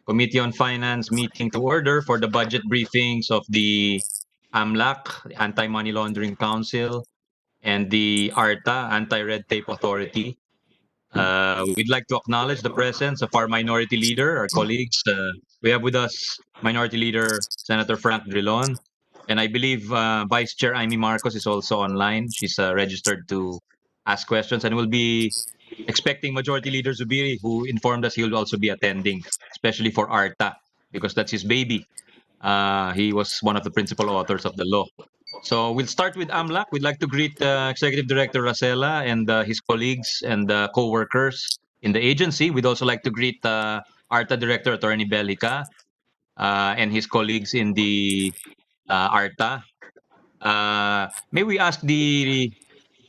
Committee on Finance meeting to order for the budget briefings of the AMLAC, the Anti-Money Laundering Council, and the ARTA, Anti-Red Tape Authority. We'd like to acknowledge the presence of our minority leader, our colleagues. We have with us Minority Leader Senator Frank Drilon, and I believe Vice Chair Amy Marcos is also online. She's registered to ask questions, and we'll be expecting Majority Leader Zubiri, who informed us he'll also be attending, especially for ARTA, because that's his baby. He was one of the principal authors of the law. So we'll start with AMLAC. We'd like to greet Executive Director Racela and his colleagues and co-workers in the agency. We'd also like to greet ARTA Director Attorney Bellica and his colleagues in the ARTA. May we ask the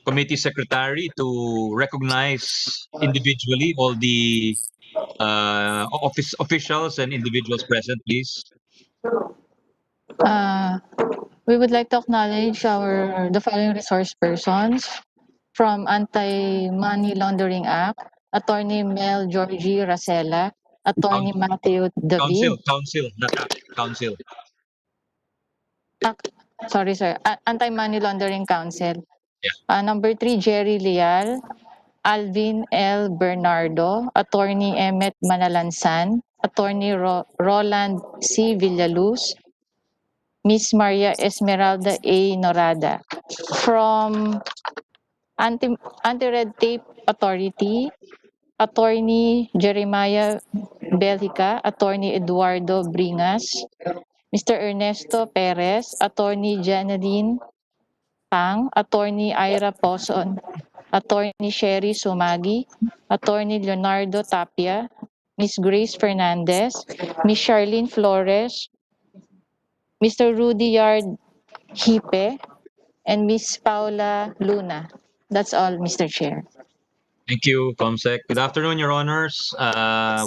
committee secretary to recognize individually all the office officials and individuals present, please. We would like to acknowledge the following resource persons from Anti-Money Laundering Act: Attorney Mel Georgie Racela, Attorney Matthew David. Council, not act, council. Sorry, sir. Anti-Money Laundering Council. Yeah. Number 3, Jerry Leal, Alvin L. Bernardo, Attorney Emmet Manalansan, Attorney Roland C. Villaluz, Miss Maria Esmeralda A. Norada. From Anti-Red Tape Authority, Attorney Jeremiah Belhica, Attorney Eduardo Bringas, Mr. Ernesto Perez, Attorney Janeline Pang, Attorney Ira Pozon, Attorney Sherry Sumagi, Attorney Leonardo Tapia, Miss Grace Fernandez, Miss Charlene Flores, Mr. Rudy Yard Hipe, and Miss Paula Luna. That's all, Mr. Chair. Thank you, Comsec. Good afternoon, Your Honors.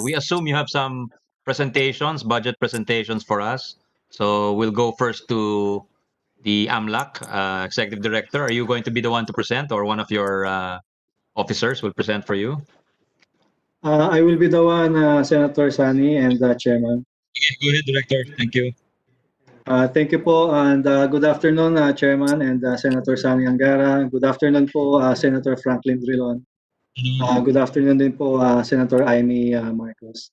We assume you have some presentations, budget presentations for us. So we'll go first to the AMLAC, Executive Director. Are you going to be the one to present, or one of your officers will present for you? I will be the one, Senator Sani and Chairman. Okay, go ahead, Director. Thank you. Thank you po, and good afternoon, Chairman and Senator Sani Angara. Good afternoon po, Senator Franklin Drilon. Good afternoon din po, Senator Amy Marcos.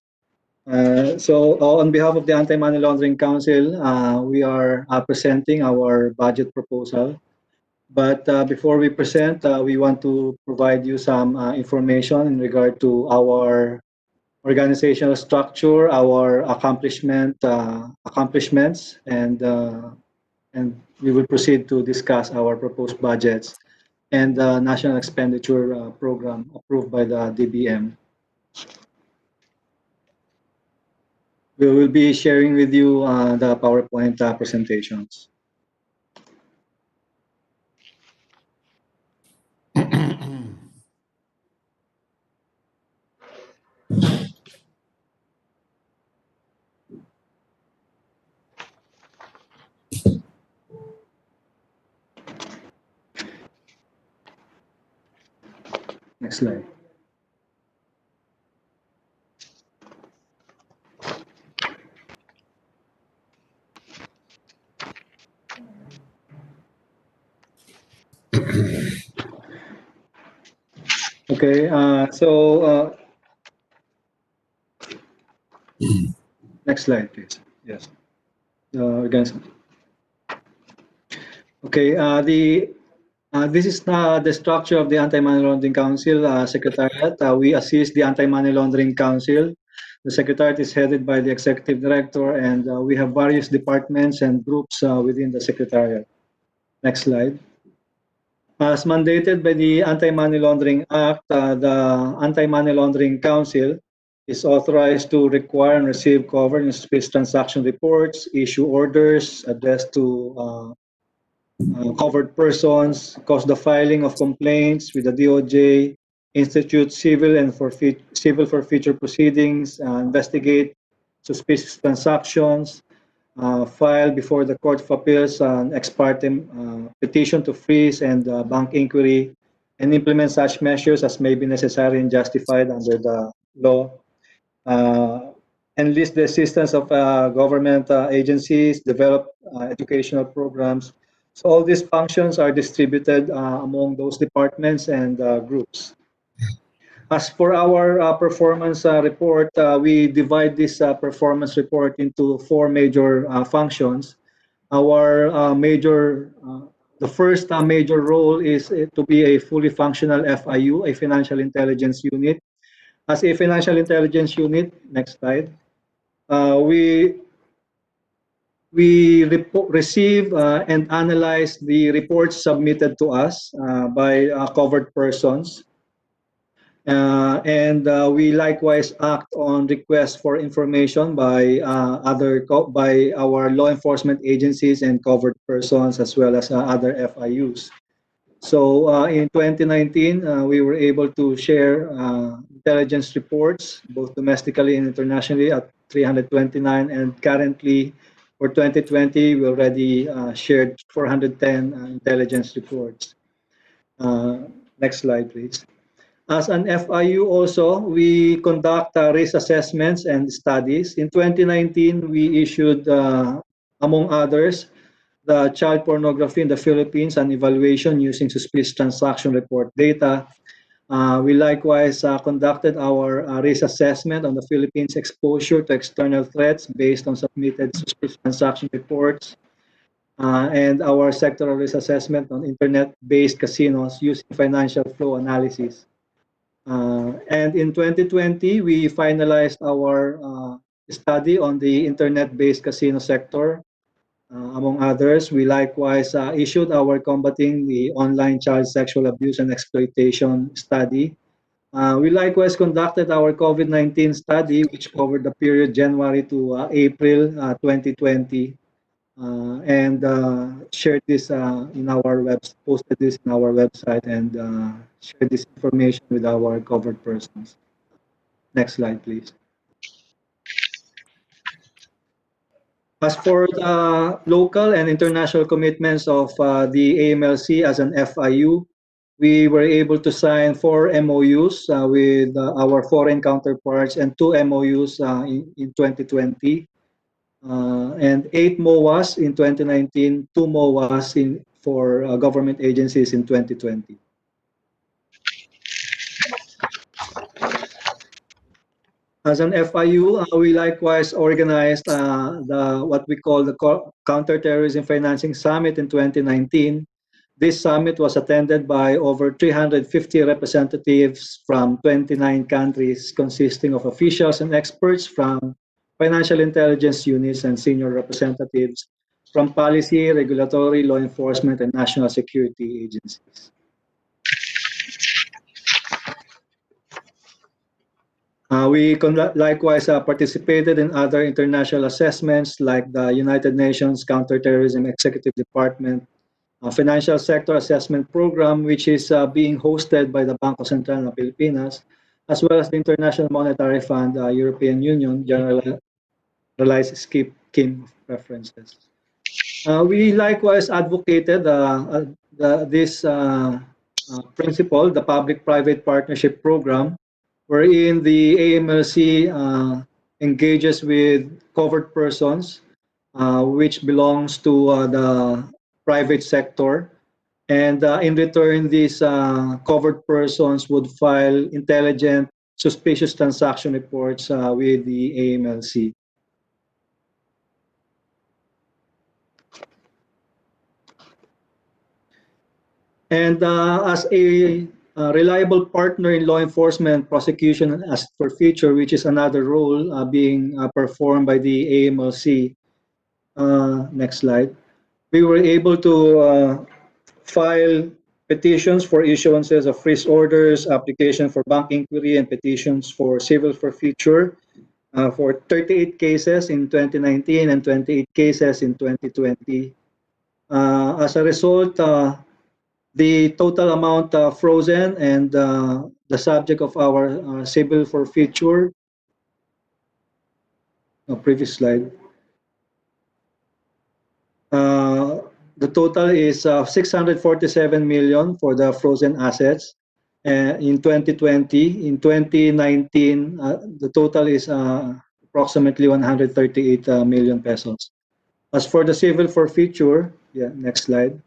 So on behalf of the Anti-Money Laundering Council, we are presenting our budget proposal. But before we present, we want to provide you some information in regard to our organizational structure, our accomplishments, and we will proceed to discuss our proposed budgets and the national expenditure program approved by the DBM. We will be sharing with you the PowerPoint presentations. Next slide. Okay, next slide, please. Yes. Okay, this is the structure of the Anti-Money Laundering Council Secretariat. We assist the Anti-Money Laundering Council. The Secretariat is headed by the Executive Director, and we have various departments and groups within the Secretariat. Next slide. As mandated by the Anti-Money Laundering Act, the Anti-Money Laundering Council is authorized to require and receive covered and space transaction reports, issue orders addressed to covered persons, cause the filing of complaints with the DOJ, institute civil for future proceedings, investigate suspicious transactions, file before the Court of Appeals an ex parte petition to freeze and bank inquiry, and implement such measures as may be necessary and justified under the law. enlist the assistance of government agencies, develop educational programs. So all these functions are distributed among those departments and groups. As for our performance report, we divide this performance report into four major functions. Our the first major role is to be a fully functional FIU, a financial intelligence unit. As a financial intelligence unit, next slide, we receive and analyze the reports submitted to us by covered persons. We likewise act on requests for information by by our law enforcement agencies and covered persons as well as other FIUs. So in 2019, we were able to share intelligence reports both domestically and internationally at 329, and currently for 2020 we already shared 410 intelligence reports. Next slide, please. As an FIU also, we conduct risk assessments and studies. In 2019, we issued, among others, the child pornography in the Philippines, an evaluation using suspicious transaction report data. We likewise conducted our risk assessment on the Philippines' exposure to external threats based on submitted suspicious transaction reports. And our sectoral risk assessment on internet-based casinos using financial flow analysis. And in 2020, we finalized our study on the internet-based casino sector. Among others, we likewise issued our Combating the Online Child Sexual Abuse and Exploitation study. We likewise conducted our COVID-19 study, which covered the period January to April 2020. And shared this in our posted this in our website, and shared this information with our covered persons. Next slide, please. As for the local and international commitments of the AMLC as an FIU, we were able to sign 4 MOUs with our foreign counterparts and 2 MOUs in 2020. And 8 MOAs in 2019, 2 MOAs for government agencies in 2020. As an FIU, we likewise organized what we call the Counter-Terrorism Financing Summit in 2019. This summit was attended by over 350 representatives from 29 countries, consisting of officials and experts from financial intelligence units and senior representatives from policy, regulatory, law enforcement, and national security agencies. We likewise participated in other international assessments like the United Nations Counter-Terrorism Executive Department Financial Sector Assessment Program, which is being hosted by the Bangko Sentral ng Pilipinas, as well as the International Monetary Fund, European Union Generalized Scheme of Preferences. We likewise advocated this principle, the Public-Private Partnership Program, wherein the AMLC engages with covered persons, which belongs to the private sector. And in return, these covered persons would file intelligent, suspicious transaction reports with the AMLC. And as a reliable partner in law enforcement, prosecution, and ask for future, which is another role being performed by the AMLC. Next slide. We were able to file petitions for issuances of freeze orders, application for bank inquiry, and petitions for civil forfeiture for 38 cases in 2019 and 28 cases in 2020. As a result, the total amount frozen and the subject of our civil forfeiture. Previous slide. The total is 647 million for the frozen assets in 2020. In 2019, the total is approximately 138 million pesos. As for the civil forfeiture, next slide.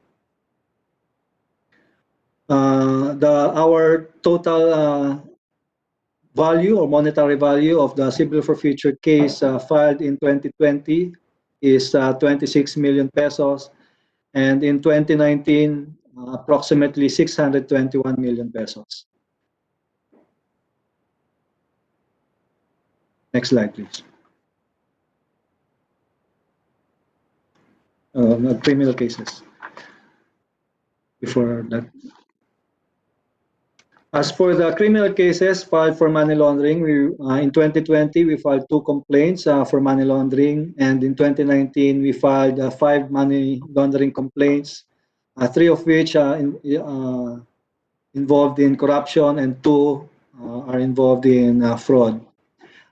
Our total value or monetary value of the civil forfeiture case filed in 2020 is 26 million pesos, and in 2019, approximately 621 million pesos. Next slide, please. Criminal cases. Before that. As for the criminal cases filed for money laundering, in 2020, we filed 2 complaints for money laundering, and in 2019, we filed 5 money laundering complaints, 3 of which are involved in corruption and 2 are involved in fraud.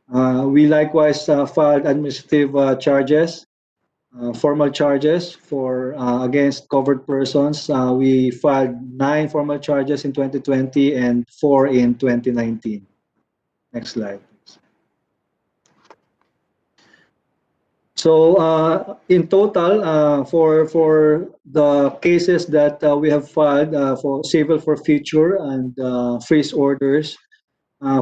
We likewise filed administrative charges, formal charges for against covered persons. We filed 9 formal charges in 2020 and 4 in 2019. Next slide, please. So in total, for the cases that we have filed for civil forfeiture and freeze orders,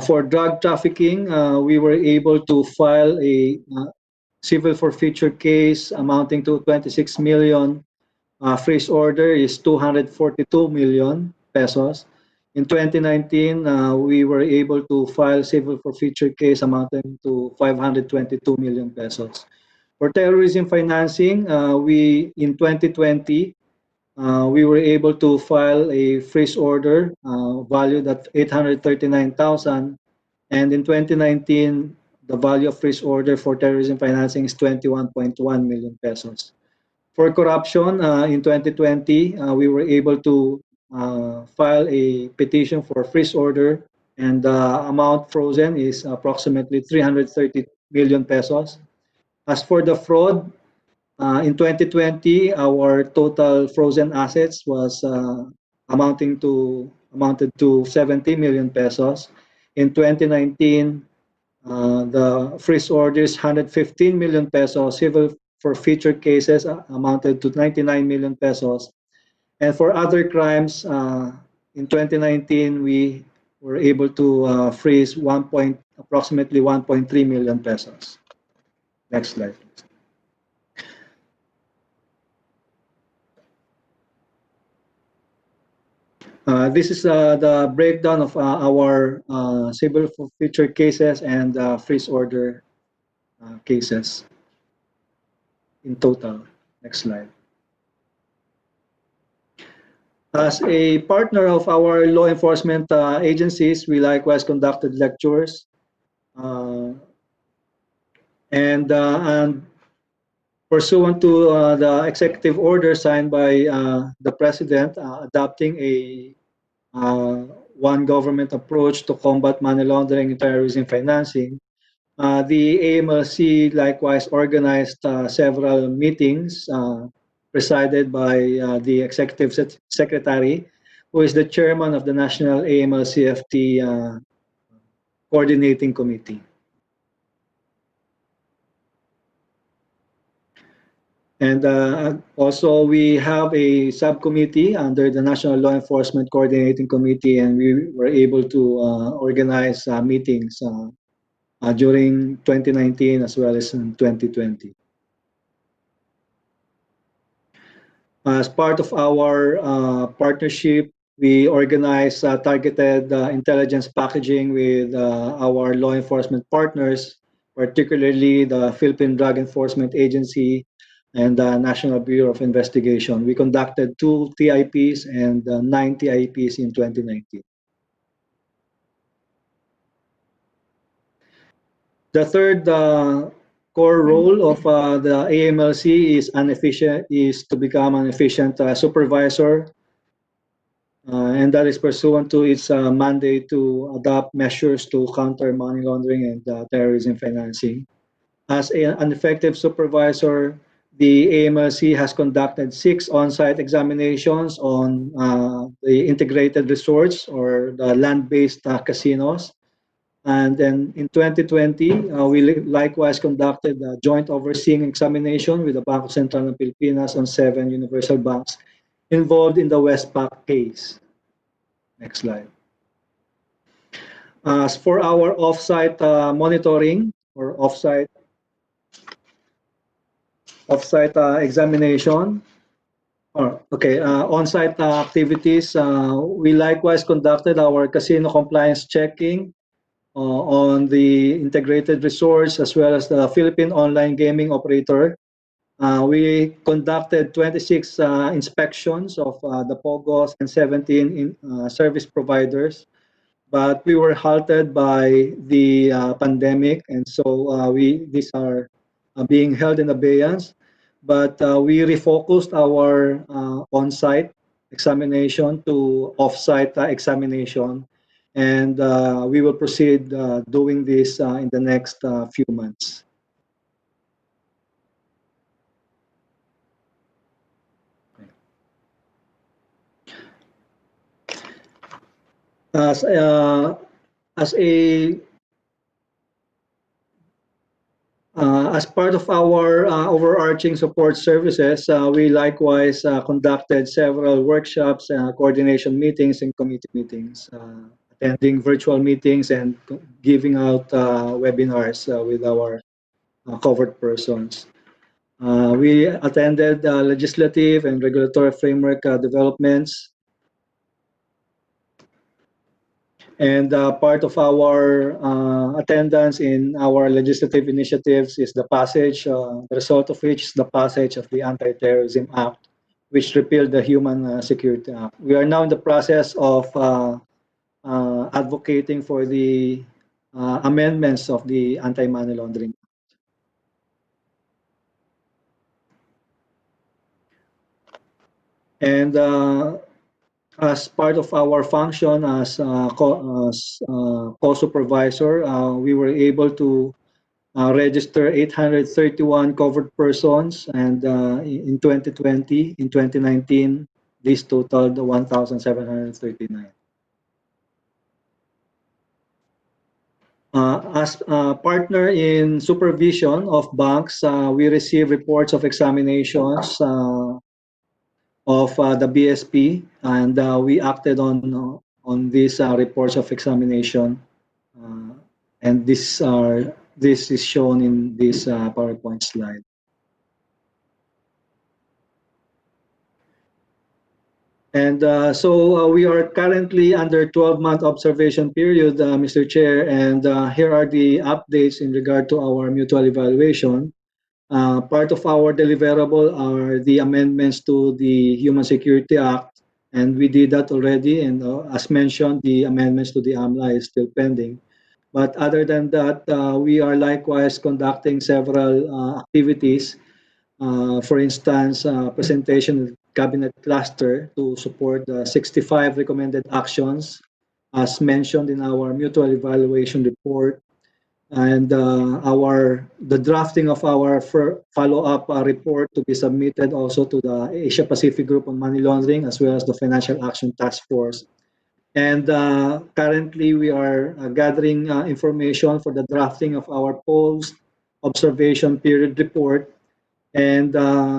for drug trafficking, we were able to file a civil forfeiture case amounting to 26 million. Freeze order is 242 million pesos. In 2019, we were able to file civil forfeiture case amounting to 522 million pesos. For terrorism financing, in 2020, we were able to file a freeze order valued at 839,000, and in 2019, the value of freeze order for terrorism financing is 21.1 million pesos. For corruption, in 2020, we were able to file a petition for freeze order, and the amount frozen is approximately 330 million pesos. As for the fraud, in 2020, our total frozen assets was amounted to 70 million pesos. In 2019, the freeze orders 115 million pesos. Civil forfeiture cases amounted to 99 million pesos. And for other crimes, in 2019, we were able to freeze approximately 1.3 million pesos. Next slide, please. This is the breakdown of our civil forfeiture cases and freeze order cases in total. Next slide. As a partner of our law enforcement agencies, we likewise conducted lectures and pursuant to the executive order signed by the President adopting a one government approach to combat money laundering and terrorism financing, the AMLC likewise organized several meetings presided by the Executive Secretary, who is the chairman of the National AMLCFT Coordinating Committee. And also we have a subcommittee under the National Law Enforcement Coordinating Committee, and we were able to organize meetings during 2019 as well as in 2020. As part of our partnership, we organize targeted intelligence packaging with our law enforcement partners, particularly the Philippine Drug Enforcement Agency and the National Bureau of Investigation. We conducted 2 TIPs and 9 TIPs in 2019. The third core role of the AMLC is to become an efficient supervisor, and that is pursuant to its mandate to adopt measures to counter money laundering and terrorism financing. As an effective supervisor, the AMLC has conducted 6 on-site examinations on the integrated resorts or the land-based casinos. And then in 2020, we likewise conducted a joint overseeing examination with the Bangko Sentral ng Pilipinas on 7 universal banks involved in the Westpac case. Next slide. As for our offsite monitoring or offsite examination, on-site activities, we likewise conducted our casino compliance checking on the integrated resorts as well as the Philippine online gaming operator. We conducted 26 inspections of the POGOs and 17 service providers, but we were halted by the pandemic, and so these are being held in abeyance. But we refocused our on-site examination to off-site examination, and we will proceed doing this in the next few months. As part of our overarching support services, we likewise conducted several workshops, coordination meetings, and committee meetings, attending virtual meetings and giving out webinars with our covered persons. We attended legislative and regulatory framework developments. And part of our attendance in our legislative initiatives is the passage, the result of which is the passage of the Anti-Terrorism Act, which repealed the Human Security Act. We are now in the process of advocating for the amendments of the Anti-Money Laundering Act. And as part of our function as co-supervisor, we were able to register 831 covered persons, and in 2020, in 2019, this totaled 1,739. As a partner in supervision of banks, we receive reports of examinations of the BSP, and we acted on these reports of examination, and this is shown in this PowerPoint slide. And so we are currently under 12-month observation period, Mr. Chair, and here are the updates in regard to our mutual evaluation. Part of our deliverable are the amendments to the Human Security Act, and we did that already. And as mentioned, the amendments to the AMLA is still pending. But other than that, we are likewise conducting several activities. For instance, presentation of cabinet cluster to support the 65 recommended actions as mentioned in our mutual evaluation report, and the drafting of our follow-up report to be submitted also to the Asia Pacific Group on Money Laundering as well as the Financial Action Task Force. And currently we are gathering information for the drafting of our post-observation period report, and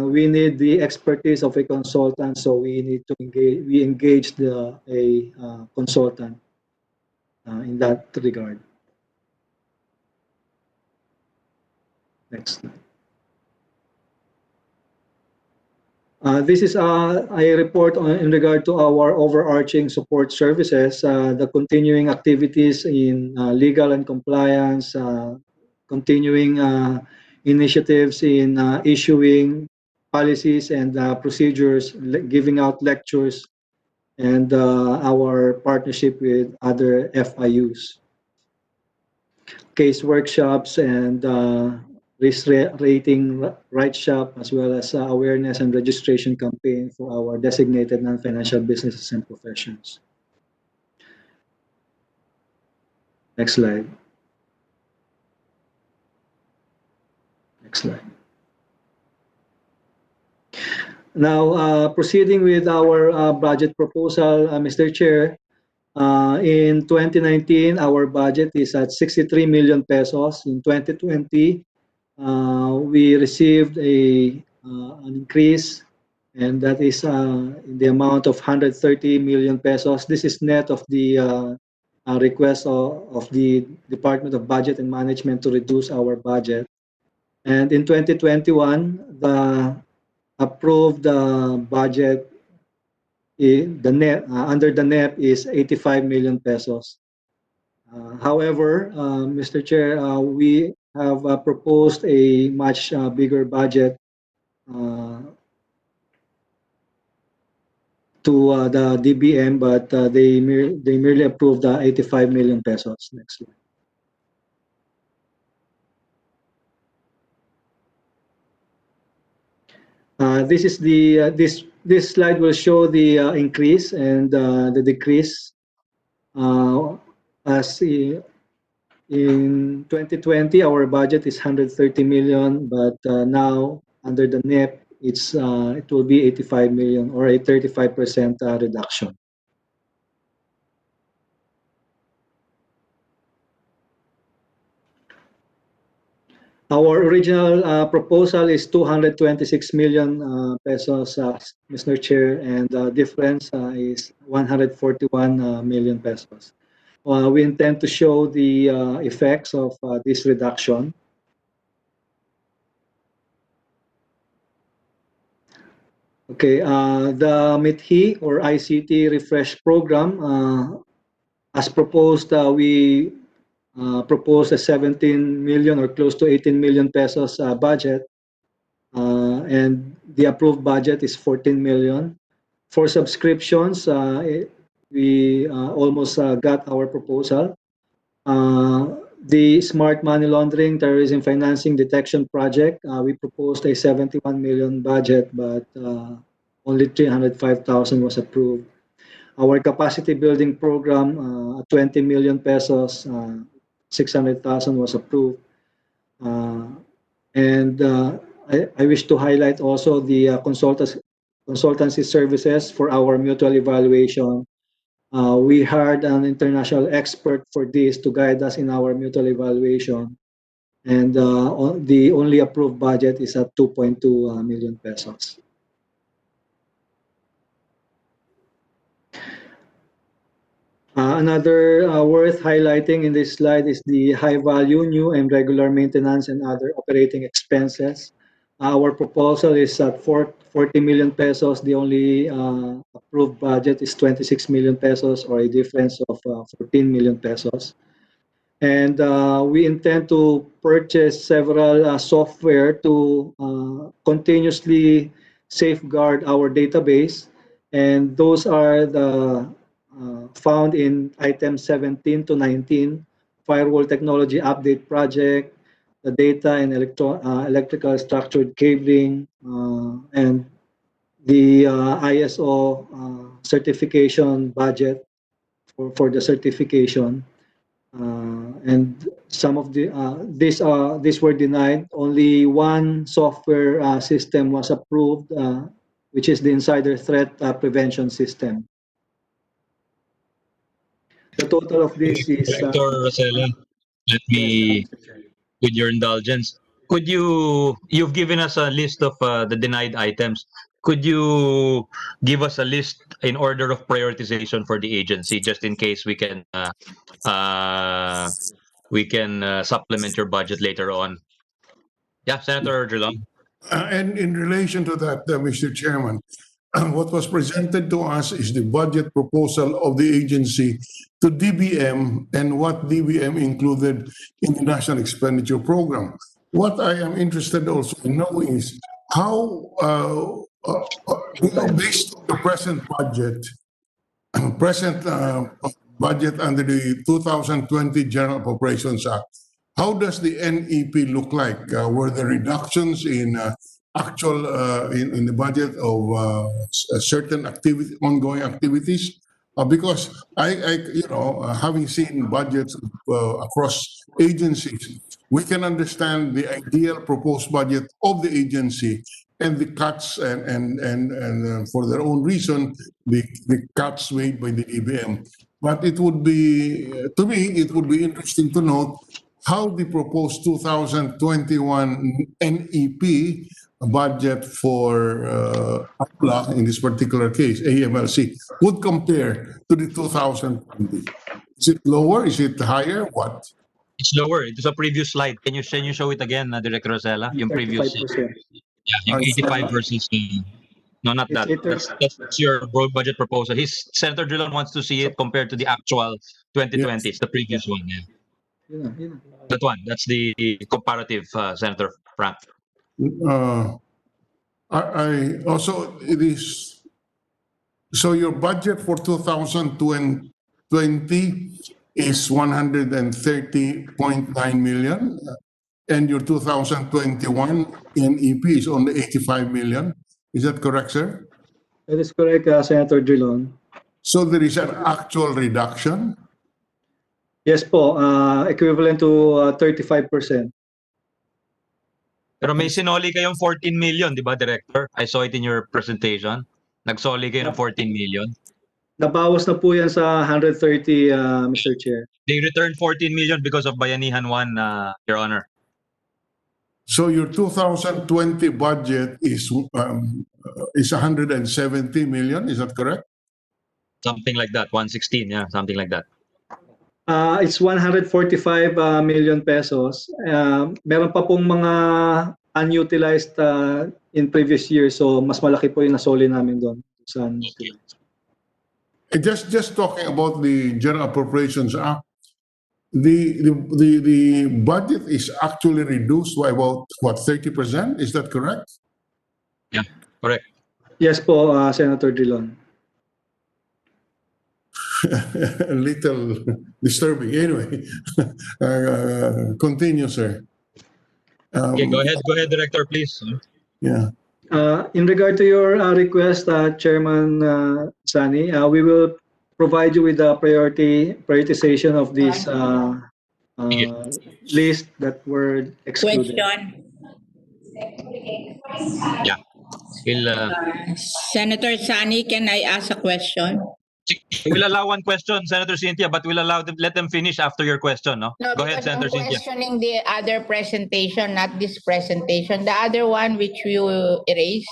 we need the expertise of a consultant, so we need to engage a consultant in that regard. Next slide. This is a report in regard to our overarching support services, the continuing activities in legal and compliance, continuing initiatives in issuing policies and procedures, giving out lectures, and our partnership with other FIUs, case workshops, and risk rating right shop, as well as awareness and registration campaign for our designated non-financial businesses and professions. Next slide. Next slide. Now, proceeding with our budget proposal, Mr. Chair, In 2019, our budget is at 63 million pesos. In 2020, we received an increase, and that is in the amount of 130 million pesos. This is net of the request of the Department of Budget and Management to reduce our budget. And in 2021, the approved budget, the net under the NEP is 85 million pesos. However, Mr. Chair, we have proposed a much bigger budget to the DBM, but they merely approved 85 million pesos. Next slide. This is the this slide will show the increase and the decrease. As in 2020, our budget is 130 million, but now under the NEP, it will be 85 million, or a 35% reduction. Our original proposal is 226 million pesos, Mr. Chair, and the difference is 141 million pesos. We intend to show the effects of this reduction. Okay, the MITHI or ICT refresh program, as proposed, we proposed a 17 million or close to 18 million pesos budget, and the approved budget is 14 million. For subscriptions, we almost got our proposal. The Smart Money Laundering Terrorism Financing Detection Project, we proposed a 71 million budget, but only 305,000 was approved. Our capacity building program, 20 million pesos, 600,000 was approved. And I wish to highlight also the consultancy services for our mutual evaluation. We hired an international expert for this to guide us in our mutual evaluation. And the only approved budget is at 2.2 million pesos. Another worth highlighting in this slide is the high value, new and regular maintenance and other operating expenses. Our proposal is at 40 million pesos. The only approved budget is 26 million pesos, or a difference of 14 million pesos. And we intend to purchase several software to continuously safeguard our database. And those are the found in items 17 to 19, firewall technology update project, the data and electrical structured cabling, and the ISO certification budget for the certification. And some of the these were denied. Only one software system was approved, which is the insider threat prevention system. The total of this is Director Rosella, let me, with your indulgence, you've given us a list of the denied items. Could you give us a list in order of prioritization for the agency, just in case we can supplement your budget later on? Yeah, Senator Drilon. And in relation to that, Mr. Chairman, what was presented to us is the budget proposal of the agency to DBM and what DBM included in the National Expenditure Program. What I am interested also in knowing is how, based on the present budget, under the 2020 General Appropriations Act, how does the NEP look like? Were there reductions in actual in the budget of certain ongoing activities? Because having seen budgets across agencies, we can understand the ideal proposed budget of the agency and the cuts and for their own reason, the cuts made by the DBM. But it would be, to me, it would be interesting to note how the proposed 2021 NEP budget for APLA, in this particular case, AMLC, would compare to the 2020. Is it lower? Is it higher? What? It's lower. It is a previous slide. Can you show it again, Director Rosella? Yung previous, 35%. yeah, yung 85 versus, no, not It's that. 80. That's your broad budget proposal. Senator Drilon wants to see it compared to the actual 2020. It's the previous one. Yeah. Yun na, yun na. That one. That's the comparative, Senator Frank. I also, it is, so your budget for 2020 is 130.9 million, and your 2021 NEP is only 85 million. Is that correct, sir? That is correct, Senator Drilon. So there is an actual reduction. Yes po, equivalent to 35%. Pero may sinoli kayong 14 million, di ba, Director? I saw it in your presentation. Nagsoli kayo ng 14 million. Nabawas na po yan sa 130, Mr. Chair. They returned 14 million because of Bayanihan 1, Your Honor. So your 2020 budget is 170 million. Is that correct? Something like that. 116, yeah, something like that. It's 145 million pesos. Meron pa pong mga unutilized in previous years, so mas malaki po yung nasoli namin doon. Just talking about the General Appropriations Act, the budget is actually reduced by about what, 30%? Is that correct? Yeah, correct. Yes po, Senator Drilon. A little disturbing. Anyway, continue, sir. Okay, go ahead, Director, please. Yeah. In regard to your request, Chairman Sani, we will provide you with the prioritization of this list that were excluded. Question. Yeah. Senator Sani, can I ask a question? We'll allow one question, Senator Cynthia, but we'll let them finish after your question, no? No, Go ahead, because I'm Senator Cynthia. questioning the other presentation, not this presentation. The other one which you erased.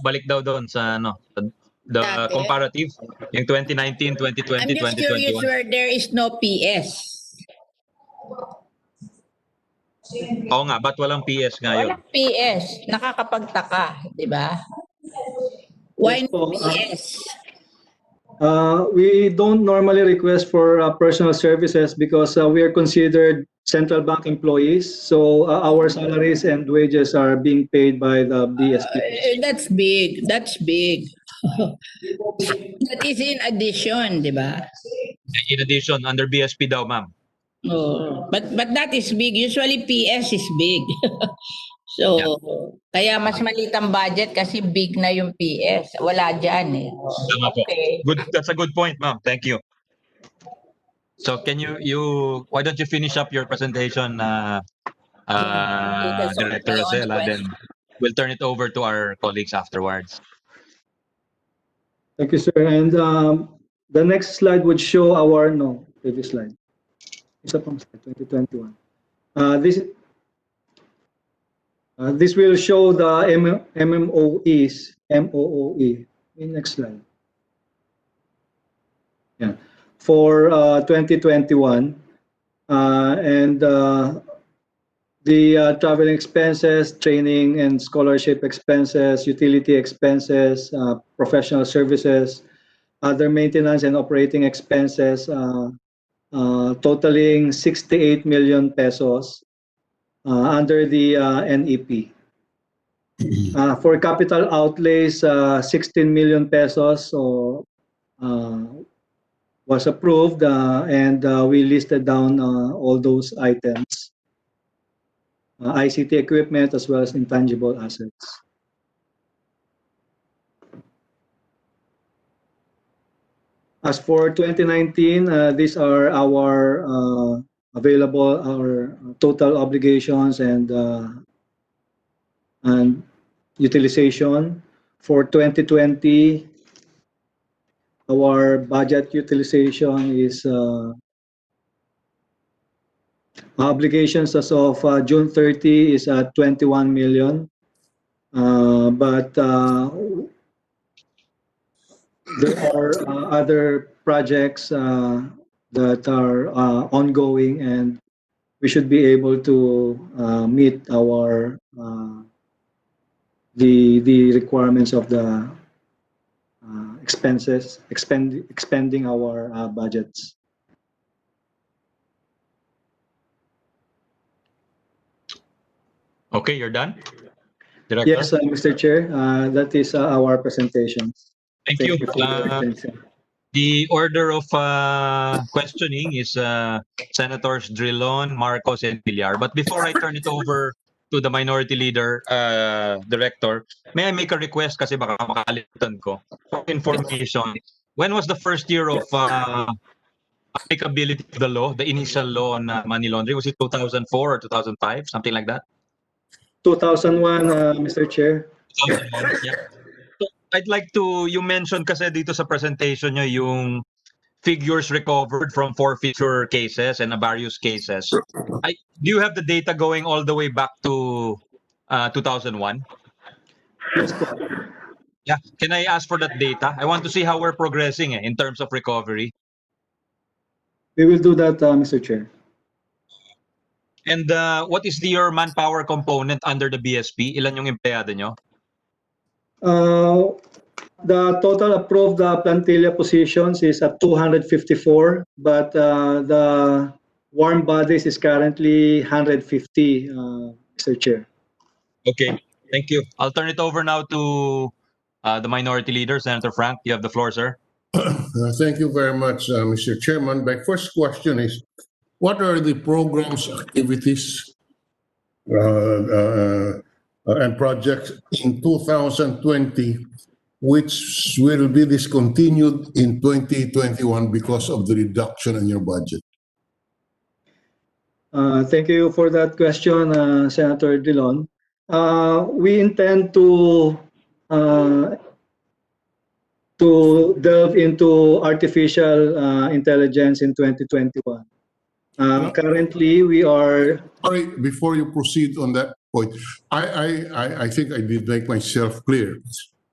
Balik daw doon sa the Dati. comparative, yung 2019, 2020, I'm just curious 2021. where there is no PS. Oo nga, ba't walang PS ngayon? Walang PS. Nakakapagtaka, di ba? Why Yes po, no PS? we don't normally request for personal services because we are considered central bank employees. So our salaries and wages are being paid by the BSP. That's big. That's big. That is in addition, di ba? In addition, under BSP daw, ma'am. Oh, but that is big. Usually PS is big. So, kaya mas maliit ang budget kasi big na yung PS. Wala dyan eh. Tama po. Okay. Good, that's a good point, ma'am. Thank you. So can you why don't you finish up your presentation, Director Rosella, then we'll turn it over to our colleagues afterwards. Thank you, sir. And the next slide would show our, no, previous slide. Isa pang slide, 2021. This will show the MOOE. Next slide. Yeah. For 2021, and the traveling expenses, training and scholarship expenses, utility expenses, professional services, other maintenance and operating expenses, totaling 68 million pesos under the NEP. For capital outlays, 16 million pesos so, was approved, and we listed down all those items. ICT equipment as well as intangible assets. As for 2019, these are our available, our total obligations and utilization. For 2020, our budget utilization is obligations as of June 30 is at 21 million. But there are other projects that are ongoing, and we should be able to meet our the requirements of the expenses, expending our budgets. Okay, you're done, Director? Yes, Mr. Chair, that is our presentation. Thank Thank you. you for your attention. The order of questioning is Senators Drilon, Marcos, and Villar. But before I turn it over to the Minority Leader, Director, may I make a request kasi baka makalimutan ko. For information, when was the first year of applicability of the law, the initial law on money laundering? Was it 2004 or 2005, something like that? 2001, Mr. Chair. 2001, yeah. So I'd like to, you mentioned kasi dito sa presentation nyo yung figures recovered from forfeiture cases and various cases. Do you have the data going all the way back to 2001? Yes, po. Yeah. Can I ask for that data? I want to see how we're progressing in terms of recovery. We will do that, Mr. Chair. And what is your manpower component under the BSP? Ilan yung empleyado nyo? The total approved plantilla positions is at 254, but the warm bodies is currently 150, Mr. Chair. Okay, thank you. I'll turn it over now to the Minority Leader, Senator Frank. You have the floor, sir. Thank you very much, Mr. Chairman. My first question is, what are the programs, activities, and projects in 2020 which will be discontinued in 2021 because of the reduction in your budget? Thank you for that question, Senator Dillon. We intend to delve into artificial intelligence in 2021. Currently, we are. Sorry, before you proceed on that point, I think I did make myself clear.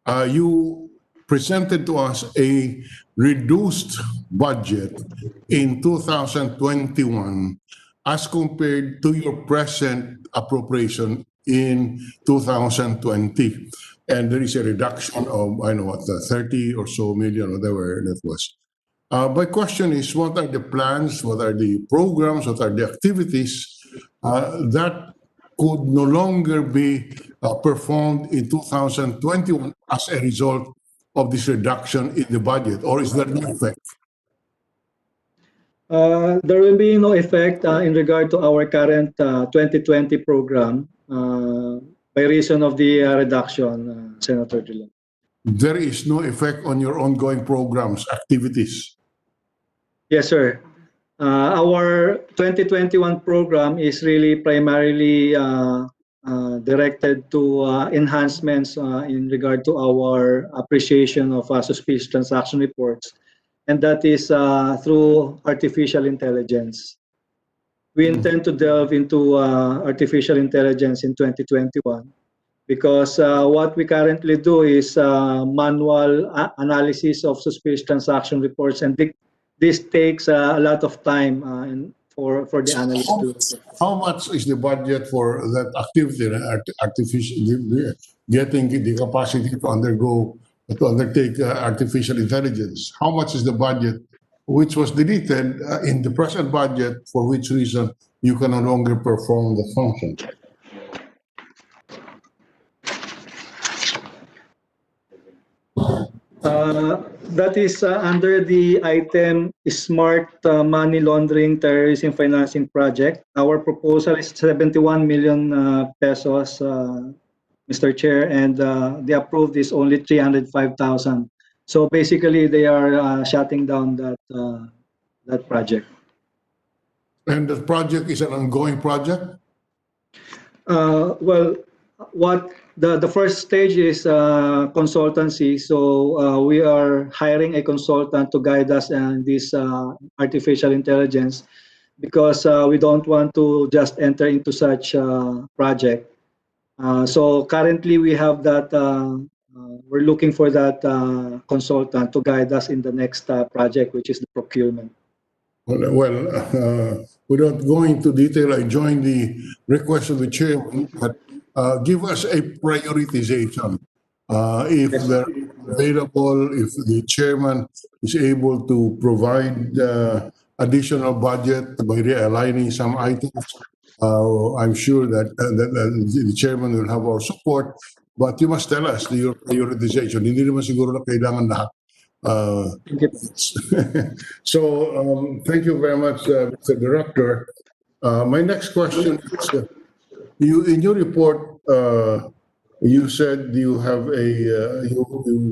You presented to us a reduced budget in 2021 as compared to your present appropriation in 2020. And there is a reduction of, I know what, 30 or so million, whatever that was. My question is, what are the plans, what are the programs, what are the activities that could no longer be performed in 2021 as a result of this reduction in the budget, or is there no effect? There will be no effect in regard to our current 2020 program by reason of the reduction, Senator Dillon. There is no effect on your ongoing programs, activities? Yes, sir. Our 2021 program is really primarily directed to enhancements in regard to our appreciation of suspicious transaction reports, and that is through artificial intelligence. We intend to delve into artificial intelligence in 2021 because what we currently do is manual analysis of suspicious transaction reports, and this takes a lot of time for the analyst to. How much is the budget for that activity, artificial, getting the capacity to undertake artificial intelligence? How much is the budget which was deleted in the present budget, for which reason you can no longer perform the function? That is under the item Smart Money Laundering Terrorism Financing Project. Our proposal is 71 million pesos, Mr. Chair, and the approved is only 305,000. So basically, they are shutting down that project. And the project is an ongoing project? Well, what The first stage is consultancy. So we are hiring a consultant to guide us in this artificial intelligence, because we don't want to just enter into such project. So currently we have that. We're looking for that consultant to guide us in the next project, which is the procurement. Without going into detail, I join the request of the chairman, but give us a prioritization. If they're available, if the chairman is able to provide additional budget by realigning some items, I'm sure that, the chairman will have our support. But you must tell us your prioritization. Hindi naman siguro na kailangan lahat. Thank you. So, thank you very much, Mr. Director. My next question is, in your report, you said you have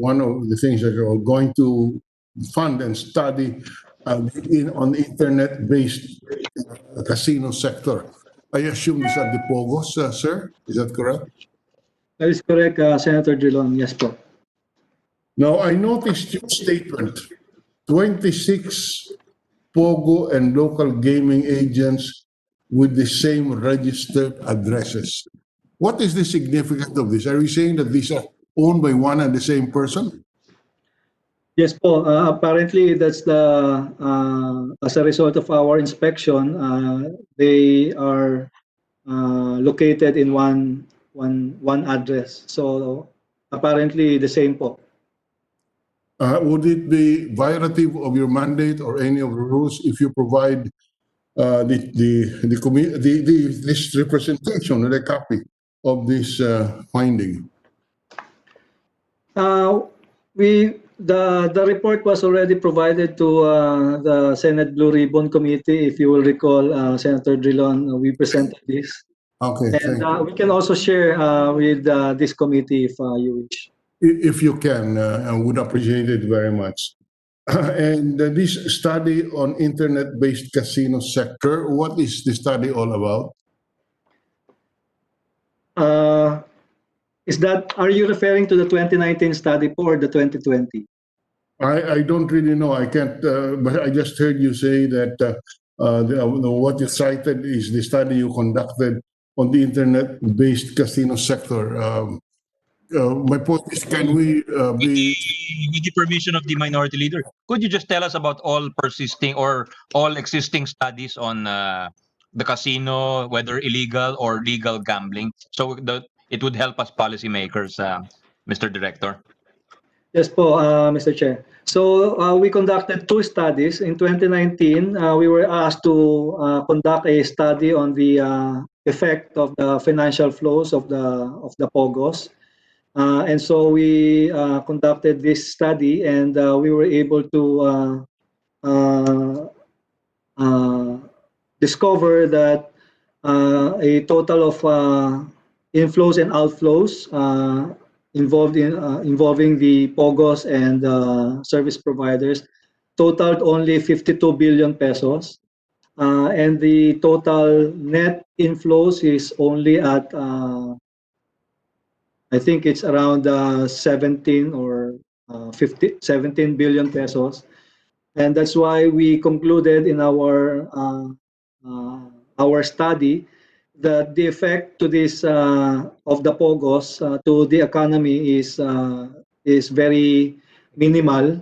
one of the things that you're going to fund and study on the internet-based casino sector. I assume these are the POGOs, sir? Is that correct? That is correct, Senator Drilon. Yes, po. Now, I noticed your statement, 26 POGO and local gaming agents with the same registered addresses. What is the significance of this? Are you saying that these are owned by one and the same person? Yes, po. Apparently, that's as a result of our inspection, they are located in one address. So apparently the same po. Would it be violative of your mandate or any of the rules if you provide this representation or a copy of this finding? The report was already provided to the Senate Blue Ribbon Committee. If you will recall, Senator Drilon, we presented this. Okay, And thank you. we can also share with this committee if you wish. If you can, I would appreciate it very much. And this study on internet-based casino sector, what is the study all about? Are you referring to the 2019 study or the 2020? I don't really know. I can't, but I just heard you say that what you cited is the study you conducted on the internet-based casino sector. My point is, can we be... With the permission of the minority leader, could you just tell us about all persisting or all existing studies on the casino, whether illegal or legal gambling, so that it would help us policymakers, Mr. Director? Yes po, Mr. Chair. So we conducted two studies. In 2019, we were asked to conduct a study on the effect of the financial flows of the POGOs. And so we conducted this study, and we were able to discover that a total of inflows and outflows involving the POGOs and service providers totaled only 52 billion pesos. And the total net inflows is only at I think it's around 17 or 17 billion pesos. And that's why we concluded in our study that the effect to this of the POGOs to the economy is very minimal.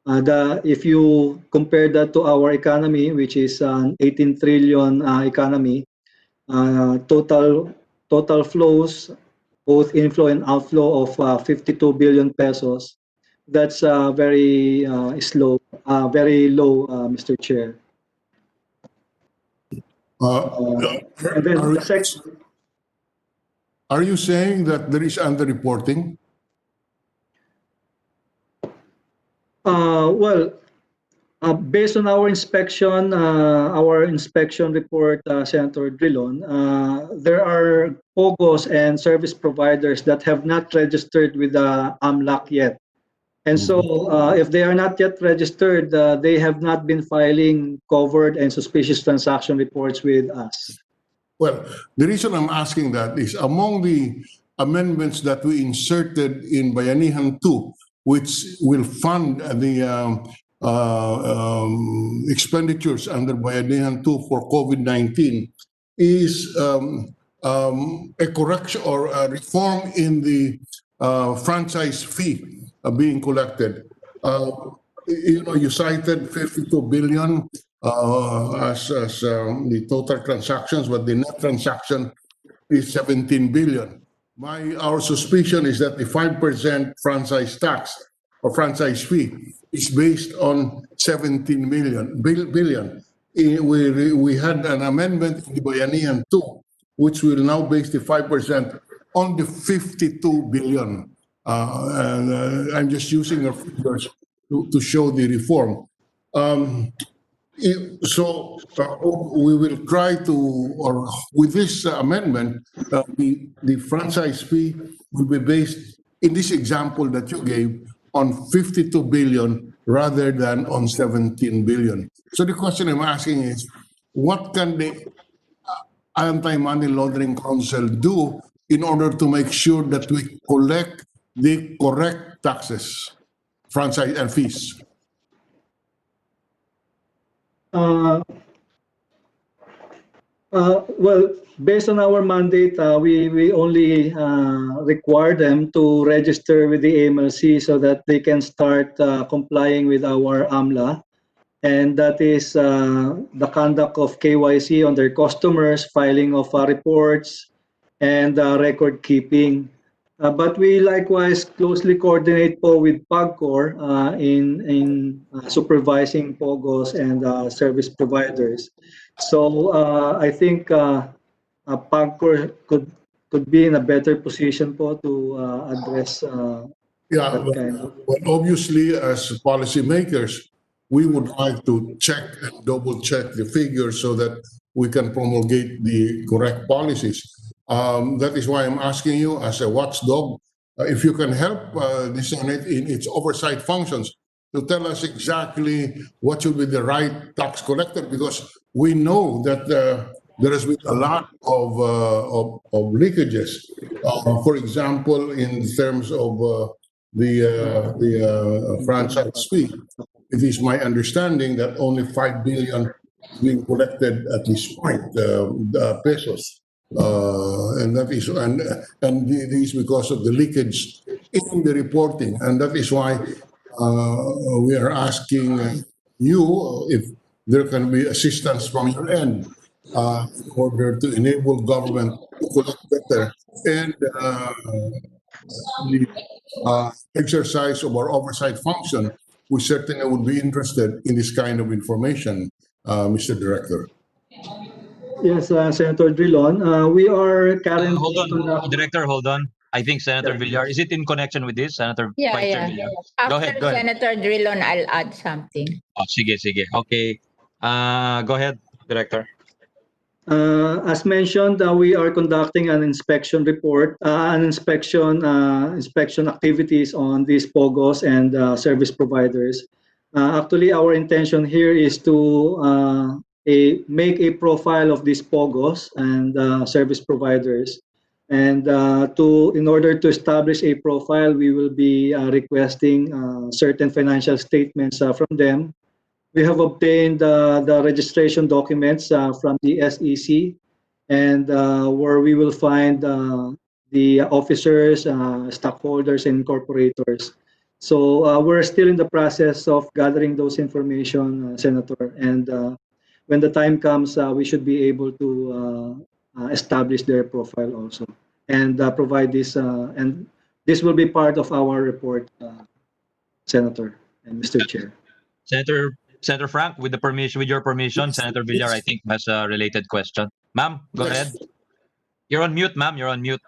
If you compare that to our economy, which is an 18 trillion economy, total flows, both inflow and outflow of 52 billion pesos, that's very very low, Mr. Chair. And then the second. Are you saying that there is underreporting? Well, based on our inspection report, Senator Drilon, there are POGOs and service providers that have not registered with the AMLAC yet. And so if they are not yet registered, they have not been filing covered and suspicious transaction reports with us. Well, the reason I'm asking that is among the amendments that we inserted in Bayanihan 2, which will fund the expenditures under Bayanihan 2 for COVID-19, is a correction or a reform in the franchise fee being collected. You cited 52 billion as the total transactions, but the net transaction is 17 billion. Our suspicion is that the 5% franchise tax or franchise fee is based on 17 billion. We had an amendment in the Bayanihan 2, which will now base the 5% on the 52 billion. I'm just using our figures to show the reform. We will try to, or with this amendment, the franchise fee will be based, in this example that you gave, on 52 billion rather than on 17 billion. So the question I'm asking is, what can the Anti-Money Laundering Council do in order to make sure that we collect the correct taxes, franchise and fees? Well, based on our mandate, we only require them to register with the AMLC so that they can start complying with our AMLA. And that is the conduct of KYC on their customers, filing of reports, and record keeping. But we likewise closely coordinate with PAGCOR in supervising POGOs and service providers. So I think PAGCOR could be in a better position to address that kind of. But obviously, as policymakers, we would like to check and double check the figures so that we can promulgate the correct policies. That is why I'm asking you, as a watchdog, if you can help the Senate in its oversight functions to tell us exactly what should be the right tax collector, because we know that there has been a lot of leakages. For example, in terms of the franchise fee, it is my understanding that only 5 billion is being collected at this point, pesos. And that is this is because of the leakage in the reporting, and that is why we are asking you if there can be assistance from your end in order to enable government to collect better and the exercise of our oversight function. We certainly would be interested in this kind of information, Mr. Director. Yes, Senator Drilon. We are currently Hold on, Director, hold on. I think Senator Villar, is it in connection with this, Senator Vice Chair Villar? Go After ahead, go ahead. Senator Drilon, I'll add something. Oh, sige. Okay. Go ahead, Director. As mentioned, we are conducting an inspection report, inspection activities on these POGOs and service providers. Actually, our intention here is to make a profile of these POGOs and service providers. And in order to establish a profile, we will be requesting certain financial statements from them. We have obtained the registration documents from the SEC, and where we will find the officers, stockholders, and incorporators. So we're still in the process of gathering those information, Senator. And when the time comes, we should be able to establish their profile also and provide this. And this will be part of our report, Senator and Mr. Chair. Senator Frank, with your permission, Senator Villar, I think, has a related question. Ma'am, go ahead. You're on mute, ma'am. You're on mute.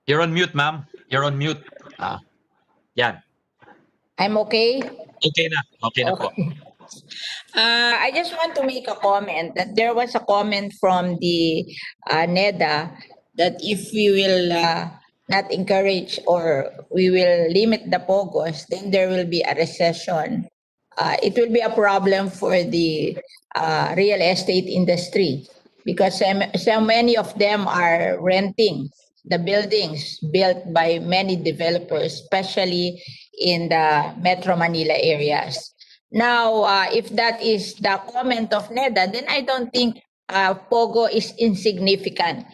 You're on mute, ma'am. You're on mute. Yan. I'm okay? Okay na. Okay na po. I just want to make a comment that there was a comment from the NEDA that if we will not encourage or we will limit the POGOs, then there will be a recession. It will be a problem for the real estate industry. because so many of them are renting the buildings built by many developers, especially in the Metro Manila areas. Now, if that is the comment of NEDA, then I don't think POGO is insignificant.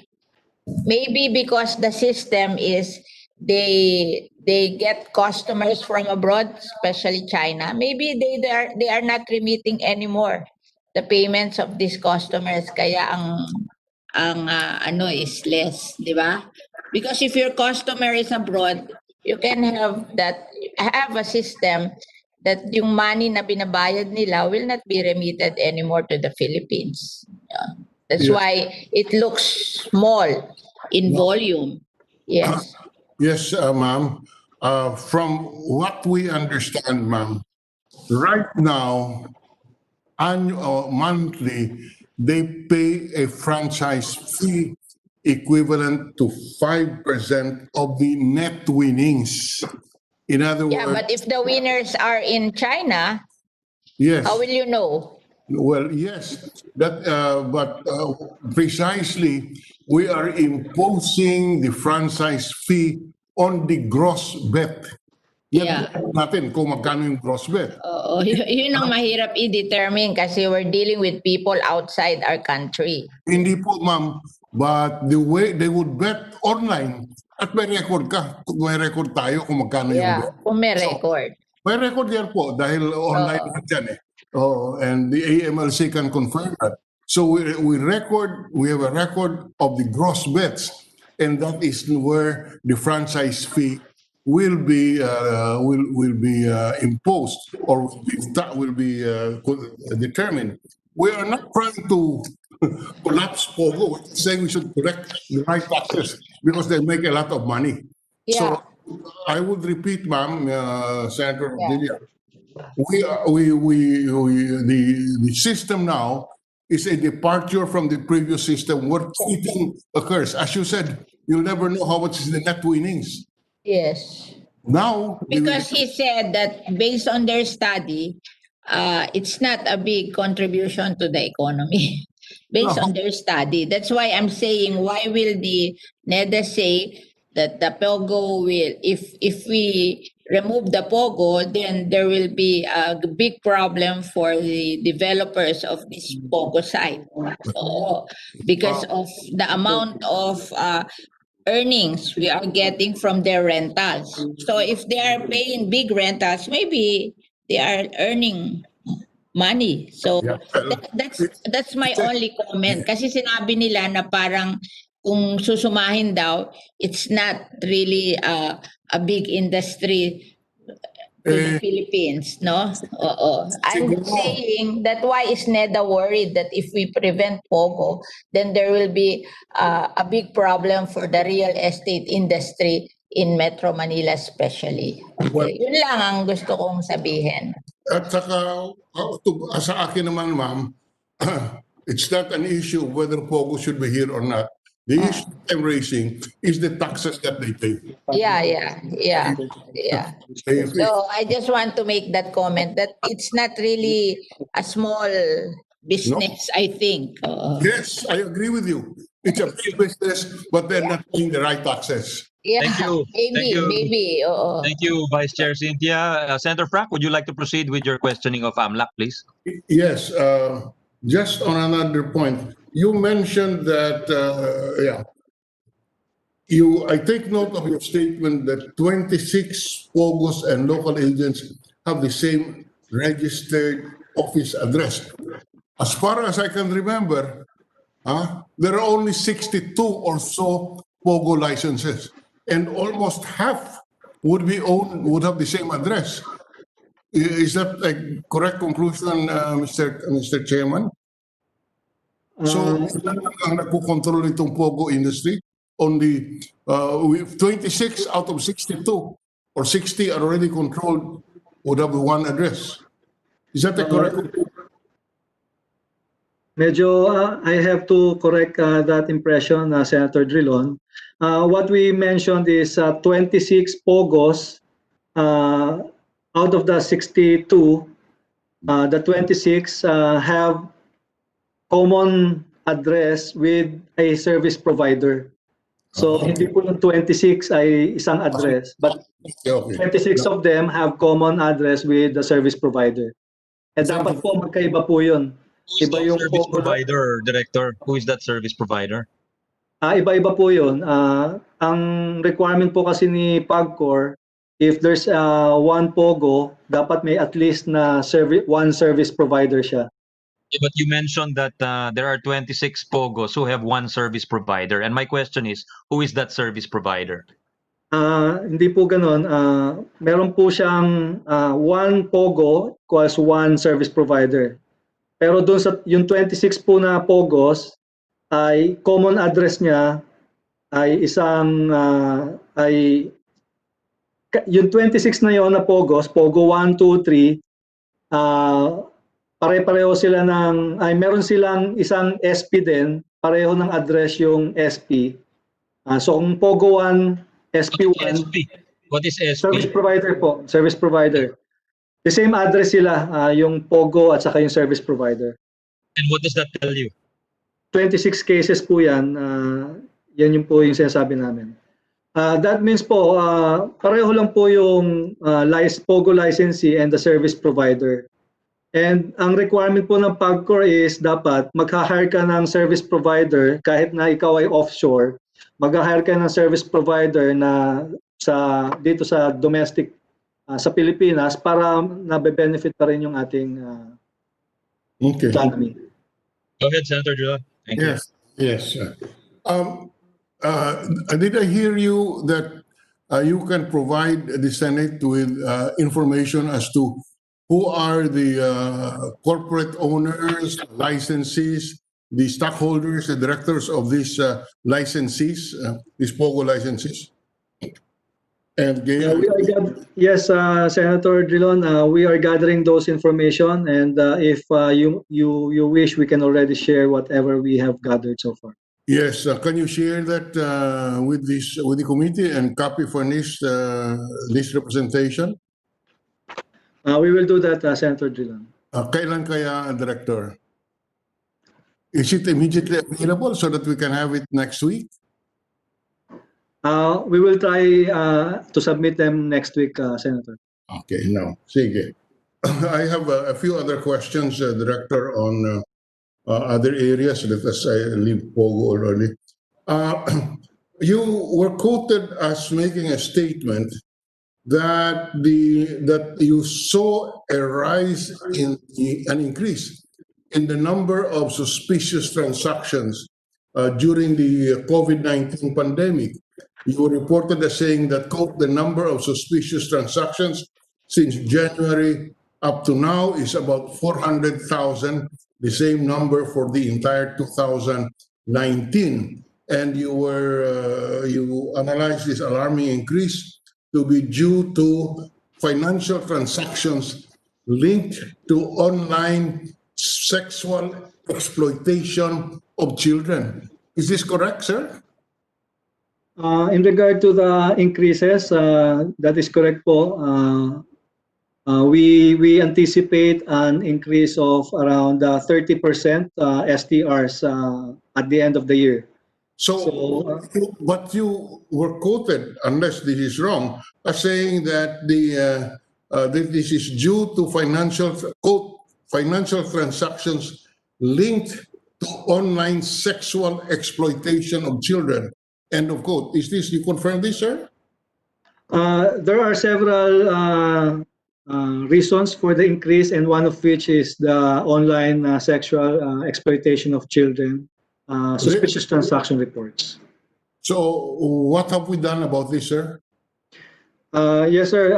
Maybe because the system is they get customers from abroad, especially China. Maybe they are not remitting anymore the payments of these customers. Kaya ang ano is less, di ba? Because if your customer is abroad, you can have a system that yung money na binabayad nila will not be remitted anymore to the Philippines. That's Yeah. why it looks small in volume. Yes. Yes, ma'am. From what we understand, ma'am, right now, annual, monthly, they pay a franchise fee equivalent to 5% of the net winnings. In other Yeah, words, but if the winners are in China, yes. how will you know? Well, yes, but precisely, we are imposing the franchise fee on the gross bet. Yeah. Natin kung magkano yung gross bet. Oo, yun ang mahirap i-determine kasi we're dealing with people outside our country. Hindi po, ma'am, but the way they would bet online, at may record ka, may record tayo kung magkano yung Yeah, bet. kung may So, record. may record yan po dahil online na dyan eh. Oh, and the AMLC can confirm that. So we have a record of the gross bets, and that is where the franchise fee will be imposed or will be determined. We are not trying to collapse POGO. We're saying we should correct the right taxes because they make a lot of money. Yeah. So I would repeat, ma'am, Senator Yeah. Villar, the system now is a departure from the previous system where cheating occurs. As you said, you'll never know how much is the net winnings. Yes. Now, Because he said that based on their study, it's not a big contribution to the economy. Based on their study. That's why I'm saying, why will the NEDA say that the POGO will, if we remove the POGO, then there will be a big problem for the developers of this POGO site. So, because of the amount of earnings we are getting from their rentals. So if they are paying big rentals, maybe they are earning money. So Yeah. that's my only comment. Kasi sinabi nila na parang kung susumahin daw, it's not really a big industry to the Philippines, no? Oo. I'm Siguro. saying that why is NEDA worried that if we prevent POGO, then there will be a big problem for the real estate industry in Metro Manila especially. Well, Yun lang ang gusto kong sabihin. At saka, sa akin naman, ma'am, it's not an issue whether POGO should be here or not. The issue I'm raising is the taxes that they pay. Yeah. If- So I just want to make that comment that it's not really a small business, I think. Yes, I agree with you. It's a big business, but they're not paying the right taxes. Yeah, Thank you. Thank you. maybe. Oo. Thank you, Vice Chair Cynthia. Senator Frank, would you like to proceed with your questioning of AMLAC, please? Yes, just on another point, you mentioned that, I take note of your statement that 26 POGOs and local agents have the same registered office address. As far as I can remember, there are only 62 or so POGO licenses, and almost half would have the same address. Is that a correct conclusion, Mr. Chairman? So, ang nagpo-control itong POGO industry, only 26 out of 62 or 60 are already controlled would have one address. Is that a correct conclusion? Medyo I have to correct that impression, Senator Drilon. What we mentioned is 26 POGOs out of the 62. The 26 have common address with a service provider. So Okay. hindi po yung 26 ay isang address, but Okay. 26 of them have common address with the service provider. And Example- dapat po magkaiba po yun. Who is Iba the yung service POGO. provider, Director? Who is that service provider? Iba-iba po yun. Ang requirement po kasi ni PAGCOR, if there's one POGO, dapat may at least na one service provider siya. Yeah, but you mentioned that there are 26 POGOs who have one service provider. And my question is, who is that service provider? Hindi po ganun. Meron po siyang one POGO equals one service provider. Pero doon sa yung 26 po na POGOs ay common address niya ay isang yung 26 na yon na POGOs, POGO 1, 2, 3, pare-pareho sila meron silang isang SP din, pareho ng address yung SP. So kung POGO 1, SP1, What is service SP? provider po, service provider. The same address sila, yung POGO at saka yung service provider. And what does that tell you? 26 cases po yan, yan yung po yung sinasabi namin. That means po, pareho lang po yung POGO licensee and the service provider. And ang requirement po ng PAGCOR is dapat magha-hire ka ng service provider kahit na ikaw ay offshore, magha-hire ka ng service provider na dito sa domestic sa Pilipinas para nabe-benefit pa rin yung ating Okay. economy. Go ahead, Senator Dula. Thank you. Yes. Did I hear you that you can provide the Senate with information as to who are the corporate owners, licensees, the stockholders, the directors of these licensees, these POGO licensees? And Gail, Yes, Senator Drilon, we are gathering those information, and if you wish, we can already share whatever we have gathered so far. yes, can you share that with the committee and copy furnish this representation? We will do that, Senator Drilon. Kailan kaya, Director? Is it immediately available so that we can have it next week? We will try to submit them next week, Senator. Okay, no. Sige. I have a few other questions, Director, on other areas. Let us leave POGO already. You were quoted as making a statement that you saw a rise in an increase in the number of suspicious transactions during the COVID-19 pandemic. You were reported as saying that, quote, the number of suspicious transactions since January up to now is about 400,000, the same number for the entire 2019. And you analyzed this alarming increase to be due to financial transactions linked to online sexual exploitation of children. Is this correct, sir? In regard to the increases, that is correct po. We anticipate an increase of around 30% STRs at the end of the year. But you were quoted, unless this is wrong, as saying that that this is due to financial transactions linked to online sexual exploitation of children. End of quote. Is this, you confirm this, sir? There are several reasons for the increase, and one of which is the online sexual exploitation of children, suspicious transaction reports. So what have we done about this, sir? Yes, sir.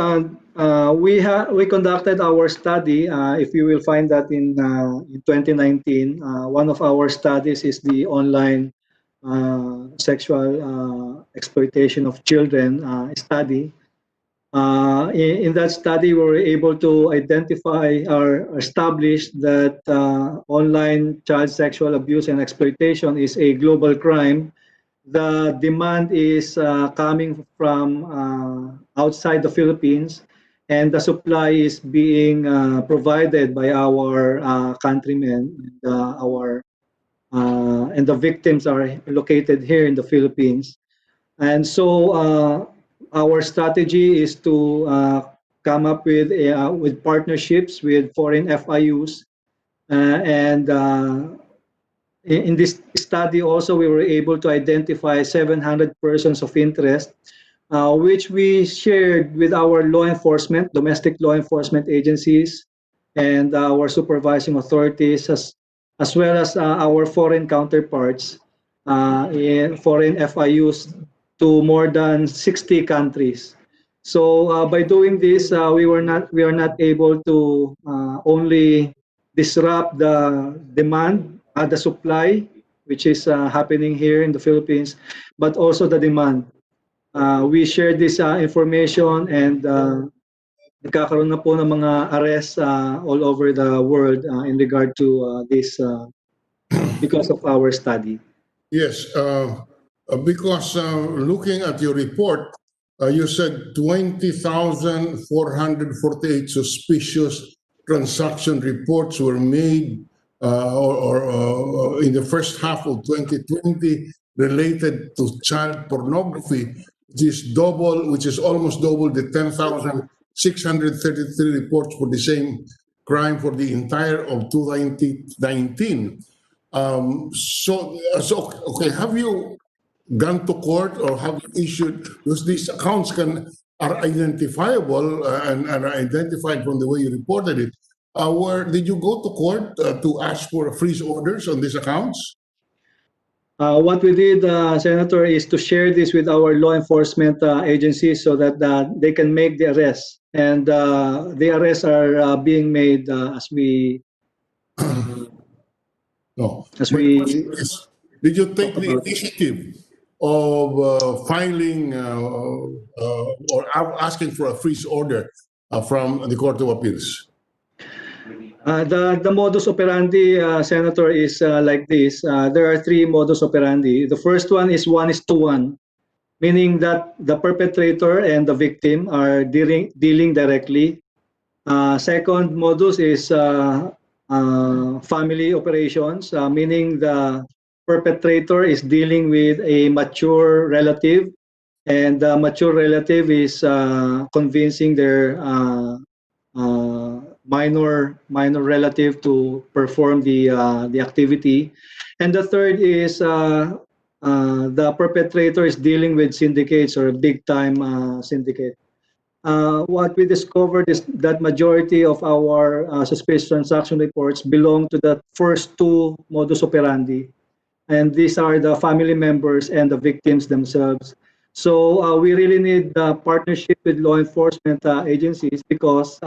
We conducted our study. If you will find that in 2019, one of our studies is the online sexual exploitation of children study. In that study, we were able to identify or establish that online child sexual abuse and exploitation is a global crime. The demand is coming from outside the Philippines, and the supply is being provided by our countrymen, our and the victims are located here in the Philippines. And so our strategy is to come up with partnerships with foreign FIUs, and in this study also we were able to identify 700 persons of interest, which we shared with our law enforcement, domestic law enforcement agencies, and our supervising authorities, as well as our foreign counterparts in foreign FIUs to more than 60 countries. So by doing this, we are not able to only disrupt the demand, the supply, which is happening here in the Philippines, but also the demand. We share this information, and nagkakaroon na po ng mga arrests all over the world in regard to this because of our study. Yes, because looking at your report, you said 20,448 suspicious transaction reports were made or in the first half of 2020 related to child pornography, which is almost double the 10,633 reports for the same crime for the entire of 2019. Okay, have you gone to court or have you issued, because these accounts are identifiable and are identified from the way you reported it. Where did you go to court to ask for freeze orders on these accounts? What we did, Senator, is to share this with our law enforcement agencies so that they can make the arrests. And the arrests are being made as we. No. As My we question is, did you take the initiative of filing or asking for a freeze order from the Court of Appeals? The modus operandi, Senator, is like this. There are three modus operandi. The first one is 1:1, meaning that the perpetrator and the victim are dealing directly. Second modus is family operations, meaning the perpetrator is dealing with a mature relative, and the mature relative is convincing their minor relative to perform the activity. And the third is the perpetrator is dealing with syndicates or big time syndicate. What we discovered is that majority of our suspicious transaction reports belong to the first two modus operandi, and these are the family members and the victims themselves. So we really need partnership with law enforcement agencies, because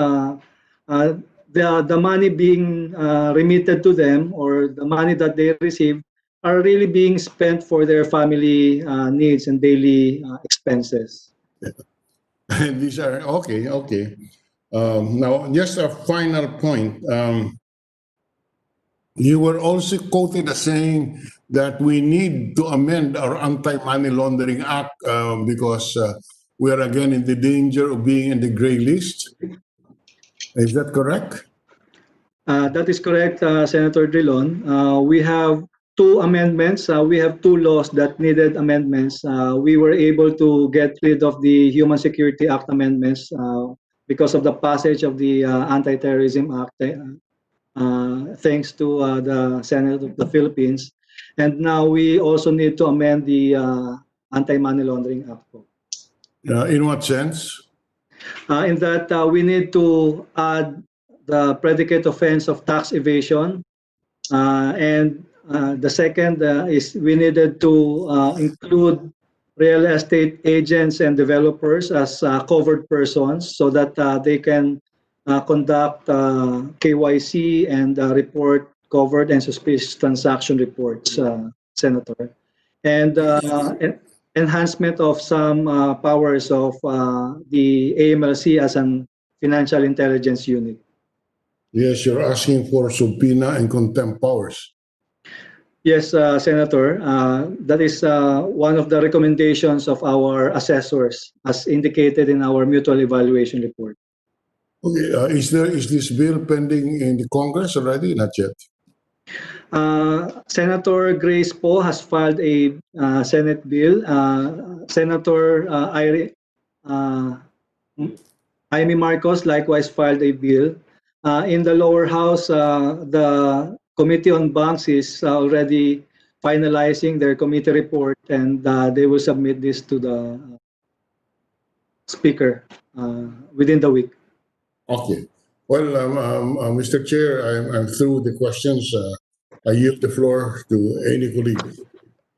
the money being remitted to them, or the money that they receive, are really being spent for their family needs and daily expenses. And these are okay. Now, just a final point. You were also quoted as saying that we need to amend our Anti-Money Laundering Act because we are again in the danger of being in the gray list. Is that correct? That is correct, Senator Drilon. We have two amendments. We have two laws that needed amendments. We were able to get rid of the Human Security Act amendments because of the passage of the Anti-Terrorism Act, thanks to the Senate of the Philippines. And now we also need to amend the Anti-Money Laundering Act. In what sense? In that we need to add the predicate offense of tax evasion, and the second is we needed to include real estate agents and developers as covered persons, so that they can conduct KYC and report covered and suspicious transaction reports, Senator. And enhancement of some powers of the AMLC as an financial intelligence unit. Yes, you're asking for subpoena and contempt powers. Yes, Senator. That is one of the recommendations of our assessors, as indicated in our mutual evaluation report. Okay, is this bill pending in the Congress already? Not yet. Senator Grace Poe has filed a Senate bill. Senator Jaime Marcos likewise filed a bill. In the lower house, the Committee on Banks is already finalizing their committee report, and they will submit this to the Speaker within the week. Okay. Well, Mr. Chair, I'm through the questions. I yield the floor to any colleague.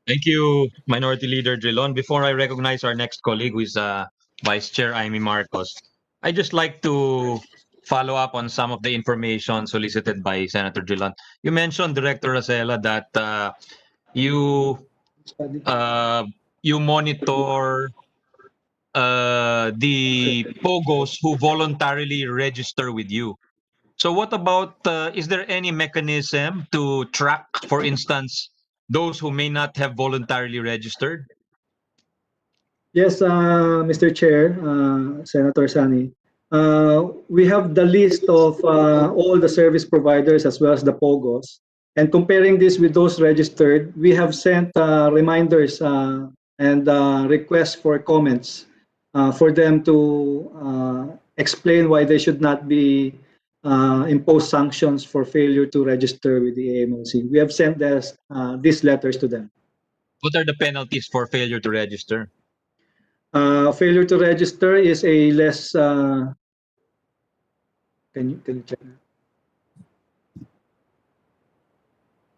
Thank you, Minority Leader Drilon. Before I recognize our next colleague, who is Vice Chair Amy Marcos, I'd just like to follow up on some of the information solicited by Senator Drilon. You mentioned, Director Racela, that you you monitor the POGOs who voluntarily register with you. So what about, is there any mechanism to track, for instance, those who may not have voluntarily registered? Yes, Mr. Chair, Senator Sani. We have the list of all the service providers as well as the POGOs. And comparing this with those registered, we have sent reminders and requests for comments for them to explain why they should not be imposed sanctions for failure to register with the AMOC. We have sent these letters to them. What are the penalties for failure to register? Failure to register is a less. Can you check?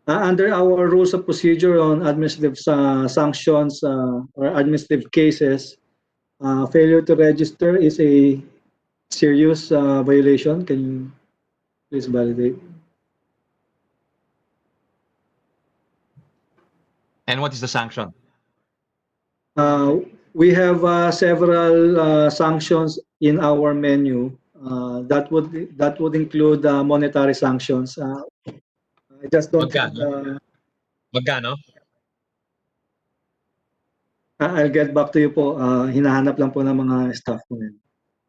Under our rules of procedure on administrative sanctions or administrative cases, failure to register is a serious violation. Can you please validate? And what is the sanction? We have several sanctions in our menu. That would include monetary sanctions. I just don't have the. Magkano? I'll get back to you po. Hinahanap lang po ng mga staff ko ngayon.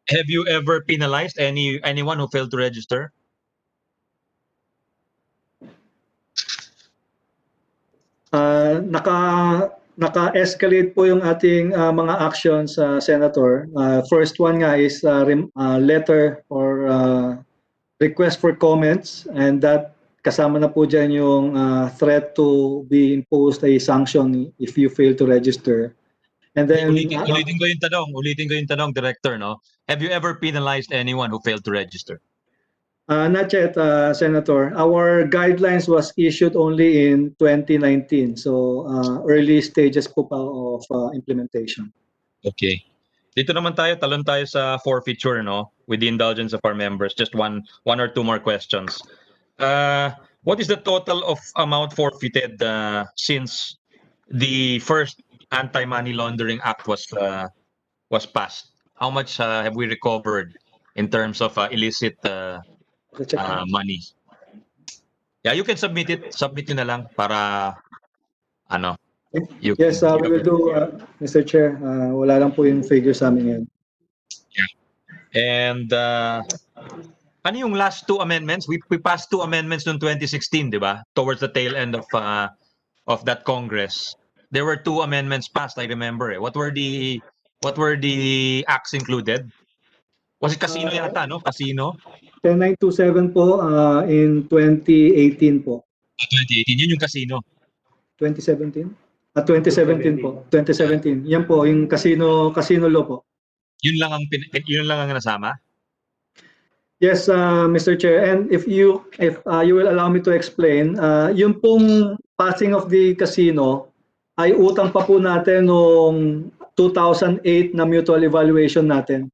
Have you ever penalized anyone who failed to register? Naka-escalate po yung ating mga actions, Senator. First one nga is letter or request for comments, and that kasama na po dyan yung threat to be imposed a sanction if you fail to register. And then Ulitin ko yung tanong, Director, no? Have you ever penalized anyone who failed to register? not yet, Senator. Our guidelines was issued only in 2019, so early stages po pa of implementation. Okay. Dito naman talon tayo sa forfeiture, no? With the indulgence of our members, just one or two more questions. What is the total of amount forfeited since the first Anti-Money Laundering Act was passed? How much have we recovered in terms of illicit money? Yeah, you can submit it. Submit nyo na lang para ano. Yes, we will do, Mr. Chair. Wala lang po yung figure sa amin ngayon. And ano yung last two amendments? We passed two amendments noong 2016, di ba? Towards the tail end of that Congress. There were two amendments passed, I remember. What were the acts included? Was it casino yata, no? Casino? 10927 po in 2018 po. 2018. Yun yung casino. 2017? 2017 po. 2017. Yan po, yung casino law po. Yun lang ang nasama? Yes, Mr. Chair. And if you will allow me to explain, yung pong passing of the casino ay utang pa po natin noong 2008 na mutual evaluation natin.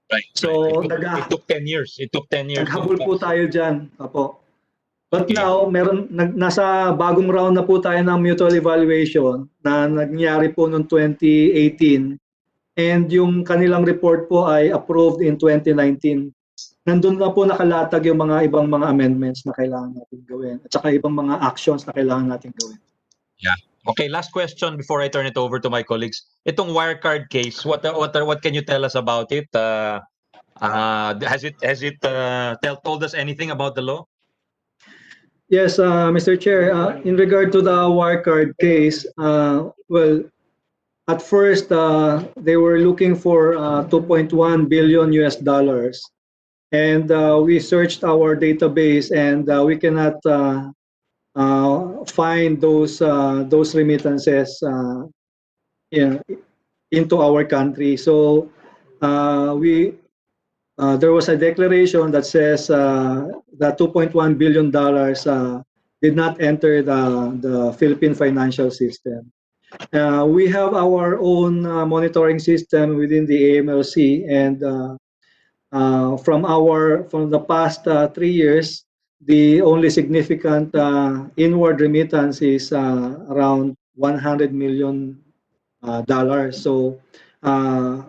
Right. So, It took 10 years. Naghabol po tayo dyan. Apo. But now, nasa bagong round na po tayo ng mutual evaluation na nangyari po noong 2018. And yung kanilang report po ay approved in 2019. Nandun na po nakalatag yung mga ibang mga amendments na kailangan natin gawin at saka ibang mga actions na kailangan natin gawin. Yeah. Okay, last question before I turn it over to my colleagues. Itong Wirecard case, what can you tell us about it? Has it told us anything about the law? Yes, Mr. Chair, in regard to the Wirecard case, well, at first, they were looking for 2.1 billion US dollars. And we searched our database and we cannot find those remittances in, into our country. So there was a declaration that says that $2.1 billion did not enter the Philippine financial system. We have our own monitoring system within the AMLC, and from the past 3 years, the only significant inward remittance is around $100 million. So, uh,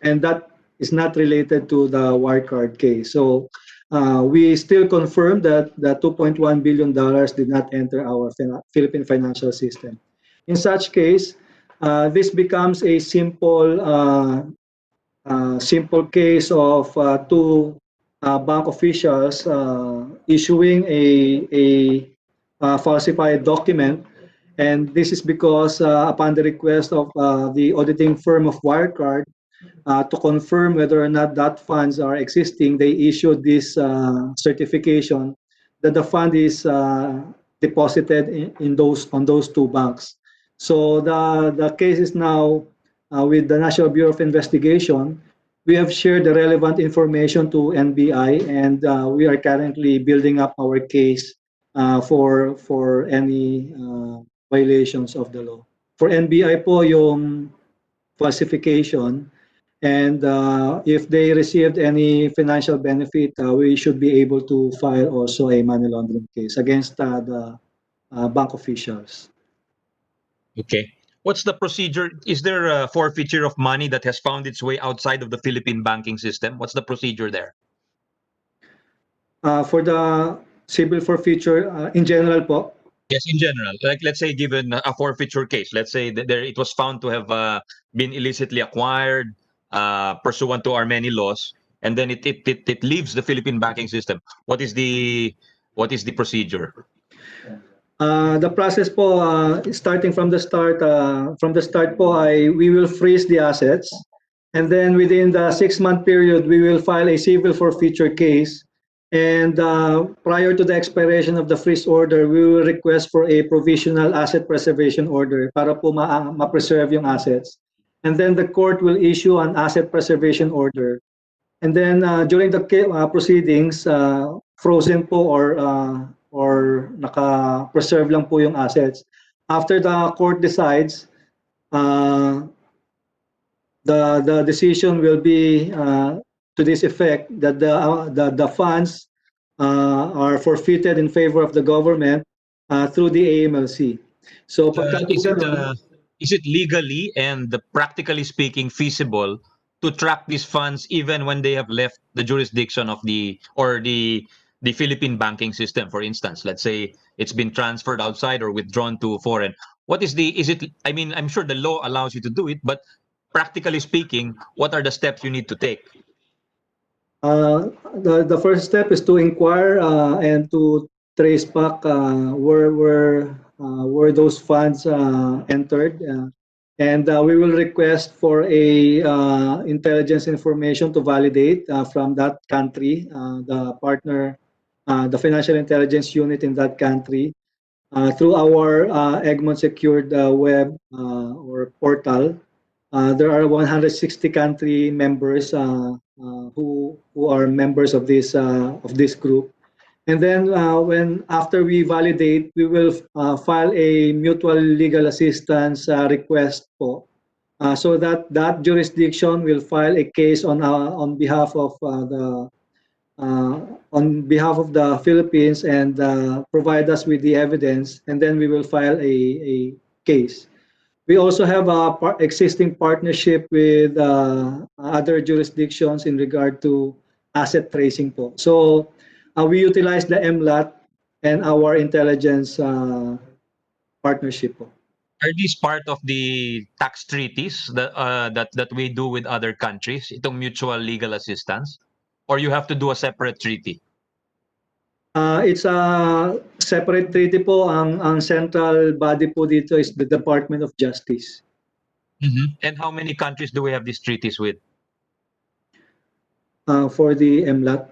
and that is not related to the Wirecard case. So, we still confirm that the $2.1 billion did not enter our Philippine financial system. In such case, this becomes a simple case of two bank officials issuing a falsified document. And this is because upon the request of the auditing firm of Wirecard to confirm whether or not that funds are existing, they issued this certification that the fund is deposited in those on those two banks. So the case is now with the National Bureau of Investigation. We have shared the relevant information to NBI, and we are currently building up our case for any violations of the law. For NBI po yung falsification, and if they received any financial benefit, we should be able to file also a money laundering case against the bank officials. Okay. What's the procedure? Is there a forfeiture of money that has found its way outside of the Philippine banking system? What's the procedure there? For the civil forfeiture, in general po, Yes, in general. Like, let's say, given a forfeiture case, let's say that it was found to have been illicitly acquired pursuant to our many laws, and then it leaves the Philippine banking system. What is the procedure? the process po, starting from the start, po, we will freeze the assets, and then within the 6-month period, we will file a civil forfeiture case. And prior to the expiration of the freeze order, we will request for a provisional asset preservation order para po ma-preserve yung assets. And then the court will issue an asset preservation order. And then during the proceedings, frozen po or naka-preserve lang po yung assets. After the court decides, the decision will be to this effect that the funds are forfeited in favor of the government through the AMLC. So Is it legally and practically speaking feasible to track these funds even when they have left the jurisdiction of the Philippine banking system? For instance, let's say it's been transferred outside or withdrawn to foreign. I mean, I'm sure the law allows you to do it, but practically speaking, what are the steps you need to take? The first step is to inquire and to trace back where those funds entered, and we will request for a intelligence information to validate from that country, the partner, the financial intelligence unit in that country, through our Egmont secured web or portal. There are 160 country members who are members of this group. And then after we validate, we will file a mutual legal assistance request po. So that jurisdiction will file a case on behalf of the Philippines and provide us with the evidence, and then we will file a case. We also have a existing partnership with other jurisdictions in regard to asset tracing po. So we utilize the MLAT and our intelligence partnership po. Are these part of the tax treaties that we do with other countries, itong mutual legal assistance? Or you have to do a separate treaty? It's a separate treaty po. Ang central body po dito is the Department of Justice. And how many countries do we have these treaties with? For the MLAT.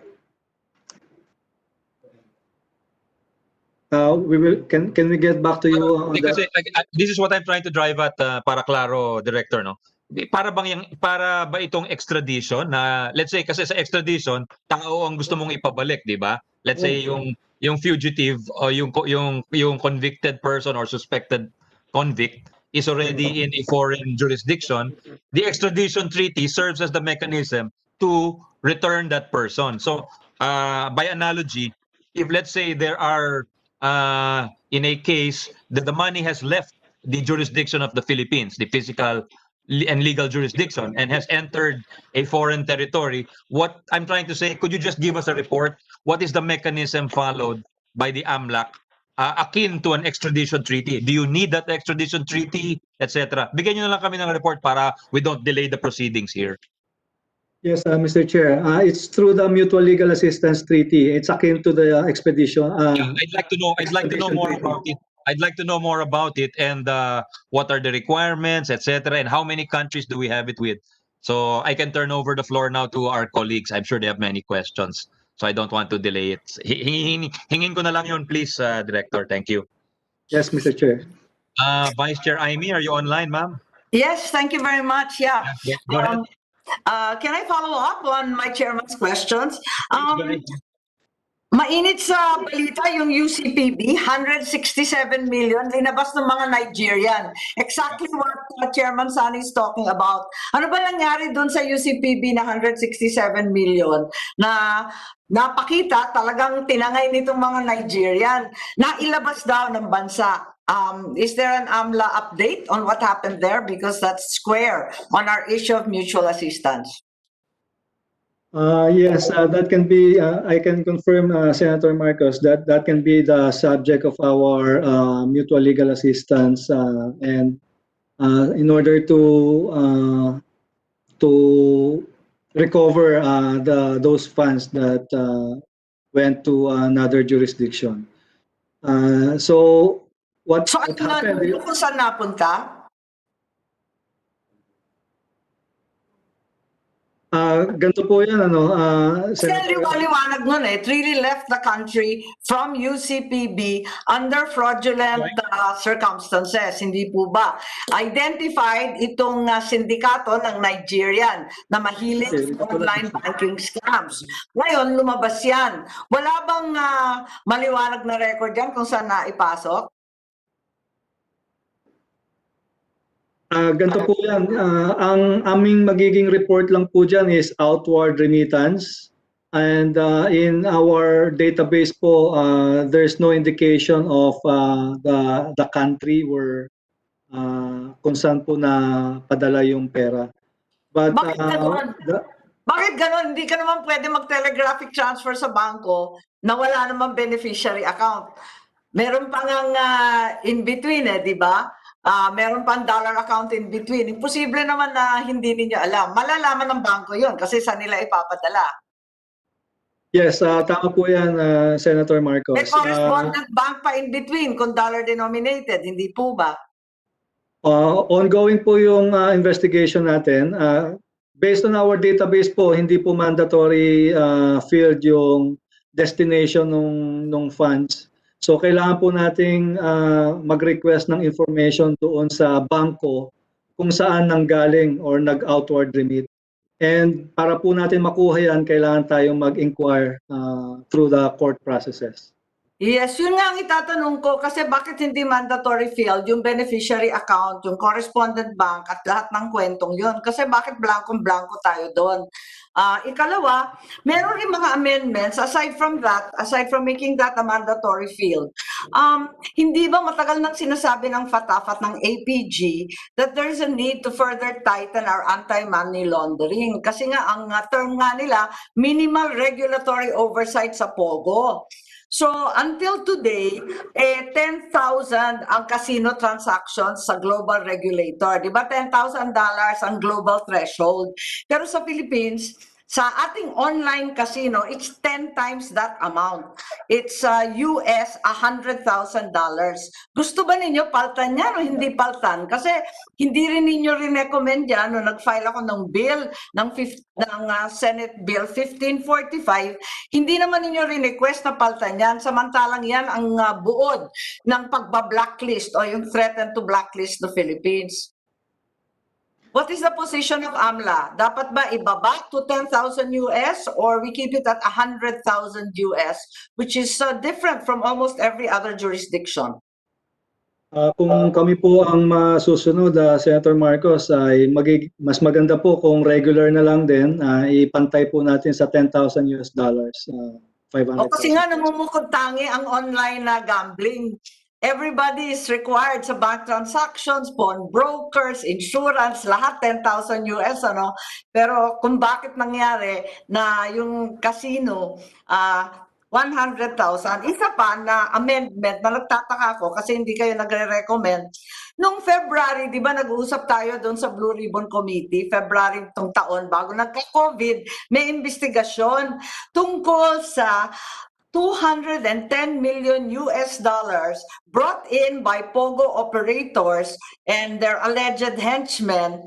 Can we get back to you on Because that? this is what I'm trying to drive at, para klaro, Director, no? Para ba itong extradition na, let's say kasi sa extradition, tao ang gusto mong ipabalik, di ba? Let's say yung fugitive o yung convicted person or suspected convict is already in a foreign jurisdiction. The extradition treaty serves as the mechanism to return that person. So, by analogy, if let's say there are in a case that the money has left the jurisdiction of the Philippines, the physical and legal jurisdiction, and has entered a foreign territory, what I'm trying to say, could you just give us a report? What is the mechanism followed by the AMLAC akin to an extradition treaty? Do you need that extradition treaty, etc.? Bigyan nyo na lang kami ng report para we don't delay the proceedings here. Yes, Mr. Chair. It's through the Mutual Legal Assistance Treaty. It's akin to the expedition. Yeah, I'd like to know more about it. I'd like to know more about it and what are the requirements, etc., and how many countries do we have it with. So I can turn over the floor now to our colleagues. I'm sure they have many questions. So I don't want to delay it. Hingin ko na lang yun, please, Director. Thank you. Yes, Mr. Chair. Vice Chair Amy, are you online, ma'am? Yes, thank you very much. Yeah. Go ahead. Can I follow up on my chairman's questions? Go ahead. Mainit sa balita yung UCPB, 167 million, linabas ng mga Nigerian. Exactly what Chairman Sani is talking about. Ano ba nangyari doon sa UCPB na 167 million na napakita talagang tinangay nitong mga Nigerian na ilabas daw ng bansa? Is there an AMLA update on what happened there? Because that's square on our issue of mutual assistance. Yes, that can be, I can confirm, Senator Marcos, that can be the subject of our mutual legal assistance, and in order to recover those funds that went to another jurisdiction. So what So ano happened? kung saan napunta? Ganito po yan, Kasi liwanag nun eh. It really left the country from UCPB under fraudulent circumstances. Hindi po ba? Identified itong sindikato ng Nigerian na mahilig sa online banking scams. Ngayon, lumabas yan. Wala bang maliwanag na record yan kung saan naipasok? Ganito po yan. Ang aming magiging report lang po dyan is outward remittance. And in our database po, there's no indication of the country where kung saan po na padala yung pera. But Bakit ganon? Bakit ganon? Hindi ka naman pwede mag-telegraphic transfer sa bangko na wala namang beneficiary account. Meron pa ngang in-between di ba? Meron pang dollar account in between. Imposible naman na hindi ninyo alam. Malalaman ng bangko yun kasi sa nila ipapadala. Yes, tama po yan, Senator Marcos. May correspondent bank pa in between kung dollar denominated, hindi po ba? Ongoing po yung investigation natin. Based on our database po, hindi po mandatory field yung destination ng funds. So kailangan po nating mag-request ng information doon sa bangko kung saan nanggaling or nag-outward remit. And para po natin makuha yan, kailangan tayong mag-inquire through the court processes. Yes, yun nga ang itatanong ko kasi bakit hindi mandatory field yung beneficiary account, yung correspondent bank at lahat ng kwentong yun? Kasi bakit blankong-blanko tayo doon? Ikalawa, meron rin mga amendments aside from making that a mandatory field. Hindi ba matagal nang sinasabi ng FATF at ng APG that there is a need to further tighten our anti-money laundering? Kasi nga ang term nga nila, minimal regulatory oversight sa POGO. So until today, 10,000 ang casino transactions sa global regulator. Di ba $10,000 ang global threshold? Pero sa Philippines, Sa ating online casino, it's 10 times that amount. It's US $100,000. Gusto ba ninyo paltan yan o hindi paltan? Kasi hindi rin ninyo rin-recommend yan. No, nag-file ako ng bill ng Senate Bill 1545. Hindi naman ninyo rin-request na paltan yan. Samantalang yan ang buod ng pagba-blacklist o yung threaten to blacklist the Philippines. What is the position of AMLA? Dapat ba ibaba to 10,000 US or we keep it at 100,000 US, which is different from almost every other jurisdiction? Kung kami po ang masusunod, Senator Marcos, ay mas maganda po kung regular na lang din, ipantay po natin sa 10,000 US dollars, 500,000. Kasi nga namumukod tangi ang online na gambling. Everybody is required sa bank transactions, pawn brokers, insurance, lahat 10,000 US, ano? Pero kung bakit nangyari na yung casino, 100,000, isa pa na amendment na nagtataka ako kasi hindi kayo nagre-recommend. Noong February, di ba nag-uusap tayo doon sa Blue Ribbon Committee, February itong taon, bago nagka-COVID, may investigasyon tungkol sa 210 million US dollars brought in by POGO operators and their alleged henchmen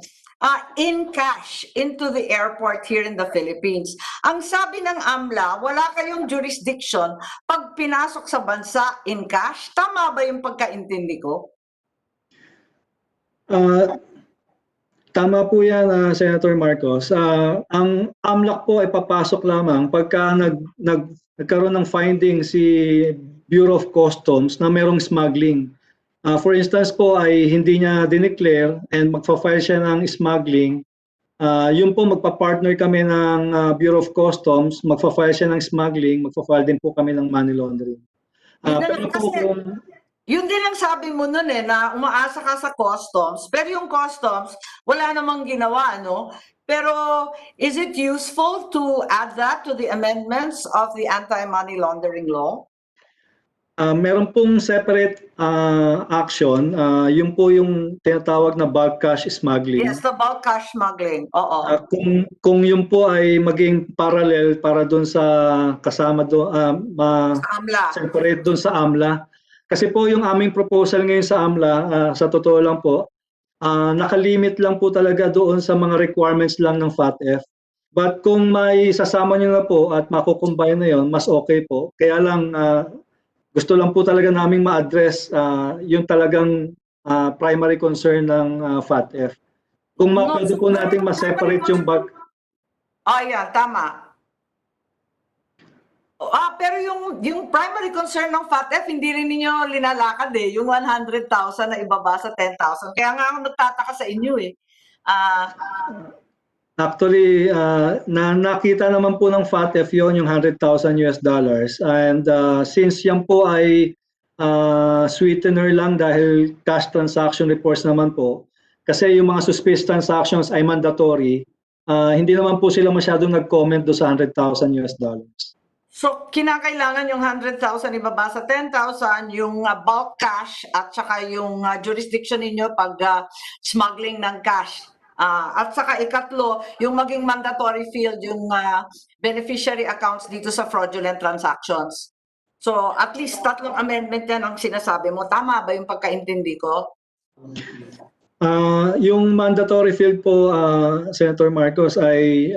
in cash into the airport here in the Philippines. Ang sabi ng AMLA, wala kayong jurisdiction pag pinasok sa bansa in cash. Tama ba yung pagkaintindi ko? Tama po yan, Senator Marcos. Ang AMLAC po ay papasok lamang pagka nagkaroon ng finding si Bureau of Customs na merong smuggling. For instance po ay hindi niya dineclare and magpa-file siya ng smuggling. Yun po magpa-partner kami ng Bureau of Customs, magpa-file siya ng smuggling, magpa-file din po kami ng money laundering. Pero po kung yun din ang sabi mo nun na umaasa ka sa customs, pero yung customs, wala namang ginawa, no? Pero is it useful to add that to the amendments of the anti-money laundering law? meron pong separate action, yun po yung tinatawag na bulk cash smuggling. Yes, the bulk cash smuggling. Oo. Kung yun po ay maging parallel para doon sa kasama doon, Sa AMLA. separate doon sa AMLA. Kasi po yung aming proposal ngayon sa AMLA, sa totoo lang po, nakalimit lang po talaga doon sa mga requirements lang ng FATF. But kung may sasama nyo na po at makukumbine na yon, mas okay po. Kaya lang, gusto lang po talaga naming ma-address yung talagang primary concern ng FATF. Kung pwede po natin ma-separate yung bag. Yeah, tama. Pero yung primary concern ng FATF, hindi rin ninyo linalakad yung 100,000 na ibaba sa 10,000. Kaya nga ako nagtataka sa inyo Actually, nakita naman po ng FATF yung 100,000 US dollars. And since yan po ay sweetener lang dahil cash transaction reports naman po, kasi yung mga suspicious transactions ay mandatory, hindi naman po sila masyadong nag-comment do sa 100,000 US dollars. So, kinakailangan yung 100,000 ibaba sa 10,000, yung bulk cash at saka yung jurisdiction ninyo pag smuggling ng cash. At saka ikatlo, yung maging mandatory field, yung beneficiary accounts dito sa fraudulent transactions. So, at least tatlong amendment yan ang sinasabi mo. Tama ba yung pagkaintindi ko? Yung mandatory field po, Senator Marcos, ay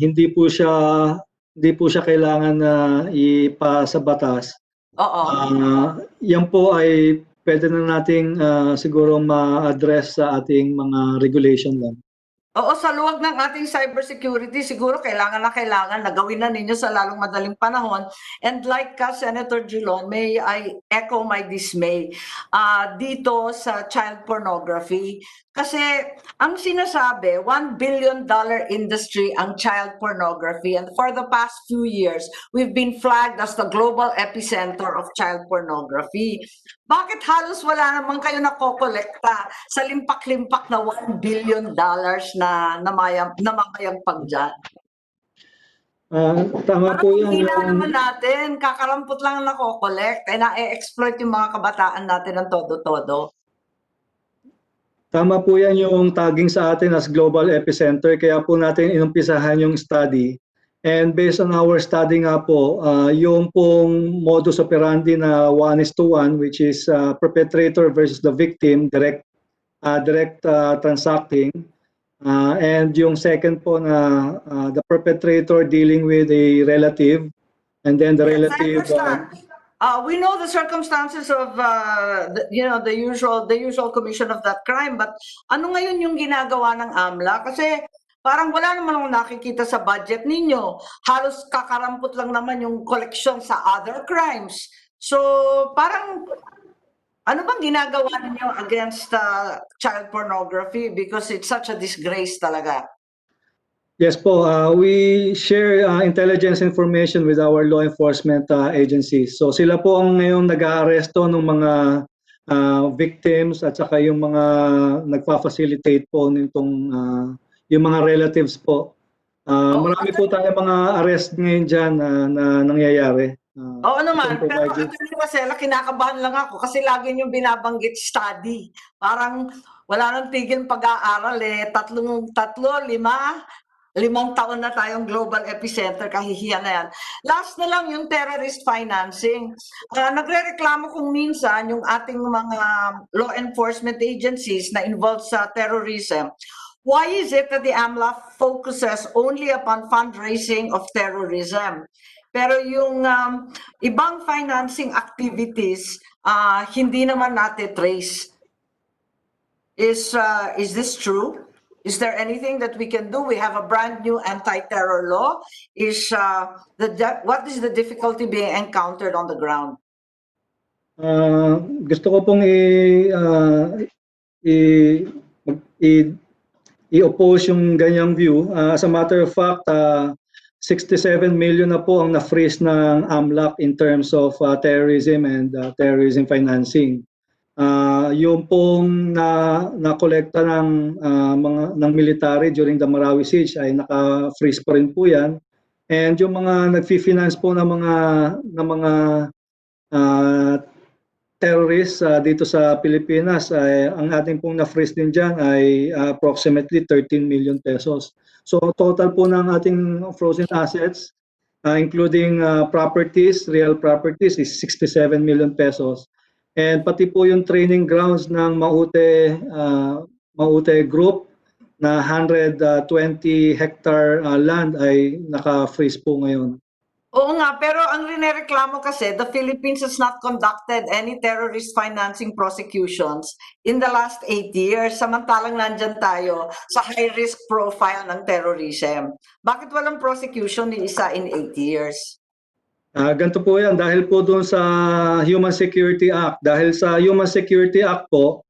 hindi po siya kailangan na ipasa batas. Oo. Yan po ay pwede na nating siguro ma-address sa ating mga regulation lang. Oo, sa luwag ng ating cybersecurity, siguro kailangan na gawin na ninyo sa lalong madaling panahon. And like Senator Gilon, may I echo my dismay dito sa child pornography. Kasi ang sinasabi, $1 billion industry ang child pornography. And for the past few years, we've been flagged as the global epicenter of child pornography. Bakit halos wala naman kayo nakokolekta sa limpak-limpak na $1 billion na namamayagpag dyan? Tama po yan. Hindi naman natin, kakarampot lang ang nakokolekt, na-exploit yung mga kabataan natin ng todo-todo. Tama po yan yung tagging sa atin as Global Epicenter, kaya po natin inumpisahan yung study. And based on our study nga po, yung pong modus operandi na 1:1, which is perpetrator versus the victim, direct transacting. And yung second po na the perpetrator dealing with a relative, and then the Yes, I relative... understand. We know the circumstances of the usual commission of that crime, but ano ngayon yung ginagawa ng AMLA? Kasi parang wala naman akong nakikita sa budget ninyo. Halos kakarampot lang naman yung collection sa other crimes. So parang ano bang ginagawa ninyo against child pornography, because it's such a disgrace talaga? Yes po, we share intelligence information with our law enforcement agencies. So sila po ang ngayon nag-aaresto ng mga victims at saka yung mga nagfa-facilitate po nitong yung mga relatives po. Marami po tayo mga arrest ngayon dyan na nangyayari. Oo naman, pero Atty. Marcela, kinakabahan lang ako kasi lagi niyong binabanggit study. Parang wala nang tigil pag-aaral eh. Limang taon na tayong global epicenter, kahihiyan na yan. Last na lang yung terrorist financing. Nagre-reklamo kung minsan yung ating mga law enforcement agencies na involved sa terrorism. Why is it that the AMLA focuses only upon fundraising of terrorism? Pero yung ibang financing activities, hindi naman natin trace. Is this true? Is there anything that we can do? We have a brand new anti-terror law. What is the difficulty being encountered on the ground? Gusto ko pong i-oppose yung ganyang view. As a matter of fact, 67 million na po ang na-freeze ng AMLAC in terms of terrorism and terrorism financing. Yung pong na-kolekta ng military during the Marawi siege ay naka-freeze pa rin po yan. And yung mga nag-finance po ng mga terrorists dito sa Pilipinas, ang ating pong na-freeze din dyan ay approximately 13 million pesos. So total po ng ating frozen assets, including properties, real properties, is 67 million pesos. And pati po yung training grounds ng Maute Group na 120 hectare land ay naka-freeze po ngayon. Oo nga, pero ang rinereklamo kasi, the Philippines has not conducted any terrorist financing prosecutions in the last 8 years. Samantalang nandyan tayo sa high-risk profile ng terrorism. Bakit walang prosecution ni isa in 8 years? Ganito po yan, dahil po doon sa Human Security Act. Dahil sa Human Security Act po,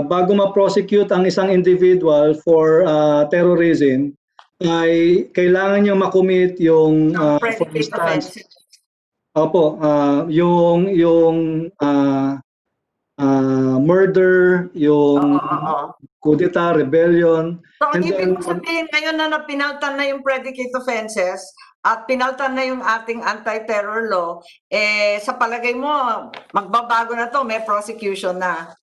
bago ma-prosecute ang isang individual for terrorism, ay kailangan niya makumit yung for instance, yung murder, yung kudeta, rebellion. So, ang ibig sabihin ngayon na pinaltan na yung predicate offenses at pinaltan na yung ating anti-terror law, sa palagay mo, magbabago na to, may prosecution na?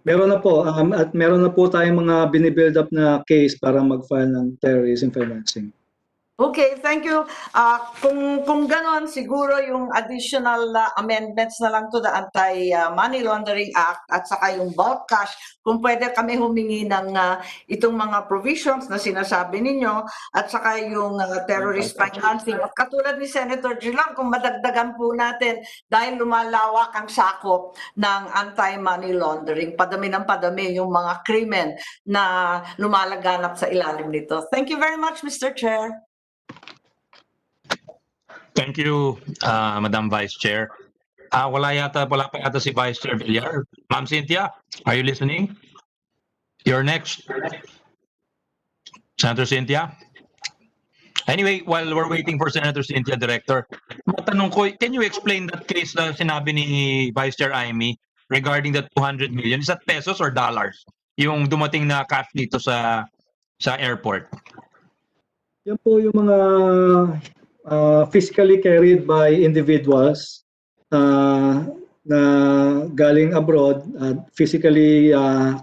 Meron na po, at meron na po tayong mga binibuild up na case para mag-file ng terrorism financing. Okay, thank you. Kung ganon, siguro yung additional amendments na lang to the Anti-Money Laundering Act at saka yung bulk cash, kung pwede kami humingi ng itong mga provisions na sinasabi ninyo at saka yung terrorist financing. At katulad ni Senator Gilang, kung madagdagan po natin dahil lumalawak ang sakop ng anti-money laundering, padami ng padami yung mga krimen na lumalaganap sa ilalim nito. Thank you very much, Mr. Chair. Thank you, Madam Vice Chair. Wala pa yata si Vice Chair Villar. Ma'am Cynthia, are you listening? You're next. Senator Cynthia? Anyway, while we're waiting for Senator Cynthia, Director, matanong ko, can you explain that case na sinabi ni Vice Chair Amy regarding the 200 million? Is that pesos or dollars? Yung dumating na cash dito sa airport. Yan po yung mga physically carried by individuals. na galing abroad, physically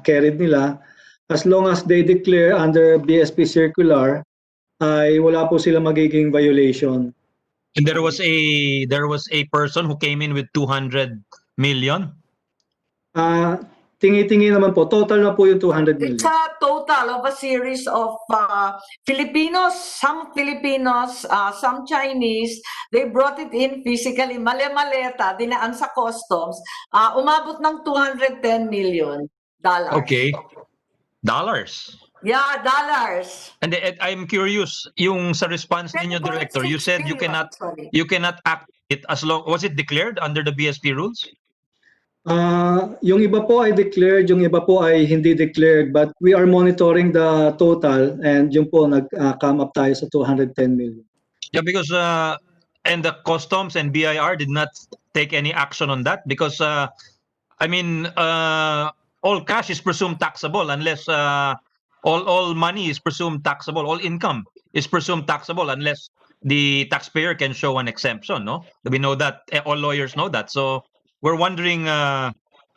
carried nila, as long as they declare under BSP circular, ay wala po sila magiging violation. And there was a person who came in with 200 million. Tingi-tingi naman po, total na po yung 200 It's million. a total of a series of Filipinos, some Filipinos, some Chinese. They brought it in physically, male-maleta, dinaan sa customs. Umabot ng $210 million. Okay. Dollars. Yeah, dollars. And I'm curious, yung sa response ninyo, Director, you 10.6 said billion, sorry. you cannot act it as long, was it declared under the BSP rules? Yung iba po ay declared, yung iba po ay hindi declared, but we are monitoring the total and yung po nag-come up tayo sa 210 million. Yeah, because and the customs and BIR did not take any action on that because I mean all cash is presumed taxable unless all money is presumed taxable, all income is presumed taxable unless the taxpayer can show an exemption, no? We know that, all lawyers know that. So we're wondering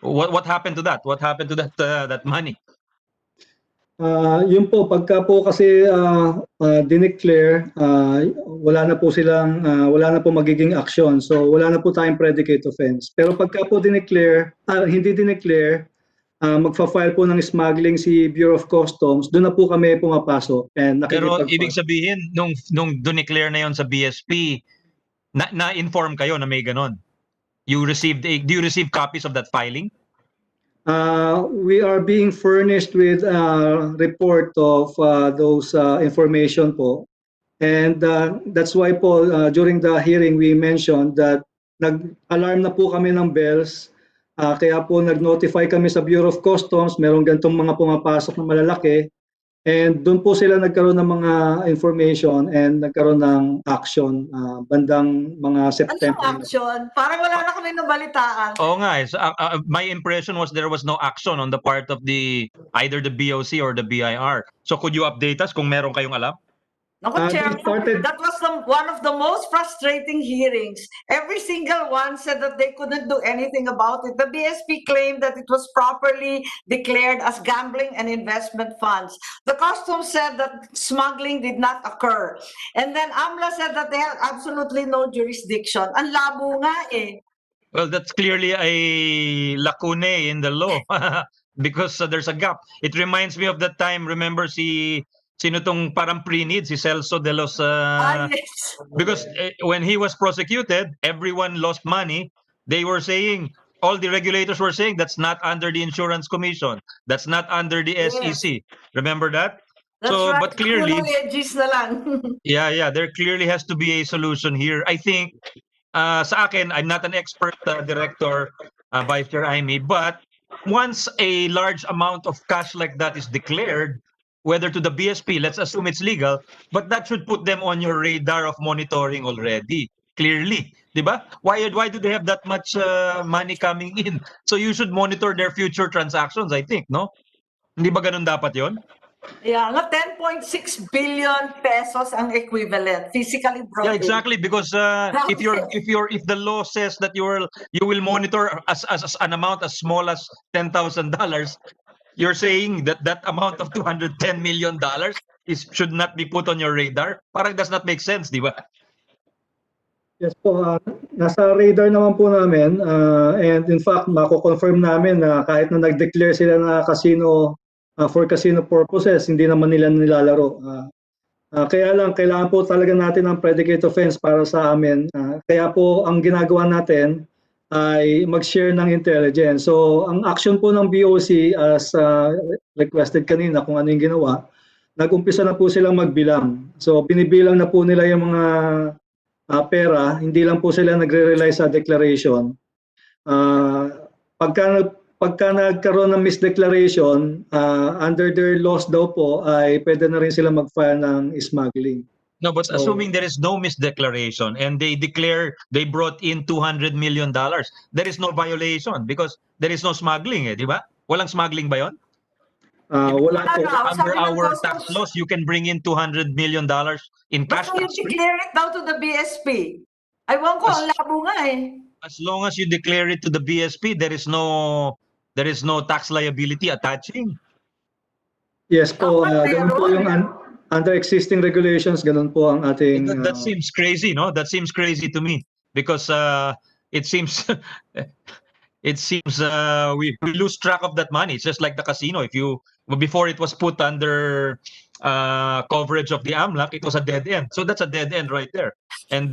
what happened to that? What happened to that money? Yun po, pagka po kasi dineclare, wala na po silang, wala na po magiging action. So wala na po tayong predicate offense. Pero pagka po dineclare, hindi dineclare, magfa-file po ng smuggling si Bureau of Customs, doon na po kami pumapasok. And Pero ibig sabihin, nung declare na yon sa BSP, na-inform kayo na may ganon? Do you receive copies of that filing? We are being furnished with a report of those information po. And that's why po during the hearing we mentioned that nag-alarm na po kami ng bells. Kaya po nag-notify kami sa Bureau of Customs, merong gantong mga pumapasok na malalaki. And doon po sila nagkaroon ng mga information and nagkaroon ng action bandang mga September. Anong action? Parang wala na kami nabalitaan. Oo nga. My impression was there was no action on the part of either the BOC or the BIR. So could you update us kung meron kayong alam? Naku, Chairman, that was one of the most frustrating hearings. Every single one said that they couldn't do anything about it. The BSP claimed that it was properly declared as gambling and investment funds. The customs said that smuggling did not occur. And then AMLA said that they had absolutely no jurisdiction. Ang labo nga eh. Well, that's clearly a lacune in the law because there's a gap. It reminds me of that time, remember sino tong parang pre-need, si Celso de los... Yes. Because when he was prosecuted, everyone lost money. They were saying, all the regulators were saying, that's not under the Insurance Commission. That's not under the SEC. Remember that? That's so, right. but clearly... Legis na lang. yeah, there clearly has to be a solution here. I think, sa akin, I'm not an expert director, Vice Chair Amy, but once a large amount of cash like that is declared, whether to the BSP, let's assume it's legal, but that should put them on your radar of monitoring already. Clearly, diba? Why do they have that much money coming in? So you should monitor their future transactions, I think, no? Hindi ba ganun dapat yon? Yeah, nga 10.6 billion pesos ang equivalent, physically brought Yeah, exactly. Because if the law says that you will monitor as an amount as small as $10,000, you're saying that amount of $210 million should not be put on your radar? Parang does not make sense, di ba? Yes po, nasa radar naman po namin and in fact, mako-confirm namin na kahit na nag-declare sila na casino for casino purposes, hindi naman nila nilalaro. Kaya lang, kailangan po talaga natin ng predicate offense para sa amin. Kaya po, ang ginagawa natin ay mag-share ng intelligence. So, ang action po ng BOC as requested kanina kung ano yung ginawa, nag-umpisa na po silang magbilang. So, binibilang na po nila yung mga pera, hindi lang po sila nagre-rely sa declaration. Pagka nagkaroon ng misdeclaration, under their laws daw po, ay pwede na rin sila mag-file ng smuggling. No, but assuming there is no misdeclaration and they brought in $200 million, there is no violation because there is no smuggling, di ba? Walang smuggling ba yun? Wala po. Under our tax laws, you can bring in $200 million in cash. Basta you declare it daw to the BSP. Aywan ko, ang labo nga eh. As long as you declare it to the BSP, there is no tax liability attaching. Yes po, Dapat ganun po meron. yung under existing regulations, ganun po ang ating That seems crazy, no? That seems crazy to me because it seems we lose track of that money. It's just like the casino. Before it was put under coverage of the AMLAC, it was a dead end. So that's a dead end right there. And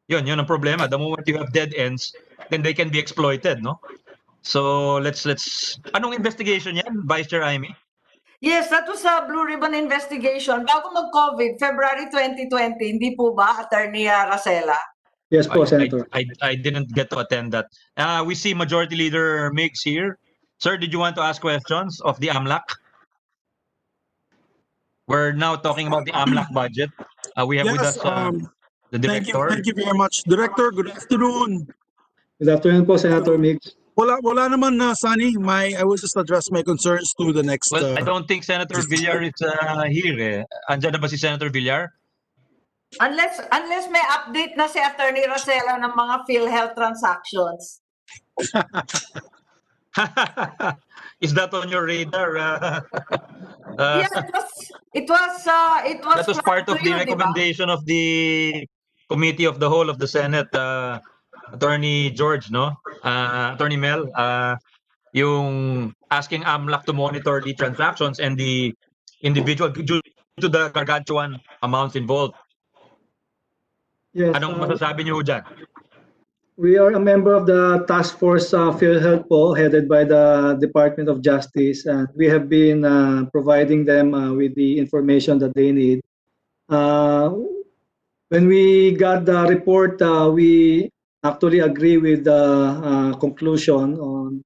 yun ang problema. The moment you have dead ends, then they can be exploited, no? So let's anong investigation yan, Vice Chair Amy? Yes, that was a Blue Ribbon investigation. Bago mag-COVID, February 2020, hindi po ba, Attorney Racela? yes po, Senator. I didn't get to attend that. We see Majority Leader Migs here. Sir, did you want to ask questions of the AMLAC? We're now talking about the AMLAC budget. We have with us the Director. Thank you very much. Director, good afternoon. Good afternoon po, Senator Migs. Wala naman na Sunny. I will just address my concerns to the next. Well, I don't think Senator Villar is here. Andyan na ba si Senator Villar? Unless may update na si Attorney Racela ng mga PhilHealth transactions. Is that on your radar? Yes, it was That was part of to the you, di ba? recommendation of the Committee of the Whole of the Senate, Attorney George, no? Attorney Mel, yung asking AMLAC to monitor the transactions and the individual due to the gargantuan amounts involved. Yes, Anong masasabi niyo dyan? we are a member of the task force PhilHealth po, headed by the Department of Justice, and we have been providing them with the information that they need. When we got the report, we actually agree with the conclusion on,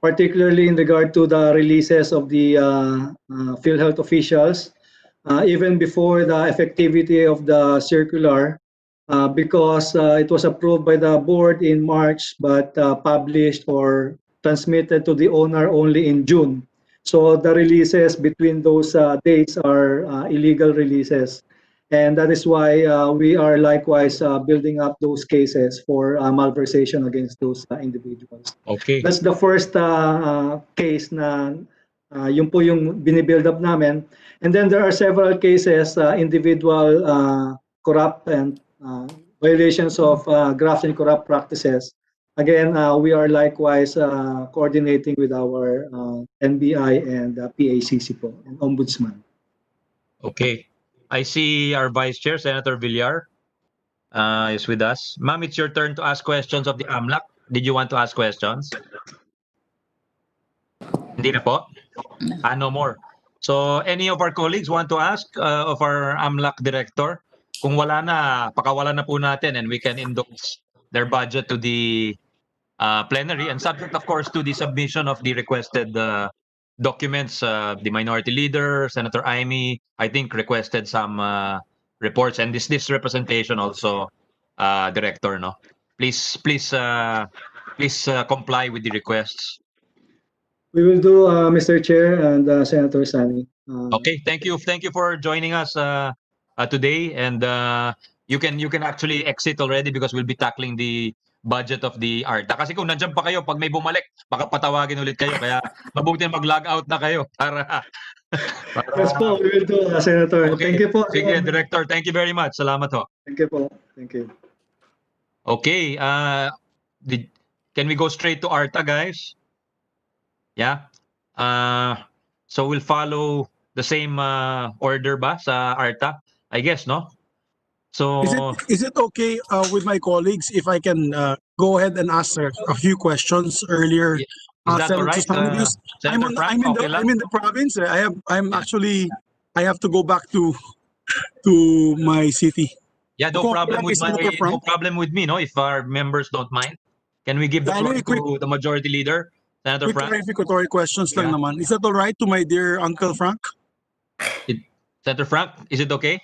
particularly in regard to the releases of the PhilHealth officials, even before the effectivity of the circular, because it was approved by the board in March, but published or transmitted to the owner only in June. So the releases between those dates are illegal releases. And that is why we are likewise building up those cases for malversation against those individuals. Okay. That's the first case na yun po yung binibuild up namin. And then there are several cases, individual corrupt and violations of graft and corrupt practices. Again, we are likewise coordinating with our NBI and PACC po, and Ombudsman. Okay. I see our Vice Chair, Senator Villar, is with us. Ma'am, it's your turn to ask questions of the AMLAC. Did you want to ask questions? Hindi na po? No more. So, any of our colleagues want to ask of our AMLAC Director? Kung wala na, pakawalan na po natin and we can endorse their budget to the plenary and subject, of course, to the submission of the requested documents. The Minority Leader, Senator Amy, I think requested some reports, and this representation also, Director, no? Please comply with the requests. We will do, Mr. Chair and Senator Sani. Okay, thank you for joining us today, and you can actually exit already because we'll be tackling the budget of the ARTA. Kasi kung nandiyan pa kayo, pag may bumalik, baka patawagin ulit kayo. Kaya mabuti mag-log out na kayo para Yes po, we will do, Senator. Okay. Thank you po. Sige, Director. Thank you very much. Salamat ho. Thank you po. Thank you. Okay. Can we go straight to ARTA, guys? Yeah. So we'll follow the same order ba sa ARTA? I guess, no? So Is it okay with my colleagues if I can go ahead and ask a few questions earlier? is that all right? Senator Frank, okay lang? I'm in the province. I have to go back to my city. Yeah, no Okay, problem with Senator Frank. no problem with me, no? If our members don't mind, can we give the floor Anyway, quick- to the Majority Leader, Senator Quick Frank? clarificatory questions lang Yeah. naman. Is that all right to my dear Uncle Frank? Senator Frank, is it okay?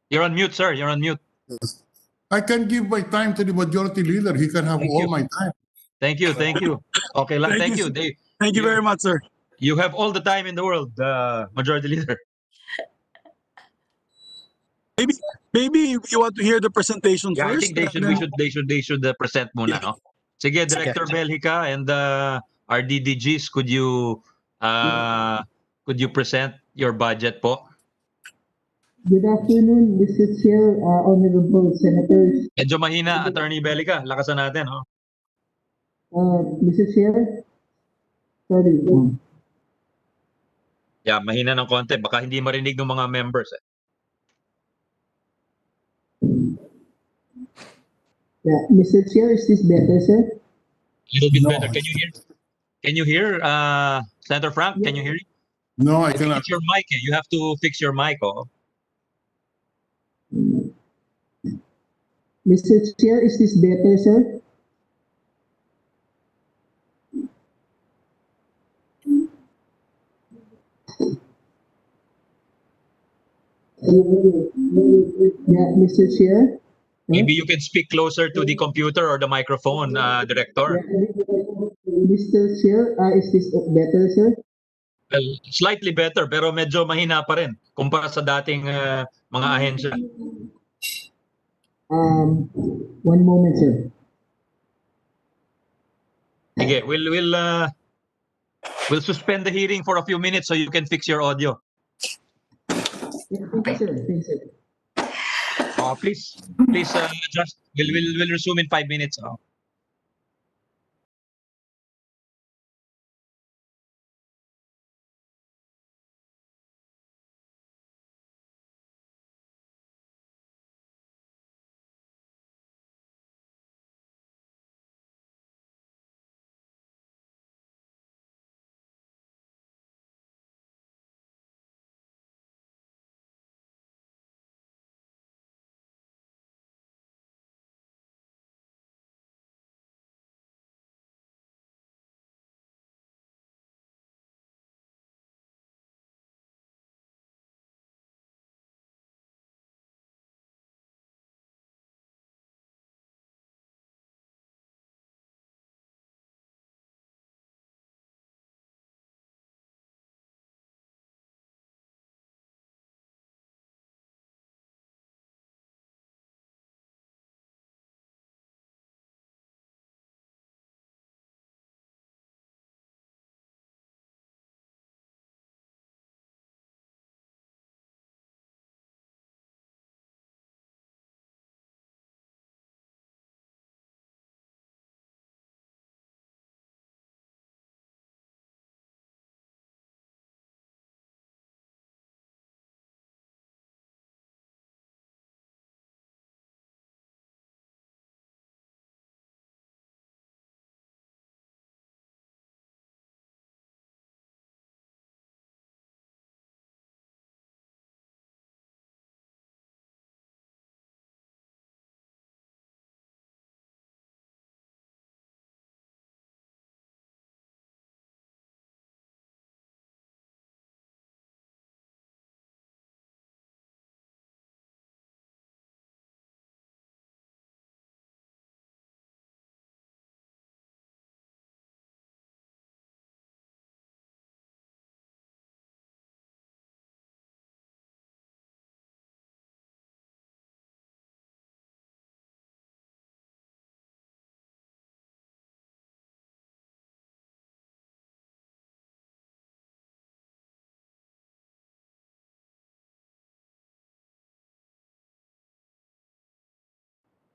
You're on mute, sir. You're on mute. I can give my time to the majority leader. He can have Thank all you. my time. Thank you. Okay lang. Thank Thank you. you. Thank you very much, sir. You have all the time in the world, Majority Leader. Maybe you want to hear the presentation Yeah, I first. think they should present muna, no? Sige, Director Belhica and our DDGs, could you present your budget po? Good afternoon, Mr. Chair, Honorable Senators. Medyo mahina, Attorney Belhica. Lakasan natin, oh. Mr. Chair, sorry. Yeah, mahina ng konti. Baka hindi marinig ng mga members. Yeah, Mr. Chair, is this better, sir? Little bit No. better. Can you hear? Can you hear, Senator Frank? Can you hear? No, I I think cannot. it's your mic. You have to fix your mic. Oh. Mr. Chair, is this better, sir? Yeah, Mr. Chair. Maybe you can speak closer to the computer or the microphone, Director. Mr. Chair, is this better, sir? Well, slightly better, pero medyo mahina pa rin kumpara sa dating mga ahensya. One moment, sir. Sige, we'll suspend the hearing for a few minutes so you can fix your audio. Thank you, sir. Thank you, sir. Please adjust. We'll resume in 5 minutes. Oh.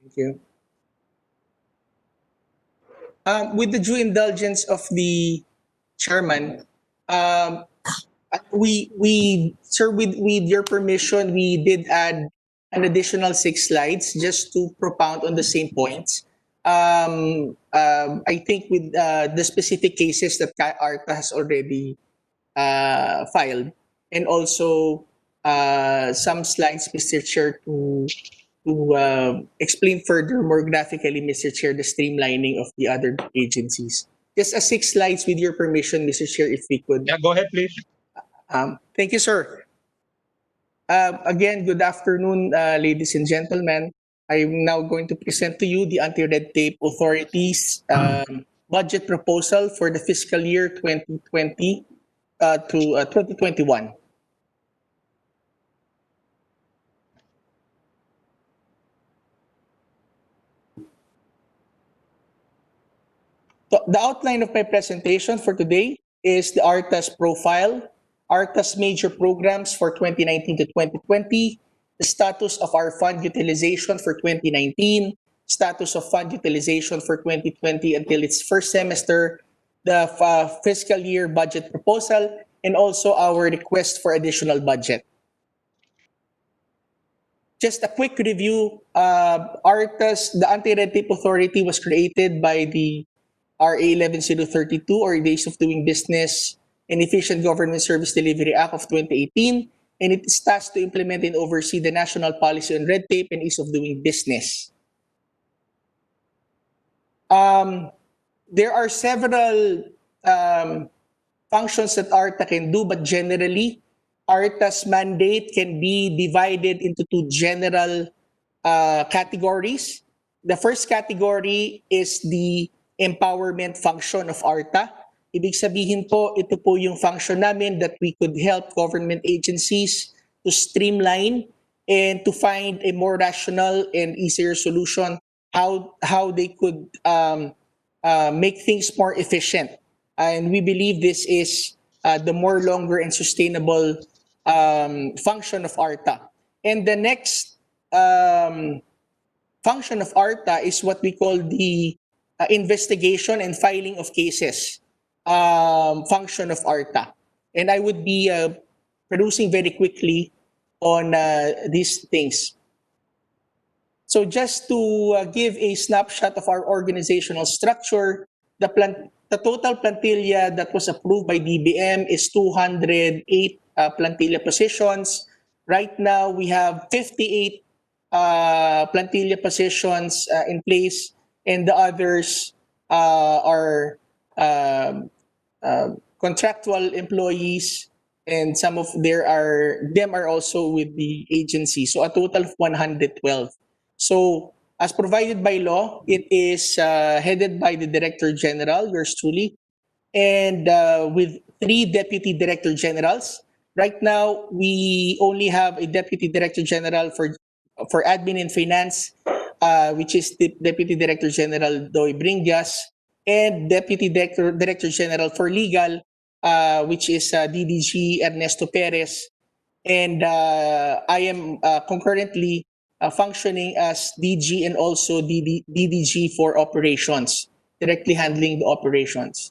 Thank you. With the due indulgence of the chairman, um, sir, with your permission, we did add an additional 6 slides just to propound on the same points. I think with the specific cases that ARTA has already filed, and also some slides, Mr. Chair, to explain further, more graphically, Mr. Chair, the streamlining of the other agencies. Just 6 slides with your permission, Mr. Chair, if we could. Yeah, go ahead, please. Thank you, sir. Again, good afternoon, ladies and gentlemen. I'm now going to present to you the Anti-Red Tape Authority's budget proposal for the fiscal year 2020 to 2021. The outline of my presentation for today is the ARTA's profile, ARTA's major programs for 2019 to 2020, the status of our fund utilization for 2019, status of fund utilization for 2020 until its first semester, the fiscal year budget proposal, and also our request for additional budget. Just a quick review, ARTA's, the Anti-Red Tape Authority was created by the RA 11032, or the Ease of Doing Business and Efficient Government Service Delivery Act of 2018, and it is tasked to implement and oversee the national policy on red tape and ease of doing business. There are several functions that ARTA can do, but generally, ARTA's mandate can be divided into two general categories. The first category is the empowerment function of ARTA. Ibig sabihin po, ito po yung function namin that we could help government agencies to streamline and to find a more rational and easier solution how they could make things more efficient. And we believe this is the more longer and sustainable function of ARTA. And the next function of ARTA is what we call the investigation and filing of cases function of ARTA. And I would be producing very quickly on these things. So just to give a snapshot of our organizational structure, the total plantilla that was approved by DBM is 208 plantilla positions. Right now, we have 58 plantilla positions in place, and the others are contractual employees, and some of them are also with the agency. So a total of 112. So as provided by law, it is headed by the Director General, yours truly, and with 3 Deputy Director Generals. Right now, we only have a Deputy Director General for Admin and Finance, which is the Deputy Director General Doy Bringas, and Deputy Director General for Legal, which is DDG Ernesto Perez. And I am concurrently functioning as DG and also DDG for operations, directly handling the operations.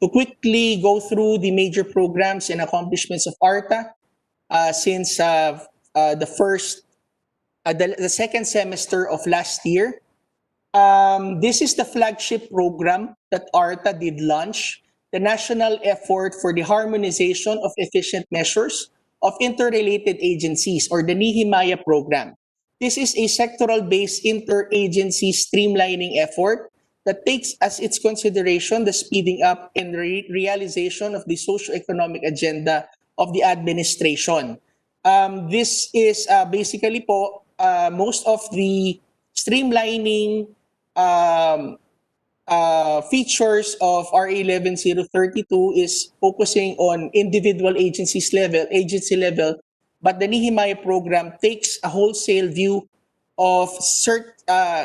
To quickly go through the major programs and accomplishments of ARTA since the second semester of last year. This is the flagship program that ARTA did launch, the National Effort for the Harmonization of Efficient Measures of Interrelated Agencies, or the NIHIMAYA program. This is a sectoral-based interagency streamlining effort that takes as its consideration the speeding up and realization of the socio-economic agenda of the administration. This is basically po, most of the streamlining features of RA 11032 is focusing on individual agency level, but the NIHIMAYA program takes a wholesale view of certain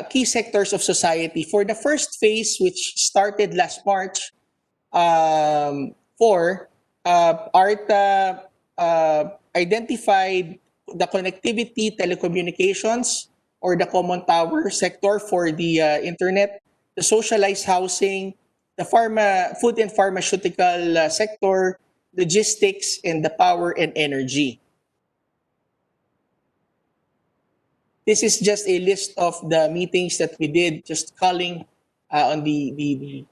key sectors of society. For the first phase, which started last March, ARTA identified the connectivity, telecommunications, or the common tower sector for the internet, the socialized housing, the food and pharmaceutical sector, logistics, and the power and energy. This is just a list of the meetings that we did, just calling on the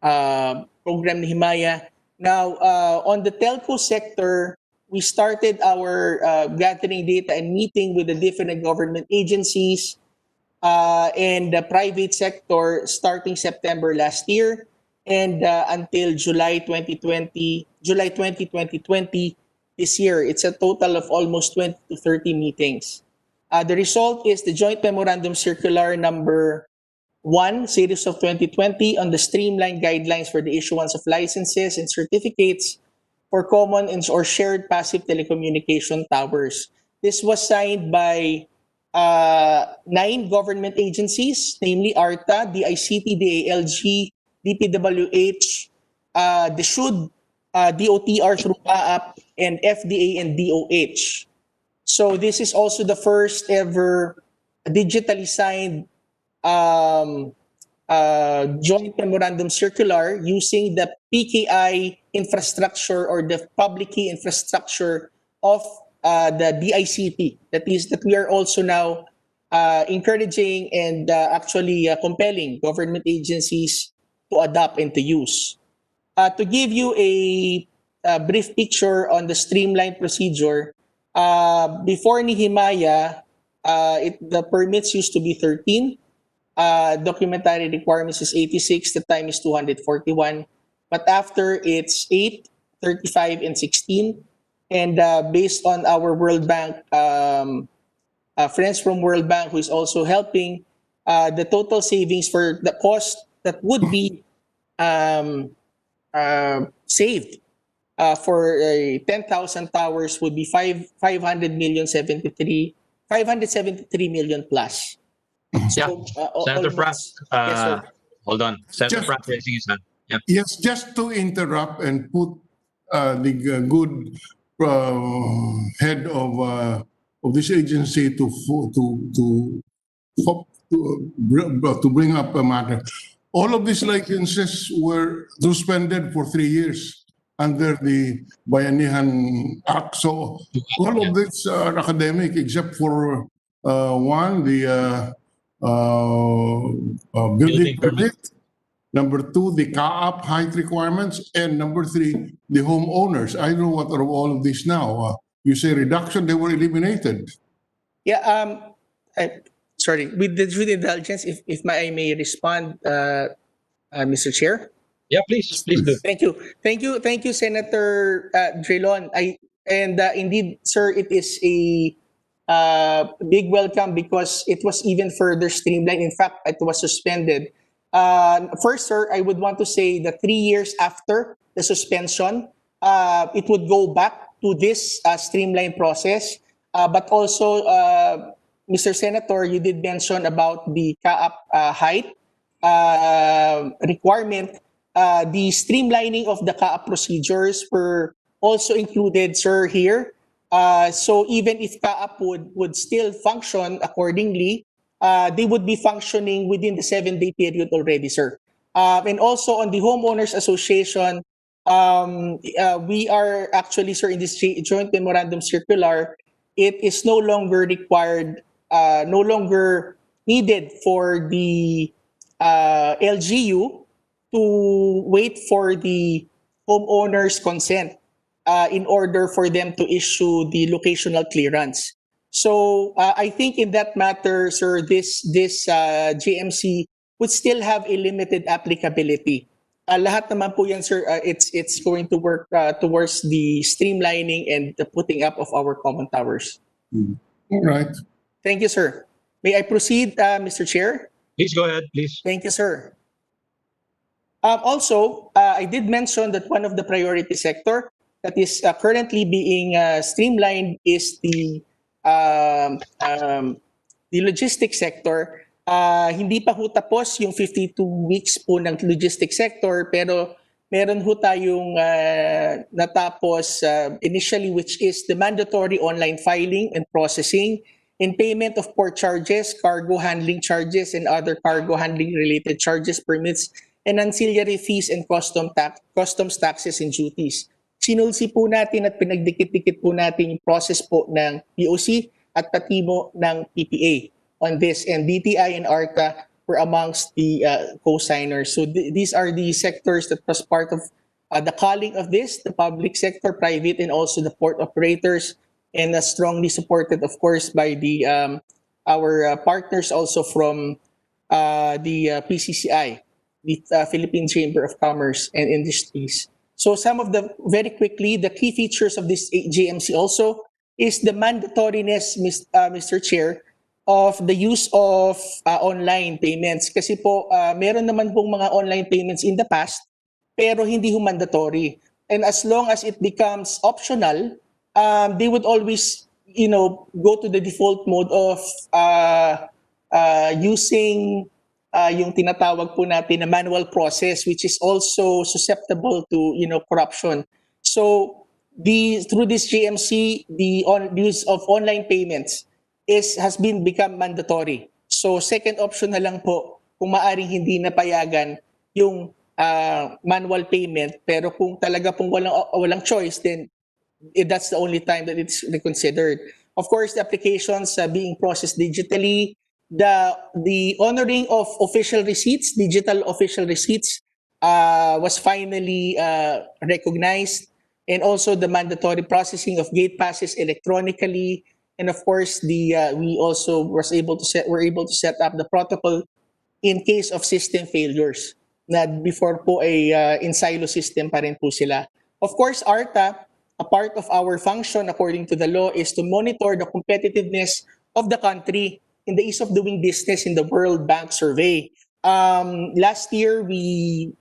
program NIHIMAYA. Now, on the telco sector, we started our gathering data and meeting with the different government agencies and the private sector starting September last year and until July 2020 this year. It's a total of almost 20 to 30 meetings. The result is the Joint Memorandum Circular number 1, series of 2020 on the streamlined guidelines for the issuance of licenses and certificates for common or shared passive telecommunication towers. This was signed by 9 government agencies, namely ARTA, DICT, DALG, DPWH, DSUD, DOTR through AAP, and FDA and DOH. So this is also the first ever digitally signed joint memorandum circular using the PKI infrastructure or the public key infrastructure of the DICT. That is that we are also now encouraging and actually compelling government agencies to adopt and to use. To give you a brief picture on the streamlined procedure, before Nehemiah, the permits used to be 13. Documentary requirements is 86, the time is 241. But after it's 8, 35, and 16. And based on our World Bank, friends from World Bank who is also helping, the total savings for the cost that would be saved for 10,000 towers would be 573 million plus. So, Senator Frank, yes, sir. hold on. Senator Just- Frank raising his hand. Yeah. Yes, just to interrupt and put the good head of this agency to bring up a matter. All of these licenses were suspended for 3 years under the Bayanihan Act. So all of this are academic except for one, the building permit. Number 2, the CAAP height requirements. And number 3, the homeowners. I don't know what are all of this now. You say reduction, they were eliminated. Yeah, sorry, with the due indulgence, if I may respond, Mr. Chair. Yeah, please do. Thank you, Senator Drilon. Indeed, sir, it is a big welcome because it was even further streamlined. In fact, it was suspended. First, sir, I would want to say that 3 years after the suspension, it would go back to this streamlined process. But also, Mr. Senator, you did mention about the CAAP height requirement. The streamlining of the CAAP procedures were also included, sir, here. So even if CAAP would still function accordingly, they would be functioning within the 7-day period already, sir. And also on the Homeowners Association, we are actually, sir, in this joint memorandum circular, it is no longer required, no longer needed for the LGU to wait for the homeowner's consent in order for them to issue the locational clearance. So I think in that matter, sir, this GMC would still have a limited applicability. Lahat naman po yan, sir, it's going to work towards the streamlining and the putting up of our common towers. All right. Thank you, sir. May I proceed, Mr. Chair? Please go ahead, please. Thank you, sir. Also, I did mention that one of the priority sector that is currently being streamlined is the logistics sector. Hindi pa ho tapos yung 52 weeks po ng logistics sector, pero meron ho tayong natapos initially, which is the mandatory online filing and processing in payment of port charges, cargo handling charges, and other cargo handling related charges, permits, and ancillary fees and customs taxes and duties. Sinulsi po natin at pinagdikit-dikit po natin yung process po ng POC at pati mo ng PPA on this. And DTI and ARTA were amongst the co-signers. So these are the sectors that was part of the calling of this, the public sector, private, and also the port operators, and strongly supported, of course, by the our partners also from the PCCI, the Philippine Chamber of Commerce and Industries. So some of the, very quickly, the key features of this JMC also is the mandatoriness, Mr. Chair, of the use of online payments. Kasi po, meron naman pong mga online payments in the past, pero hindi ho mandatory. And as long as it becomes optional, they would always go to the default mode of using yung tinatawag po natin na manual process, which is also susceptible to corruption. So through this GMC, the use of online payments has been become mandatory. So second option na lang po kung maaring hindi napayagan yung manual payment, pero kung talaga pong walang choice, then that's the only time that it's reconsidered. Of course, the applications being processed digitally, the honoring of official receipts, digital official receipts, was finally recognized, and also the mandatory processing of gate passes electronically, and of course, we also were able to set up the protocol in case of system failures. Na before po ay in silo system pa rin po sila. Of course, ARTA, a part of our function according to the law is to monitor the competitiveness of the country in the ease of doing business in the World Bank survey. Last year, we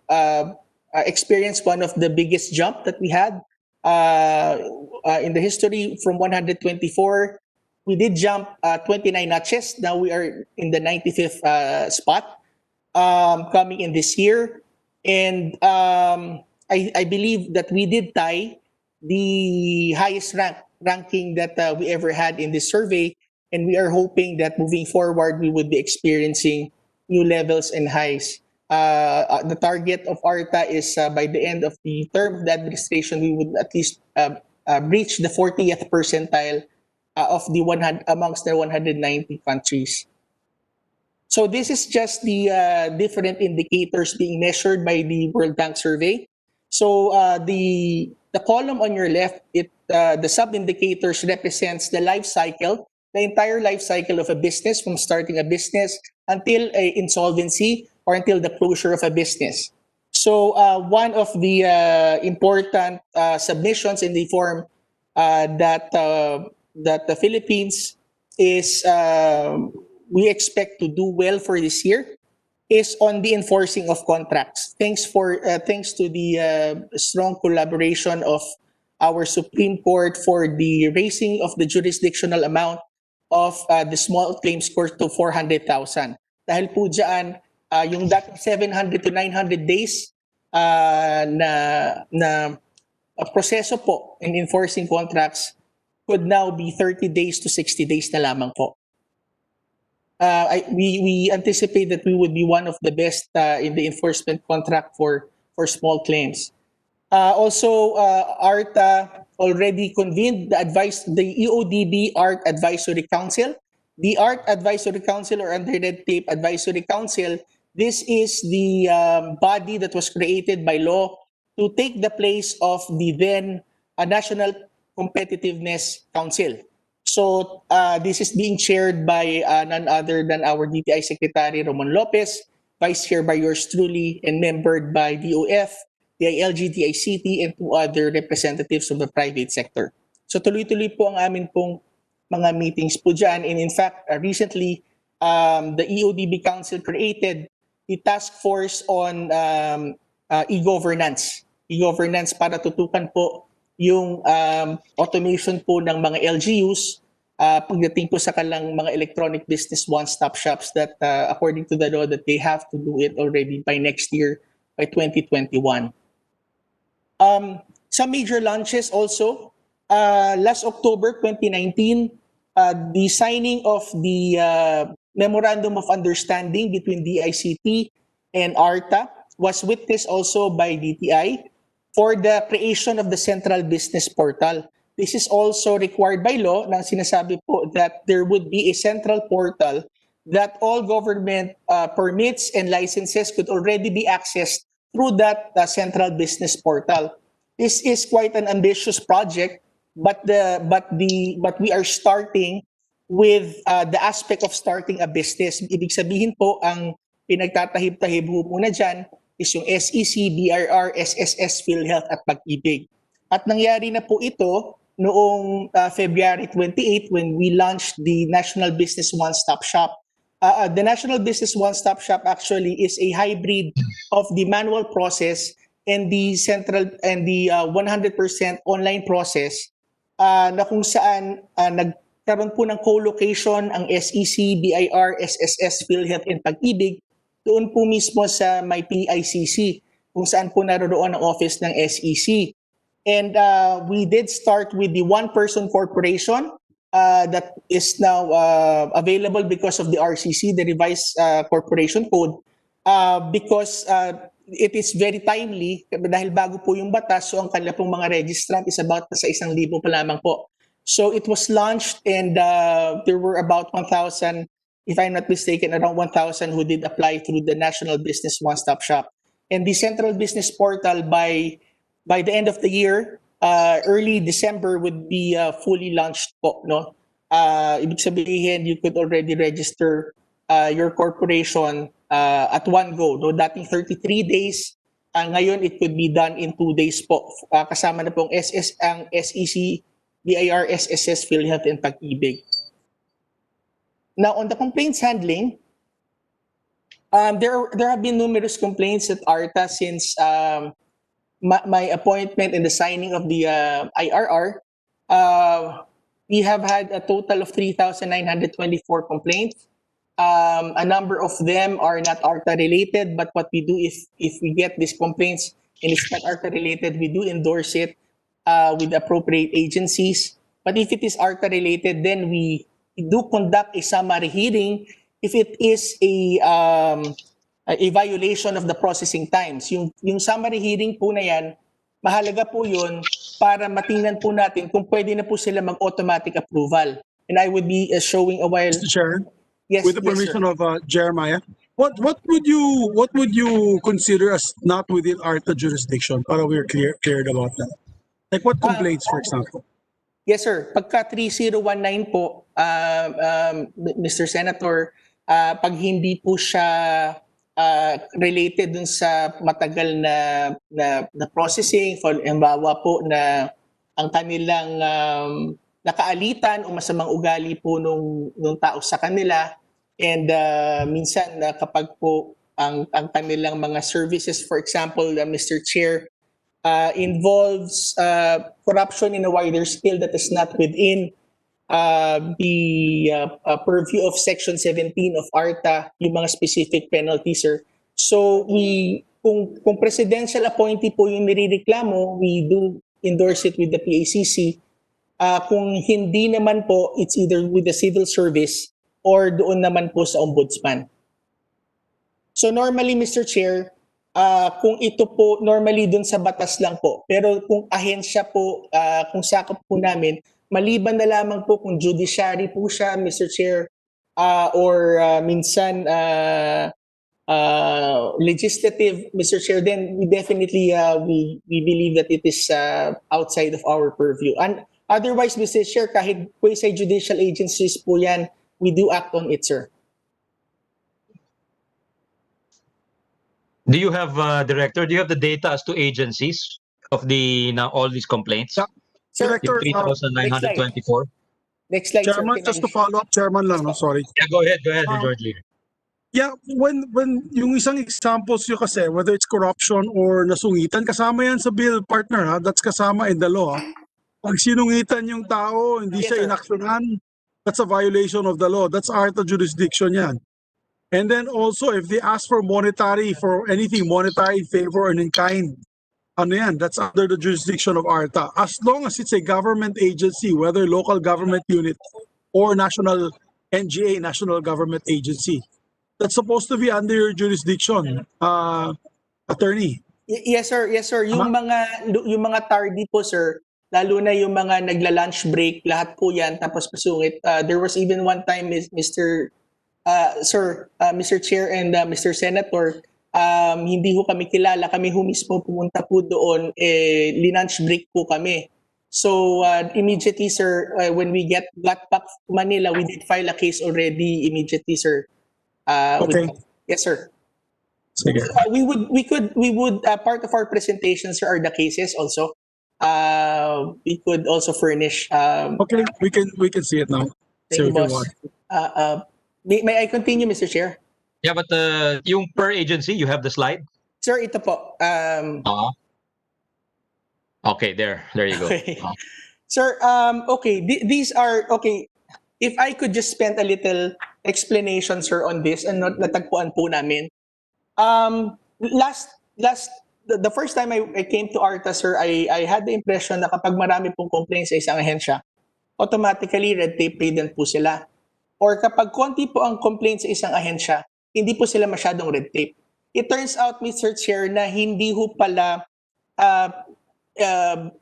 experienced one of the biggest jump that we had in the history. From 124, we did jump 29 notches. Now we are in the 95th spot coming in this year. And I believe that we did tie the highest ranking that we ever had in this survey. And we are hoping that moving forward, we would be experiencing new levels and highs. The target of ARTA is by the end of the term of the administration, we would at least reach the 40th percentile of the 100 amongst the 190 countries. So this is just the different indicators being measured by the World Bank survey. So the column on your left, the sub-indicators represents the life cycle, the entire life cycle of a business, from starting a business until a insolvency or until the closure of a business. So one of the important submissions in the form that the Philippines is we expect to do well for this year is on the enforcing of contracts. Thanks to the strong collaboration of our Supreme Court for the raising of the jurisdictional amount of the small claims court to 400,000. Dahil po dyan, yung dating 700 to 900 days na proseso po in enforcing contracts could now be 30 days to 60 days na lamang po. We anticipate that we would be one of the best in the enforcement contract for small claims. Also, ARTA already convened the EODB Art Advisory Council. The Art Advisory Council, or Under Red Tape Advisory Council, this is the body that was created by law to take the place of the then National Competitiveness Council. So this is being chaired by none other than our DTI Secretary Ramon Lopez, vice chair by yours truly, and membered by DOF, DILG, DICT, and two other representatives of the private sector. So tuloy-tuloy po ang amin pong mga meetings po dyan. And in fact, recently, the EODB Council created the task force on e-governance. E-governance para tutukan po yung automation po ng mga LGUs pagdating po sa kalang mga electronic business one-stop shops that according to the law that they have to do it already by next year, by 2021. Some major launches also. Last October 2019, the signing of the Memorandum of Understanding between DICT and ARTA was witnessed also by DTI for the creation of the Central Business Portal. This is also required by law na sinasabi po that there would be a central portal that all government permits and licenses could already be accessed through that Central Business Portal. This is quite an ambitious project, but we are starting with the aspect of starting a business. Ibig sabihin po, ang pinagtatahib-tahib muna dyan is yung SEC, BRR, SSS, PhilHealth at Pag-ibig. At nangyari na po ito noong February 28 when we launched the National Business One-Stop Shop. The National Business One-Stop Shop actually is a hybrid of the manual process and the 100% online process na kung saan nagkaroon po ng co-location ang SEC, BIR, SSS, PhilHealth, and Pag-ibig doon po mismo sa may PICC kung saan po naroon ang office ng SEC. And we did start with the one-person corporation that is now available because of the RCC, the revised corporation code, because it is very timely dahil bago po yung batas, so ang kanila pong mga registrant is about sa 1,000 pa lamang po. So it was launched and there were about 1,000, if I'm not mistaken, around 1,000 who did apply through the National Business One-Stop Shop. And the Central Business Portal by the end of the year, early December would be fully launched po, no? Ibig sabihin, you could already register your corporation at one go, no? Dating 33 days, ngayon it could be done in 2 days po. Kasama na pong ang SEC, BIR, SSS, PhilHealth, and Pag-ibig. Now, on the complaints handling, there have been numerous complaints at ARTA since my appointment and the signing of the IRR. We have had a total of 3,924 complaints. A number of them are not ARTA related, but what we do if we get these complaints and it's not ARTA related, we do endorse it with appropriate agencies. But if it is ARTA related, then we do conduct a summary hearing if it is a violation of the processing times. Yung summary hearing po na yan, mahalaga po yun para matingnan po natin kung pwede na po sila mag-automatic approval. And I would be showing a while. Mr. Chair, Yes, with the yes, permission sir. of Jeremiah, what would you consider as not within ARTA jurisdiction? Para we're cleared about that. Like what complaints, for example? Yes, sir. Pagka 3019 po, Mr. Senator, pag hindi po siya related dun sa matagal na processing, for halimbawa po na ang kanilang nakaalitan o masamang ugali po nung tao sa kanila, and minsan kapag po ang kanilang mga services, for example, Mr. Chair, involves corruption in a wider scale that is not within the purview of Section 17 of ARTA, yung mga specific penalties, sir. So kung presidential appointee po yung nirereklamo, we do endorse it with the PACC. Kung hindi naman po, it's either with the civil service or doon naman po sa ombudsman. So normally, Mr. Chair, kung ito po, normally dun sa batas lang po. Pero kung ahensya po, kung sakop po namin, maliban na lamang po kung judiciary po siya, Mr. Chair, or minsan legislative, Mr. Chair, then we definitely, we believe that it is outside of our purview. And otherwise, Mr. Chair, kahit quasi-judicial agencies po yan, we do act on it, sir. Do you have, Director, do you have the data as to agencies of all these complaints? Yeah. Sir, Director, 3,924? Next slide, Chairman, sir. just to follow up, Chairman lang, no, sorry. Yeah, go ahead, George Lee. Yeah, when yung isang examples yun kasi, whether it's corruption or nasungitan, kasama yan sa bill, partner, ha? That's kasama in the law. Pag sinungitan yung tao, hindi Yes, siya sir. inaksyonan, that's a violation of the law. That's ARTA jurisdiction yan. And then also, if they ask for anything monetary favor and in kind, ano yan, that's under the jurisdiction of ARTA. As long as it's a government agency, whether local government unit or national NGA, national government agency, that's supposed to be under your jurisdiction, attorney. Yes, sir. Yes, sir. Yung mga tardy po, sir, lalo na yung mga nagla-lunch break, lahat po yan, tapos pasungit. There was even one time, Mr. Chair and Mr. Senator, hindi ho kami kilala. Kami ho mismo pumunta po doon, lunch break po kami. So immediately, sir, when we got back to Manila, we did file a case already immediately, sir. Okay. Yes, sir. Sige. We would part of our presentation, sir, are the cases also. We could also furnish. Okay, we can see it now. Thank you, we can boss. watch. May I continue, Mr. Chair? Yeah, but yung per agency, you have the slide? Sir, ito po. Okay, there you go. Okay. Sir, okay, these are, okay, if I could just spend a little explanation, sir, on this, and natagpuan po namin. The first time I came to ARTA, sir, I had the impression na kapag marami pong complaints sa isang ahensya, automatically red tape ridden po sila. Or kapag konti po ang complaints sa isang ahensya, hindi po sila masyadong red tape. It turns out, Mr. Chair, na hindi ho pala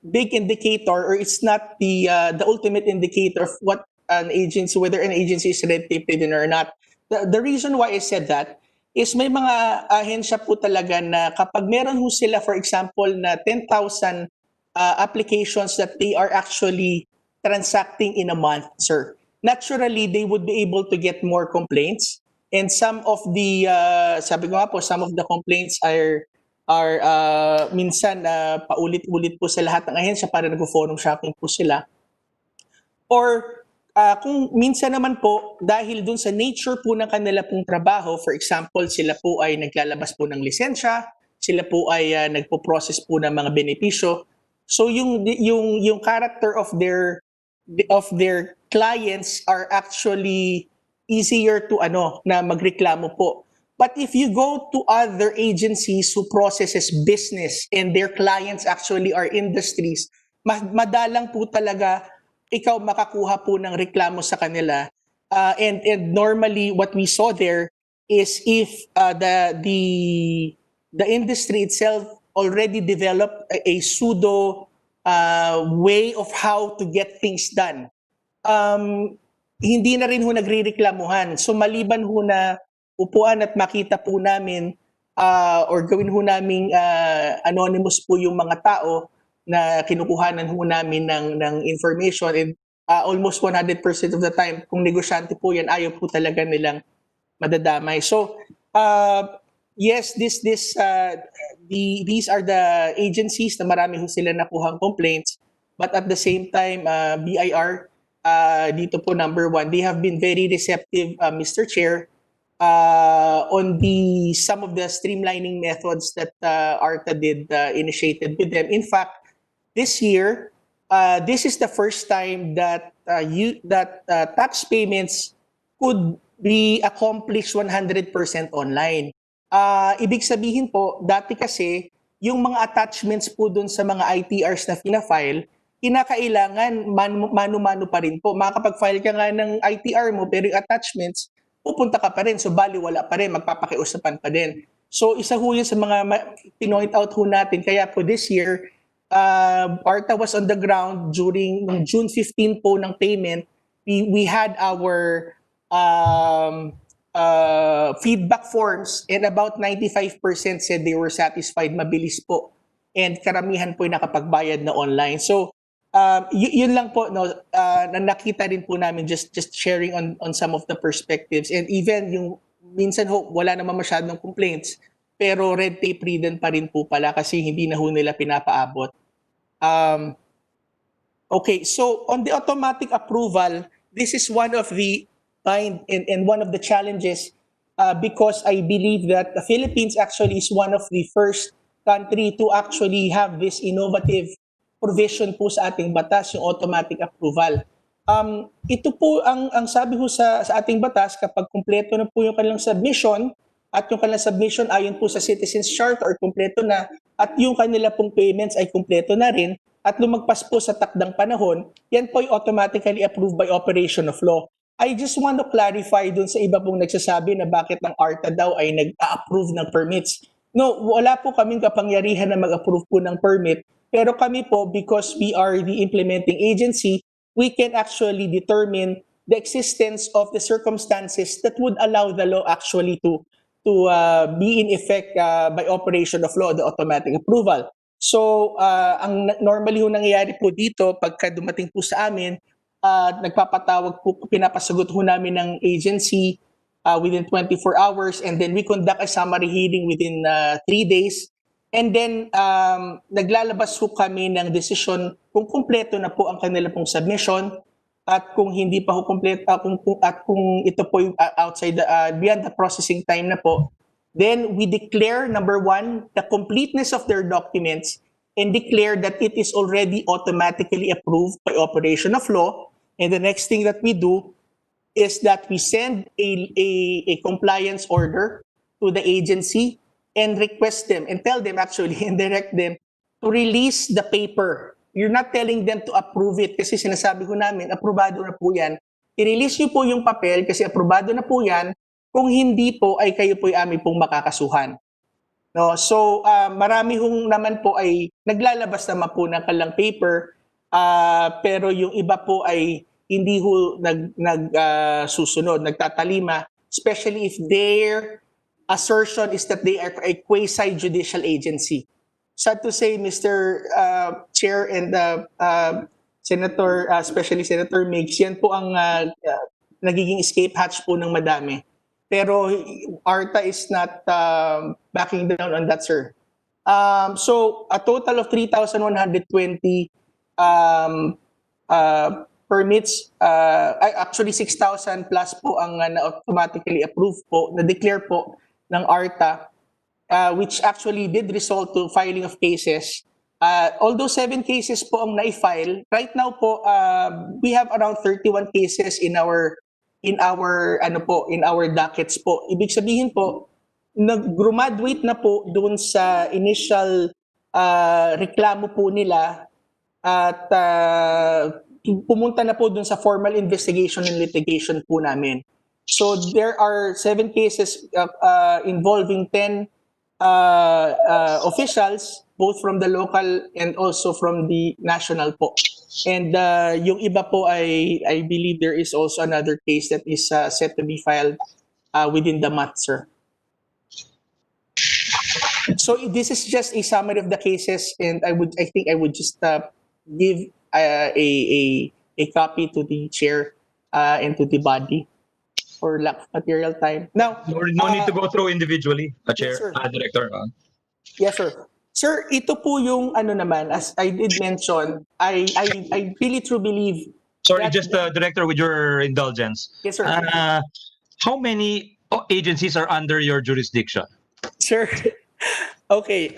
big indicator, or it's not the ultimate indicator of what an agency, whether an agency is red tape ridden or not. The reason why I said that is may mga ahensya po talaga na kapag meron ho sila, for example, na 10,000 applications that they are actually transacting in a month, sir, naturally they would be able to get more complaints. And some of the, sabi ko nga po, some of the complaints are minsan paulit-ulit po sa lahat ng ahensya para nag-forum shopping po sila. Or kung minsan naman po, dahil dun sa nature po ng kanila pong trabaho, for example, sila po ay naglalabas po ng lisensya, sila po ay nagpo-process po ng mga benepisyo. So yung character of their clients are actually easier to na magreklamo po. But if you go to other agencies who processes business and their clients actually are industries, madalang po talaga ikaw makakuha po ng reklamo sa kanila. And normally what we saw there is if the industry itself already developed a pseudo way of how to get things done, hindi na rin ho nagre-reklamuhan. So maliban ho na upuan at makita po namin or gawin ho namin anonymous po yung mga tao na kinukuhanan ho namin ng information, and almost 100% of the time, kung negosyante po yan, ayaw po talaga nilang madadamay. So yes, these are the agencies na marami ho sila nakuhang complaints, but at the same time, BIR, dito po number one, they have been very receptive, Mr. Chair, on some of the streamlining methods that ARTA did initiated with them. In fact, this year, this is the first time that tax payments could be accomplished 100% online. Ibig sabihin po, dati kasi, yung mga attachments po dun sa mga ITRs na fina-file, kinakailangan mano-mano pa rin po. Makakapag-file ka nga ng ITR mo, pero yung attachments, pupunta ka pa rin. So, bali wala pa rin, magpapakiusapan pa din. So, isa ho yun sa mga pinoint out ho natin. Kaya po this year, ARTA was on the ground during June 15 po ng payment. We had our feedback forms, and about 95% said they were satisfied, mabilis po. And karamihan po yung nakapagbayad na online. So, yun lang po, no, na nakita rin po namin, just sharing on some of the perspectives. And even yung minsan ho, wala naman masyadong complaints, pero red tape ridden pa rin po pala kasi hindi na ho nila pinapaabot. Okay, so on the automatic approval, this is one of the kind and one of the challenges because I believe that the Philippines actually is one of the first country to actually have this innovative provision po sa ating batas, yung automatic approval. Ito po ang sabi ho sa ating batas, kapag kumpleto na po yung kanilang submission at yung kanilang submission ayon po sa Citizens Charter kumpleto na at yung kanila pong payments ay kumpleto na rin at lumagpas po sa takdang panahon, yan po ay automatically approved by operation of law. I just want to clarify dun sa iba pong nagsasabi na bakit ang ARTA daw ay nag-approve ng permits. No, wala po kaming kapangyarihan na mag-approve po ng permit, pero kami po, because we are the implementing agency, we can actually determine the existence of the circumstances that would allow the law actually to be in effect by operation of law, the automatic approval. So, ang normally ho nangyayari po dito, pagka dumating po sa amin, nagpapatawag po, pinapasagot ho namin ng agency within 24 hours, and then we conduct a summary hearing within 3 days. And then, naglalabas po kami ng desisyon kung kumpleto na po ang kanila pong submission, at kung hindi pa ho kumpleto, at kung ito po yung outside beyond the processing time na po, then we declare, number one, the completeness of their documents, and declare that it is already automatically approved by operation of law. And the next thing that we do is that we send a compliance order to the agency and request them and tell them actually and direct them to release the paper. You're not telling them to approve it kasi sinasabi ko namin, aprobado na po yan. I-release nyo po yung papel kasi aprobado na po yan. Kung hindi po ay kayo po ay amin pong makakasuhan. No? So marami hong naman po ay naglalabas naman po ng kalang paper, pero yung iba po ay hindi ho susunod, nagtatalima, especially if their assertion is that they are a quasi-judicial agency. Sad to say, Mr. Chair and Senator, especially Senator Migs, yan po ang nagiging escape hatch po ng madami. Pero ARTA is not backing down on that, sir. So a total of 3,120 permits, actually 6,000 plus po ang na-automatically approved po, na-declare po ng ARTA, which actually did result to filing of cases. Although 7 cases po ang na-file, right now po, we have around 31 cases in our dockets po. Ibig sabihin po, nag-graduate na po doon sa initial reklamo po nila at pumunta na po dun sa formal investigation and litigation po namin. So there are 7 cases involving 10 officials, both from the local and also from the national po. And yung iba po I believe there is also another case that is set to be filed within the month, sir. So this is just a summary of the cases, and I think I would just give a copy to the chair and to the body for lack of material time. Now, No need to go through individually, Chair, Yes, sir. Director. Yes, sir. Sir, ito po yung ano naman, as I did mention, I really truly believe. Sorry, that- just Director, with your indulgence. Yes, sir. How many agencies are under your jurisdiction? Sir, okay.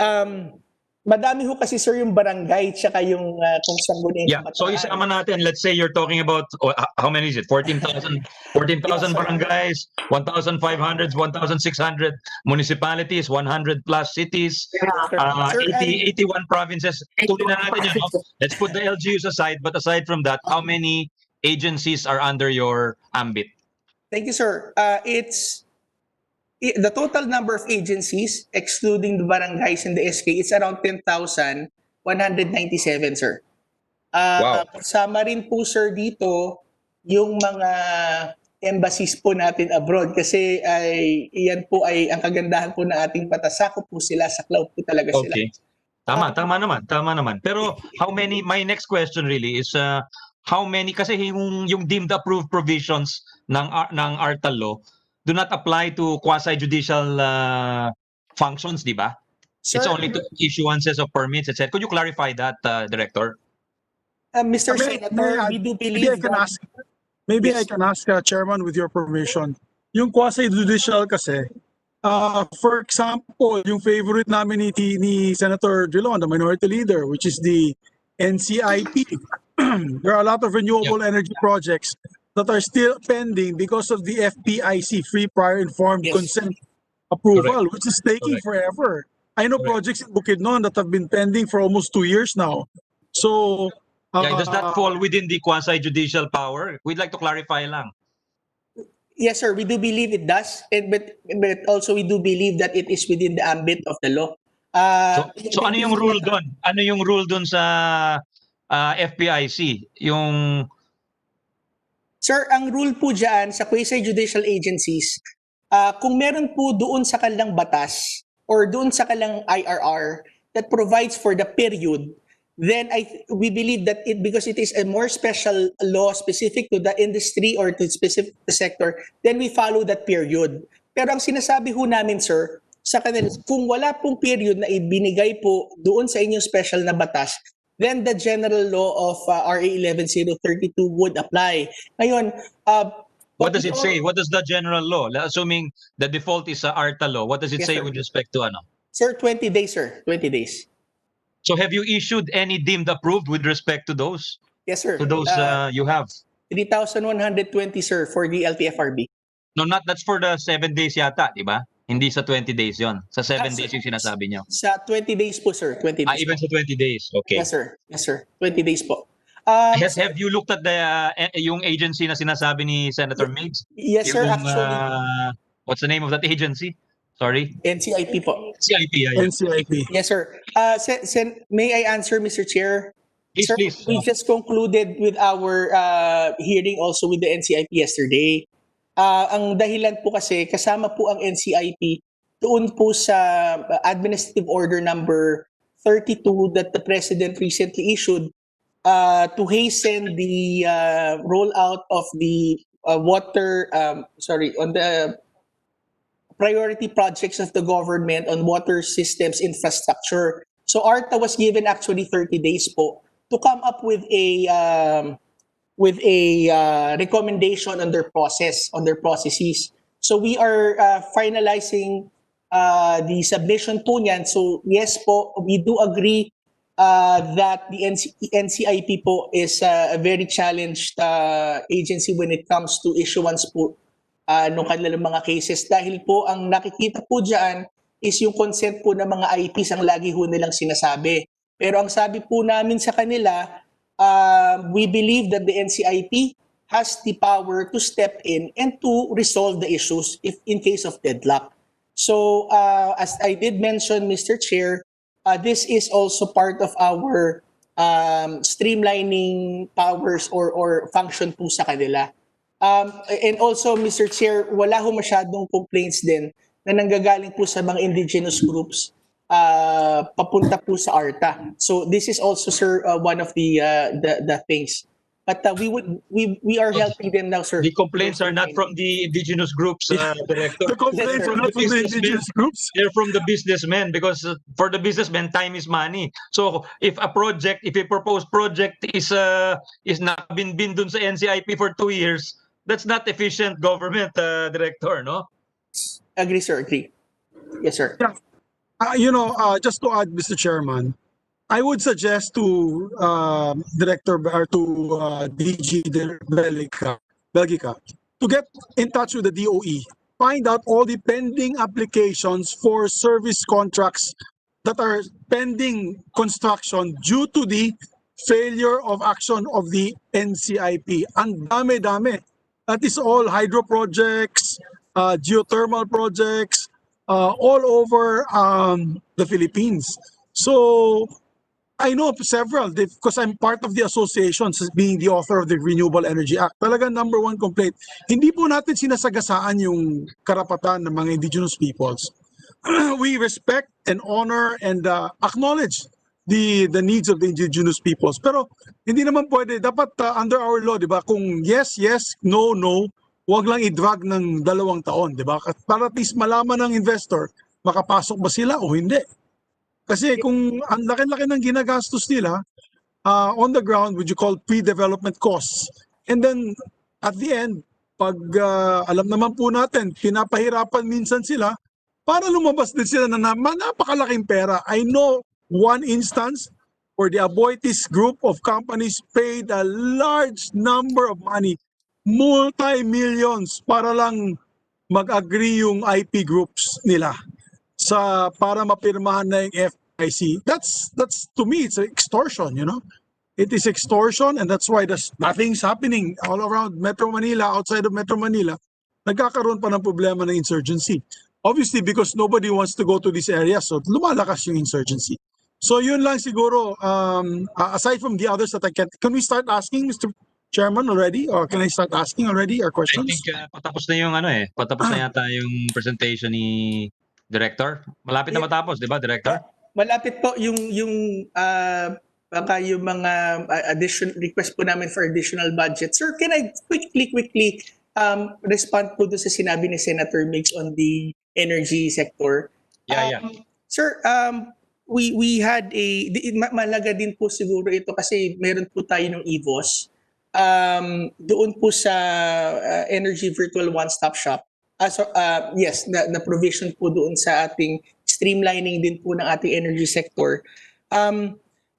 Madami ho kasi sir yung barangay tsaka yung kung saan mo Yeah. So isama natin, let's say you're talking about how many is it? 14,000 barangays, 1,500, 1,600 municipalities, 100 plus cities, Sir, 81 provinces. Tuloy na natin yun, no? Let's put the LGUs aside, but aside from that, how many agencies are under your ambit? Thank you, sir. It's the total number of agencies, excluding the barangays and the SK, it's around 10,197, sir. Wow. Kasama rin po, sir, dito yung mga embassies po natin abroad kasi iyan po ay ang kagandahan po ng ating batas. Sakop po sila, saklaw po talaga sila. Okay. Tama naman. Pero how many, my next question really is how many, kasi yung deemed approved provisions ng ARTA law do not apply to quasi-judicial functions, di ba? It's Sir, only to issuances of permits, etc. Could you clarify that, Director? Mr. May Senator, I- we do Maybe I believe can that... ask. Maybe Yes. I can ask, Chairman, with your permission. Yung quasi-judicial kasi, for example, yung favorite namin ni Senator Drilon, the Minority Leader, which is the NCIP. There are a lot of renewable energy projects that are still pending because of the FPIC, Free Prior Informed Yes. Consent approval, which is taking forever. I know Correct. projects in Bukidnon that have been pending for almost 2 years now. So, Does that fall within the quasi-judicial power? We'd like to clarify lang. Yes, sir. We do believe it does, but also we do believe that it is within the ambit of the law. So ano yung rule doon? Ano yung rule doon sa FPIC? Yung Sir, ang rule po dyan sa quasi-judicial agencies, kung meron po doon sa kanilang batas or doon sa kanilang IRR that provides for the period, then we believe that because it is a more special law specific to the industry or to specific sector, then we follow that period. Pero ang sinasabi ho namin, sir, sa kanila, kung wala pong period na ibinigay po doon sa inyong special na batas, then the general law of RA 11032 would apply. Ngayon, what does it say? What does the general law? Assuming the default is sa ARTA law, what does it Yes, say sir. with respect to ano? Sir, 20 days, sir. 20 days. So have you issued any deemed approved with respect to those? Yes, sir. To those you have? 3,120, sir, for the LTFRB. No, that's for the 7 days yata, di ba? Hindi sa 20 days yon. Sa 7 days yung sinasabi nyo. Sa 20 days po, sir. 20 days Even po. sa 20 days. Okay. Yes, sir. Yes, sir. 20 days po. Have you looked at the yung agency na sinasabi ni Senator Miggs? Yes, sir. Yung, Actually, what's the name of that agency? Sorry? NCIP po. CIP. Yeah. NCIP. Yes, sir. May I answer, Mr. Chair? Please, Sir, please. we just concluded with our hearing also with the NCIP yesterday. Ang dahilan po kasi kasama po ang NCIP doon po sa Administrative Order number 32 that the President recently issued to hasten the rollout of the on the priority projects of the government on water systems infrastructure. So ARTA was given actually 30 days po to come up with a recommendation on their processes. So we are finalizing the submission po niyan. So yes po, we do agree that the NCIP po is a very challenged agency when it comes to issuance po ng kanilang mga cases dahil po ang nakikita po dyan is yung consent po ng mga IPs ang lagi ho nilang sinasabi. Pero ang sabi po namin sa kanila, we believe that the NCIP has the power to step in and to resolve the issues if in case of deadlock. So as I did mention, Mr. Chair, this is also part of our streamlining powers or function po sa kanila. And also, Mr. Chair, wala ho masyadong complaints din na nanggagaling po sa mga indigenous groups papunta po sa ARTA. So this is also, sir, one of the things. But we are helping them now, sir. The complaints are not from the indigenous groups, Director. The complaints are not from the indigenous groups. They're from the businessmen because for the businessmen, time is money. So if a proposed project is not been dun sa NCIP for 2 years, that's not efficient government, Director, no? Agree, sir. Agree. Yes, sir. Just to add, Mr. Chairman, I would suggest to Director or to DG Belgica to get in touch with the DOE, find out all the pending applications for service contracts that are pending construction due to the failure of action of the NCIP. Ang dami-dami. That is all hydro projects, geothermal projects, all over the Philippines. So I know of several because I'm part of the association being the author of the Renewable Energy Act. Talagang number one complaint, hindi po natin sinasagasaan yung karapatan ng mga indigenous peoples. We respect and honor and acknowledge the needs of the indigenous peoples. Pero hindi naman pwede, dapat under our law, di ba? Kung yes, yes, no, no, wag lang i-drag ng 2 taon, di ba? Para at least malaman ng investor, makapasok ba sila o hindi. Kasi kung ang laki-laki ng ginagastos nila on the ground, which you call pre-development costs, and then at the end, pag alam naman po natin, pinapahirapan minsan sila, para lumabas din sila na napakalaking pera. I know one instance where the Aboitiz group of companies paid a large number of money, multi-millions, para lang mag-agree yung IP groups nila para mapirmahan na yung FIC. That's to me, it's extortion, It is extortion, and that's why nothing's happening all around Metro Manila, outside of Metro Manila. Nagkakaroon pa ng problema ng insurgency. Obviously, because nobody wants to go to this area, so lumalakas yung insurgency. So yun lang siguro, aside from the others that can we start asking, Mr. Chairman, already? Or can I start asking already our I questions? think patapos na yung patapos na yata yung presentation ni Director. Malapit na matapos, di ba, Director? Malapit po yung baka yung mga additional request po namin for additional budget. Sir, can I quickly respond po doon sa sinabi ni Senator Mix on the energy sector? Yeah. Sir, we had malaga din po siguro ito kasi meron po tayo ng EVOS. Doon po sa Energy Virtual One-Stop Shop. Yes, na provision po doon sa ating streamlining din po ng ating energy sector.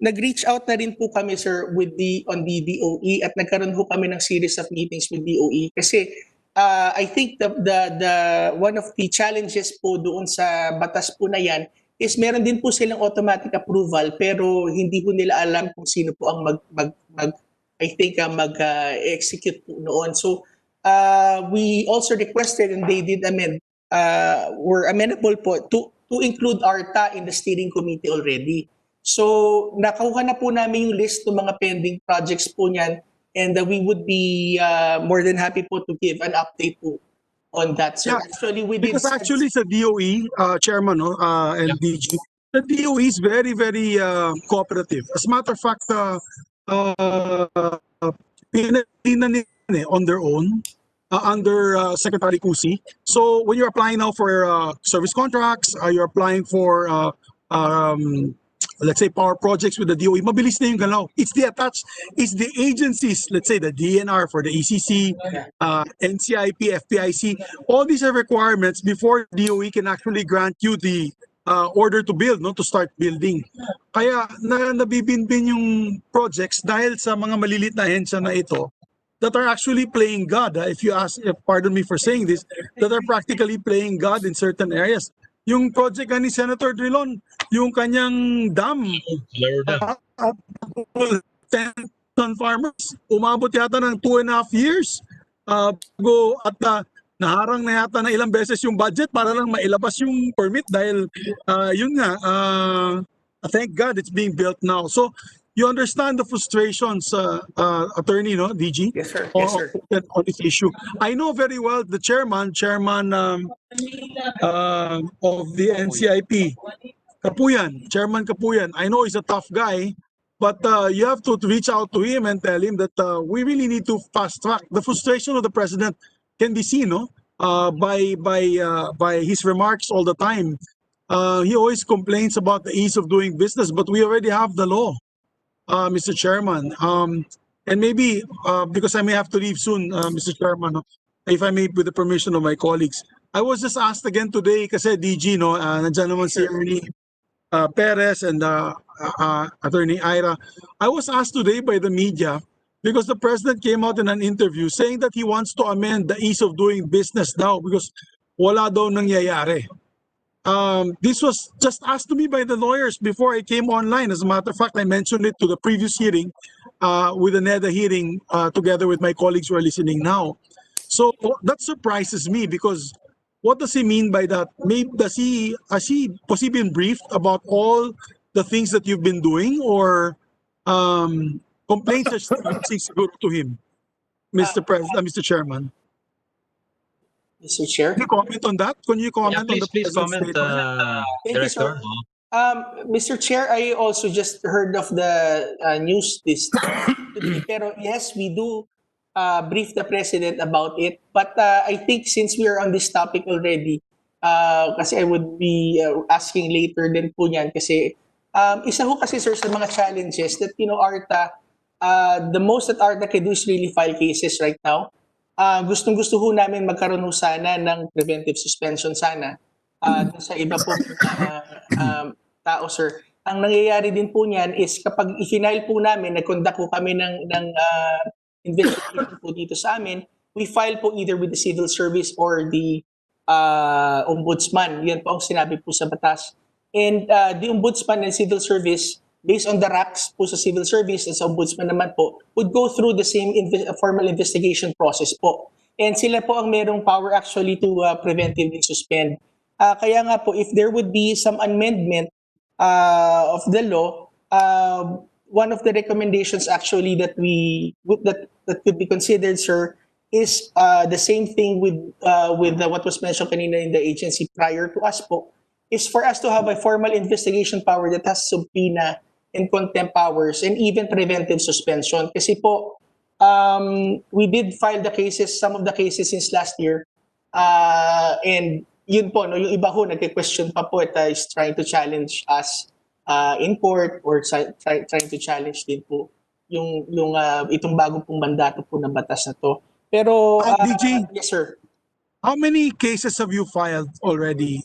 nag-reach out na rin po kami, sir, on the DOE at nagkaroon po kami ng series of meetings with DOE kasi I think the one of the challenges po doon sa batas po na yan is meron din po silang automatic approval pero hindi po nila alam kung sino po ang mag-execute po noon. So we also requested and they did amend, were amenable po to include ARTA in the steering committee already. So nakuha na po namin yung list ng mga pending projects po niyan and we would be more than happy po to give an update po on that. So Yeah, actually we did Because actually sa DOE, Chairman no, and DG, the DOE is very, very cooperative. As a matter of fact, pinag-inan on their own under Secretary Cusi. So when you're applying now for service contracts, you're applying for let's say power projects with the DOE, mabilis na yung galaw. It's the agencies, let's say the DNR for the ECC, NCIP, FPIC, all these are requirements before DOE can actually grant you the order to build, no, to start building. Kaya nabibinbin yung projects dahil sa mga malilit na ahensya na ito that are actually playing God, if pardon me for saying this, that are practically playing God in certain areas. Yung project ni Senator Drilon, yung kanyang dam, 10 farmers, umabot yata ng 2.5 years bago at naharang na yata na ilang beses yung budget para lang mailabas yung permit dahil yun nga, thank God it's being built now. So you understand the frustrations, attorney, no, DG? Yes, sir. Yes, sir. On this issue. I know very well the chairman of the NCIP, Chairman Kapuyan. I know he's a tough guy, but you have to reach out to him and tell him that we really need to fast track. The frustration of the president can be seen, no, by his remarks all the time. He always complains about the ease of doing business, but we already have the law, Mr. Chairman. And maybe because I may have to leave soon, Mr. Chairman, if I may, with the permission of my colleagues. I was just asked again today kasi DG, no, nandiyan naman si Ernie Perez and Attorney Ira. I was asked today by the media because the president came out in an interview saying that he wants to amend the ease of doing business now because wala daw nangyayari. This was just asked to me by the lawyers before I came online. As a matter of fact, I mentioned it to the previous hearing with the NEDA hearing together with my colleagues who are listening now. So that surprises me because what does he mean by that? Maybe has he possibly been briefed about all the things that you've been doing, or complaints are still to him, Mr. President, Mr. Chairman? Mr. Chair. Can you comment on that? Can you comment on the Please president's comment, statement? Thank you, Director. sir. Mr. Chair, I also just heard of the news this today. Pero yes, we do brief the president about it. But I think since we are on this topic already, kasi I would be asking later din po niyan kasi isa ho kasi, sir, sa mga challenges that, ARTA, the most that ARTA can do is really file cases right now. Gustong-gusto ho namin magkaroon ho sana ng preventive suspension sana sa iba po tao, sir. Ang nangyayari din po niyan is kapag i-file po namin, nag-conduct po kami ng investigation po dito sa amin, we file po either with the civil service or the ombudsman. Yan po ang sinabi po sa batas. And the ombudsman and civil service, based on the RACs po sa civil service and sa ombudsman naman po, would go through the same formal investigation process po. And sila po ang merong power actually to preventively suspend. Kaya nga po, if there would be some amendment of the law, one of the recommendations actually that could be considered, sir, is the same thing with what was mentioned kanina in the agency prior to us po, is for us to have a formal investigation power that has subpoena and contempt powers and even preventive suspension. Kasi po, we did file the cases, some of the cases since last year, and yun po, no, yung iba ho nagke-question pa po is trying to challenge us in court or trying to challenge din po yung itong bago pong mandato po ng batas na to. Pero DG, yes, sir. how many cases have you filed already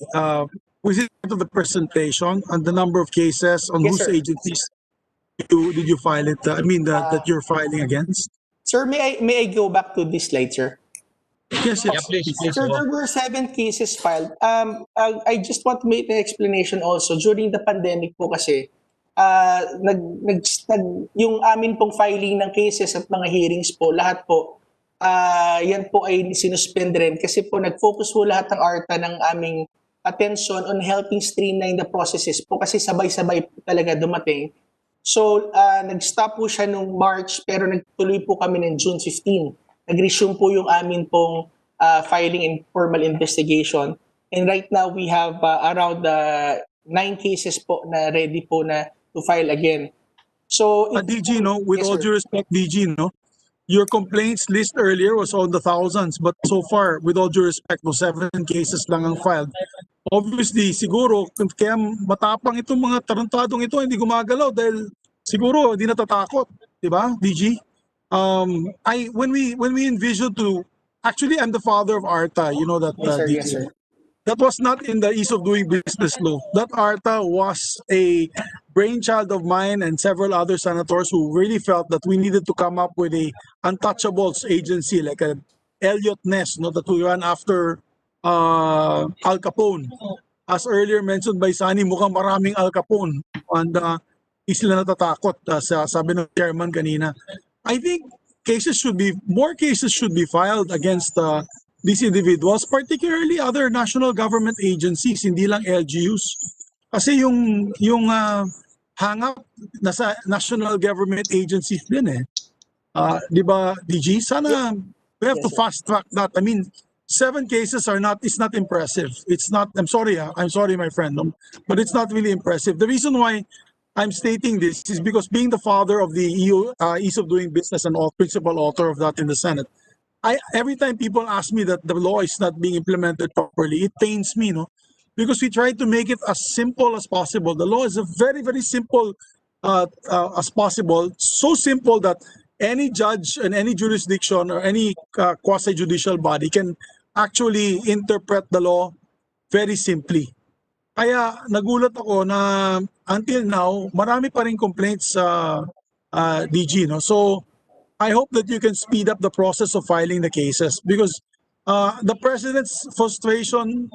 Was it part of the presentation on the number of cases on Yes, whose sir. agencies did you file it? That you're filing against? Sir, may I go back to this slide, sir? Yes, Yeah, yes. please, please. Sir, there were 7 cases filed. I just want to make an explanation also. During the pandemic po kasi, yung amin pong filing ng cases at mga hearings po, lahat po, yan po ay sinuspend rin kasi po nag-focus po lahat ng ARTA ng aming attention on helping streamline the processes po kasi sabay-sabay po talaga dumating. So, nag-stop po siya nung March pero nagtuloy po kami ng June 15. Nag-resume po yung amin pong filing and formal investigation. And right now, we have around 9 cases po na ready po na to file again. So, DG, no, with Yes, all sir. due respect, DG, no, your complaints list earlier was on the thousands, but so far, with all due respect, no, 7 cases lang ang filed. Obviously, siguro, kaya matapang itong mga tarantadong ito, hindi gumagalaw dahil siguro hindi natatakot, di ba, DG? When we envision to, actually, I'm the father of ARTA, you know that, Yes, sir. DG. Yes, sir. That was not in the ease of doing business law. That ARTA was a brainchild of mine and several other senators who really felt that we needed to come up with a untouchables agency, like a Elliot Ness, no, that we run after Al Capone. As earlier mentioned by Sunny, mukhang maraming Al Capone and hindi sila natatakot, sabi ng chairman kanina. I think more cases should be filed against these individuals, particularly other national government agencies, hindi lang LGUs. Kasi yung hang-up nasa national government agencies din eh. Di ba, DG? Sana we have to Yes, sir. fast track that. I mean, 7 cases is not impressive. It's not, I'm sorry, my friend, but it's not really impressive. The reason why I'm stating this is because being the father of the ease of doing business and principal author of that in the Senate, every time people ask me that the law is not being implemented properly, it pains me, no? Because we try to make it as simple as possible. The law is a very, very simple as possible. So simple that any judge in any jurisdiction or any quasi-judicial body can actually interpret the law very simply. Kaya nagulat ako na until now, marami pa rin complaints sa DG. No? So I hope that you can speed up the process of filing the cases because the president's frustration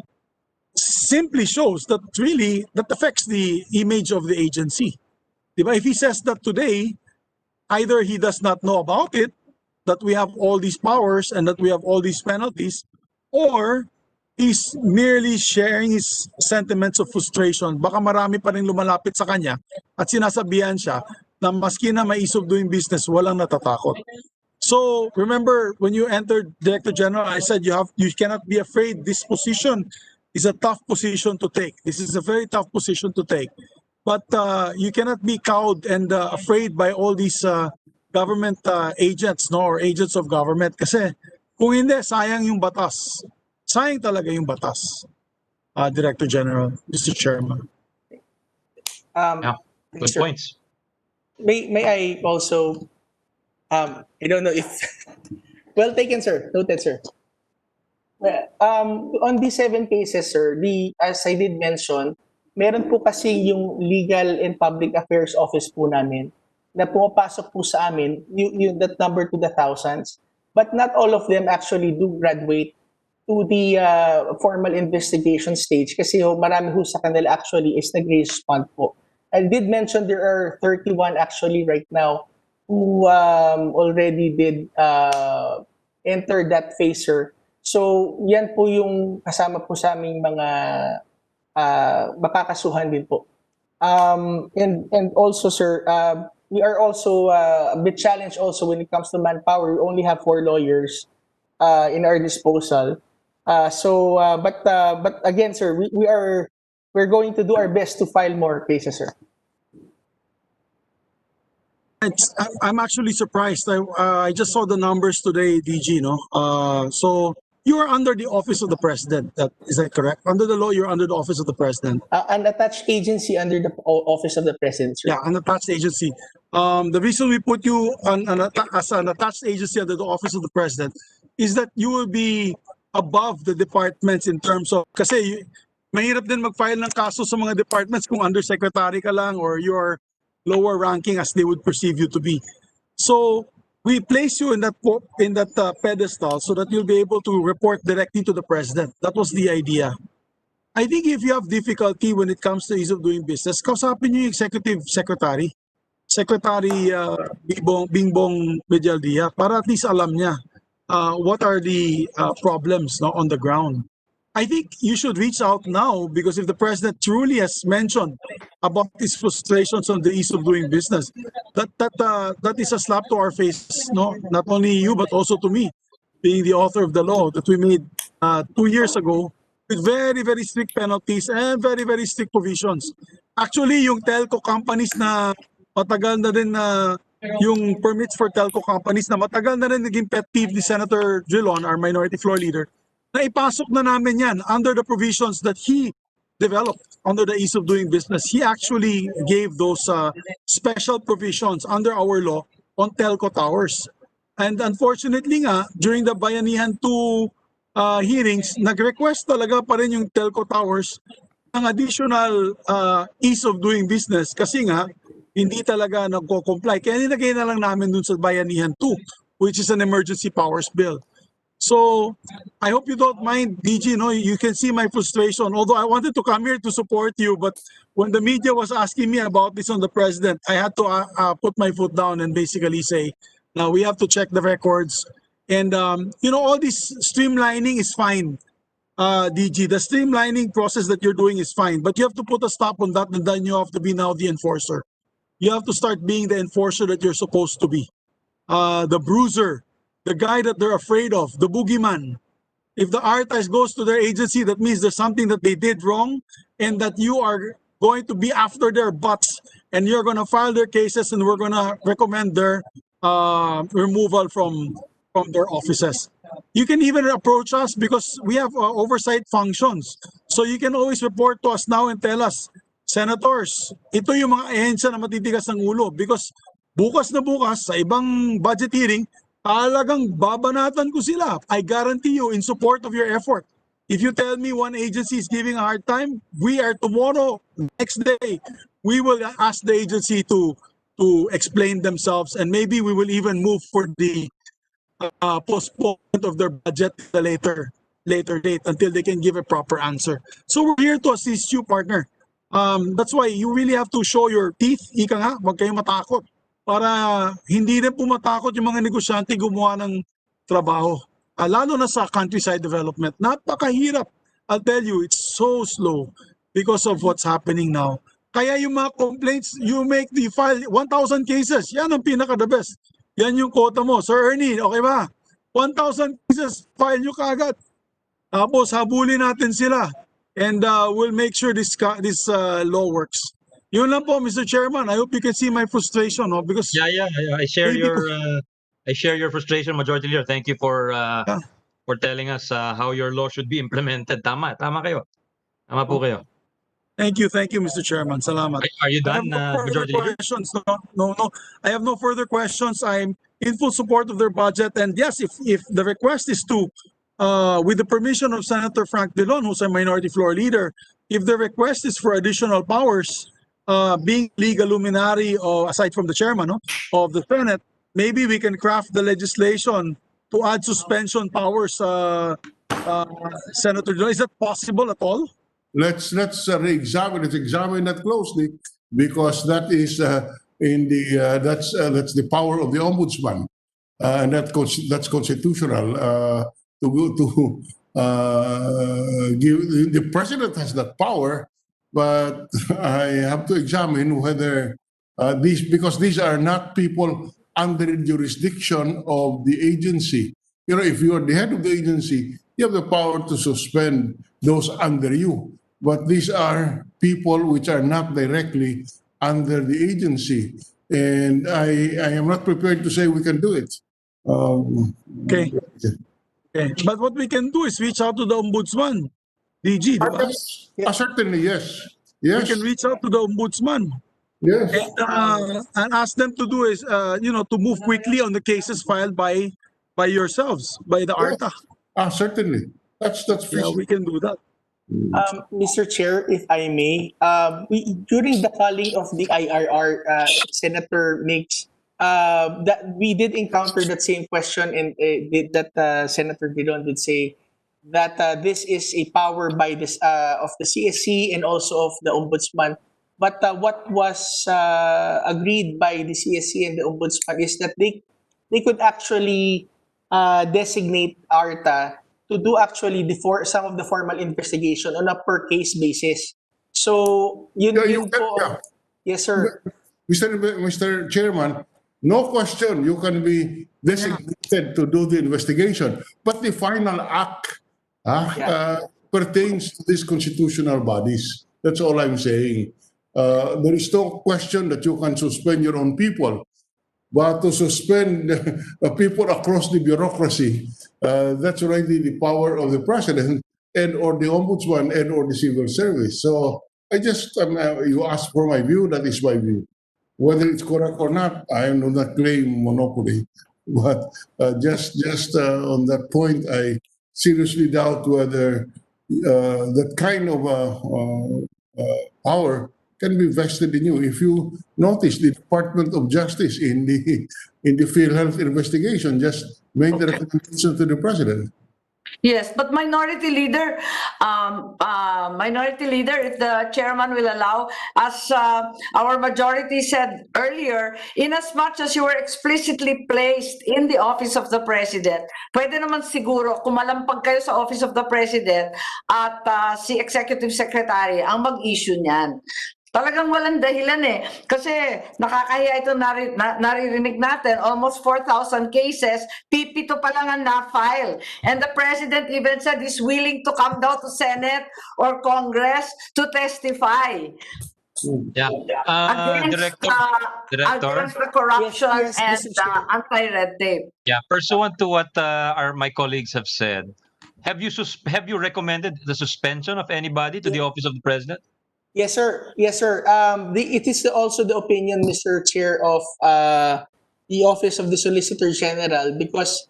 simply shows that really that affects the image of the agency. Diba? If he says that today, either he does not know about it, that we have all these powers and that we have all these penalties, or he's merely sharing his sentiments of frustration. Baka marami pa rin lumalapit sa kanya at sinasabihan siya na maski na may ease of doing business, walang natatakot. So remember, when you entered Director General, I said you cannot be afraid. This position is a tough position to take. This is a very tough position to take. But you cannot be cowed and afraid by all these government agents, no, or agents of government. Kasi kung hindi, sayang yung batas. Sayang talaga yung batas, Director General, Mr. Chairman. Yeah, good Sir, points. may I also, I don't know if, well taken, sir. Noted, sir. On these 7 cases, sir, as I did mention, meron po kasi yung Legal and Public Affairs Office po namin na pumapasok po sa amin, that number to the thousands. But not all of them actually do graduate to the formal investigation stage kasi marami ho sa kanila actually is nag-respond po. I did mention there are 31 actually right now who already did enter that phase, sir. So, yan po yung kasama po sa aming mga makakasuhan din po. And also, sir, we are also a bit challenged also when it comes to manpower. We only have 4 lawyers in our disposal. But again, sir, we're going to do our best to file more cases, sir. I'm actually surprised. I just saw the numbers today, DG. No, so you are under the office of the president. Is that correct? Under the law, you're under the office of the president. An attached agency under the office of the president, sir. Yeah, an attached agency. The reason we put you as an attached agency under the office of the president is that you will be above the departments in terms of, kasi mahirap din mag-file ng kaso sa mga departments kung undersecretary ka lang or you're lower ranking as they would perceive you to be. So we place you in that pedestal so that you'll be able to report directly to the president. That was the idea. I think if you have difficulty when it comes to ease of doing business, kausapin niyo yung executive secretary, Secretary Bingbong Medialdia, para at least alam niya what are the problems on the ground. I think you should reach out now because if the president truly has mentioned about his frustrations on the ease of doing business, that is a slap to our faces, no? Not only you but also to me, being the author of the law that we made 2 years ago with very, very strict penalties and very, very strict provisions. Actually, yung telco companies na matagal na rin na yung permits for telco companies na matagal na rin naging pet peeve ni Senator Drilon, our minority floor leader, na ipasok na namin yan under the provisions that he developed under the ease of doing business. He actually gave those special provisions under our law on telco towers. And unfortunately nga, during the Bayanihan 2 hearings, nag-request talaga pa rin yung telco towers ng additional ease of doing business kasi nga, hindi talaga nagko-comply. Kaya nilagay na lang namin dun sa Bayanihan 2, which is an emergency powers bill. So, I hope you don't mind, DG, no? You can see my frustration. Although I wanted to come here to support you, but when the media was asking me about this on the president, I had to put my foot down and basically say, now we have to check the records. And, all this streamlining is fine, DG. The streamlining process that you're doing is fine, but you have to put a stop on that, and then you have to be now the enforcer. You have to start being the enforcer that you're supposed to be. The bruiser, the guy that they're afraid of, the boogeyman. If the artist goes to their agency, that means there's something that they did wrong and that you are going to be after their butts and you're going to file their cases and we're going to recommend their removal from their offices. You can even approach us because we have oversight functions. So you can always report to us now and tell us, Senators, ito yung mga ahensya na matitigas ng ulo because bukas na bukas sa ibang budget hearing, talagang babanatan ko sila. I guarantee you in support of your effort. If you tell me one agency is giving a hard time, we are tomorrow, next day, we will ask the agency to explain themselves and maybe we will even move for the postponement of their budget at a later date until they can give a proper answer. So we're here to assist you, partner. That's why you really have to show your teeth. Ika nga, wag kayong matakot. Para hindi rin pumatakot yung mga negosyante gumawa ng trabaho. Lalo na sa countryside development. Napakahirap. I'll tell you, it's so slow because of what's happening now. Kaya yung mga complaints, you file 1,000 cases. Yan ang pinaka-the best. Yan yung quota mo. Sir Ernie, okay ba? 1,000 cases, file nyo kaagad. Tapos habulin natin sila. And we'll make sure this law works. Yun lang po, Mr. Chairman. I hope you can see my frustration, no? Because Yeah. I share your frustration, Majority Leader. Thank you for telling us how your law should be implemented. Tama kayo. Tama po kayo. Thank you, Mr. Chairman. Salamat. Are you done, Majority Leader? Questions? No. I have no further questions. I'm in full support of their budget. And yes, if the request is to, with the permission of Senator Frank Dillon, who's a minority floor leader, if the request is for additional powers, being legal luminary, or aside from the chairman of the Senate, maybe we can craft the legislation to add suspension powers, Senator Dillon. Is that possible at all? Let's re-examine. Let's examine that closely because that is that's the power of the ombudsman, and that's constitutional. To give the president has that power, but I have to examine whether because these are not people under the jurisdiction of the agency. If you are the head of the agency, you have the power to suspend those under you. But these are people which are not directly under the agency. And I am not prepared to say we can do it. Okay. But what we can do is reach out to the ombudsman. DG, diba? Certainly, yes. We can reach out to the ombudsman. Yes. And ask them to do is, to move quickly on the cases filed by yourselves, by the ARTA. Certainly. That's Yeah, we can do that. Mr. Chair, if I may, during the calling of the IRR, Senator Nix, that we did encounter that same question, and Senator Didon did say that this is a power by this of the CSC and also of the Ombudsman. But what was agreed by the CSC and the Ombudsman is that they could actually designate ARTA to do actually some of the formal investigation on a per case basis. So yun po. Yeah. Yes, sir. Mr. Chairman, no question you can be designated to do the investigation, but the final act pertains to these constitutional bodies. That's all I'm saying. There is no question that you can suspend your own people, but to suspend people across the bureaucracy, that's already the power of the president and or the ombudsman and or the civil service. So I just, you asked for my view, that is my view. Whether it's correct or not, I do not claim monopoly. But just on that point, I seriously doubt whether that kind of power can be vested in you. If you notice, the Department of Justice in the PhilHealth investigation just made the recommendation to the president. Yes, but Minority Leader, if the chairman will allow, as our majority said earlier, in as much as you were explicitly placed in the office of the president, pwede naman siguro kung malampag kayo sa office of the president at si executive secretary ang mag-issue niyan. Talagang walang dahilan eh. Kasi nakakahiya ito naririnig natin. Almost 4,000 cases, pipito pa lang ang na-file. And the president even said he's willing to come down to Senate or Congress to testify. Yeah. Against the corruption Yes, and Mr. Chair. anti-red tape. Yeah, pursuant to what my colleagues have said, have you recommended the suspension of anybody to the office of the president? Yes, sir. Yes, sir. It is also the opinion, Mr. Chair, of the Office of the Solicitor General, because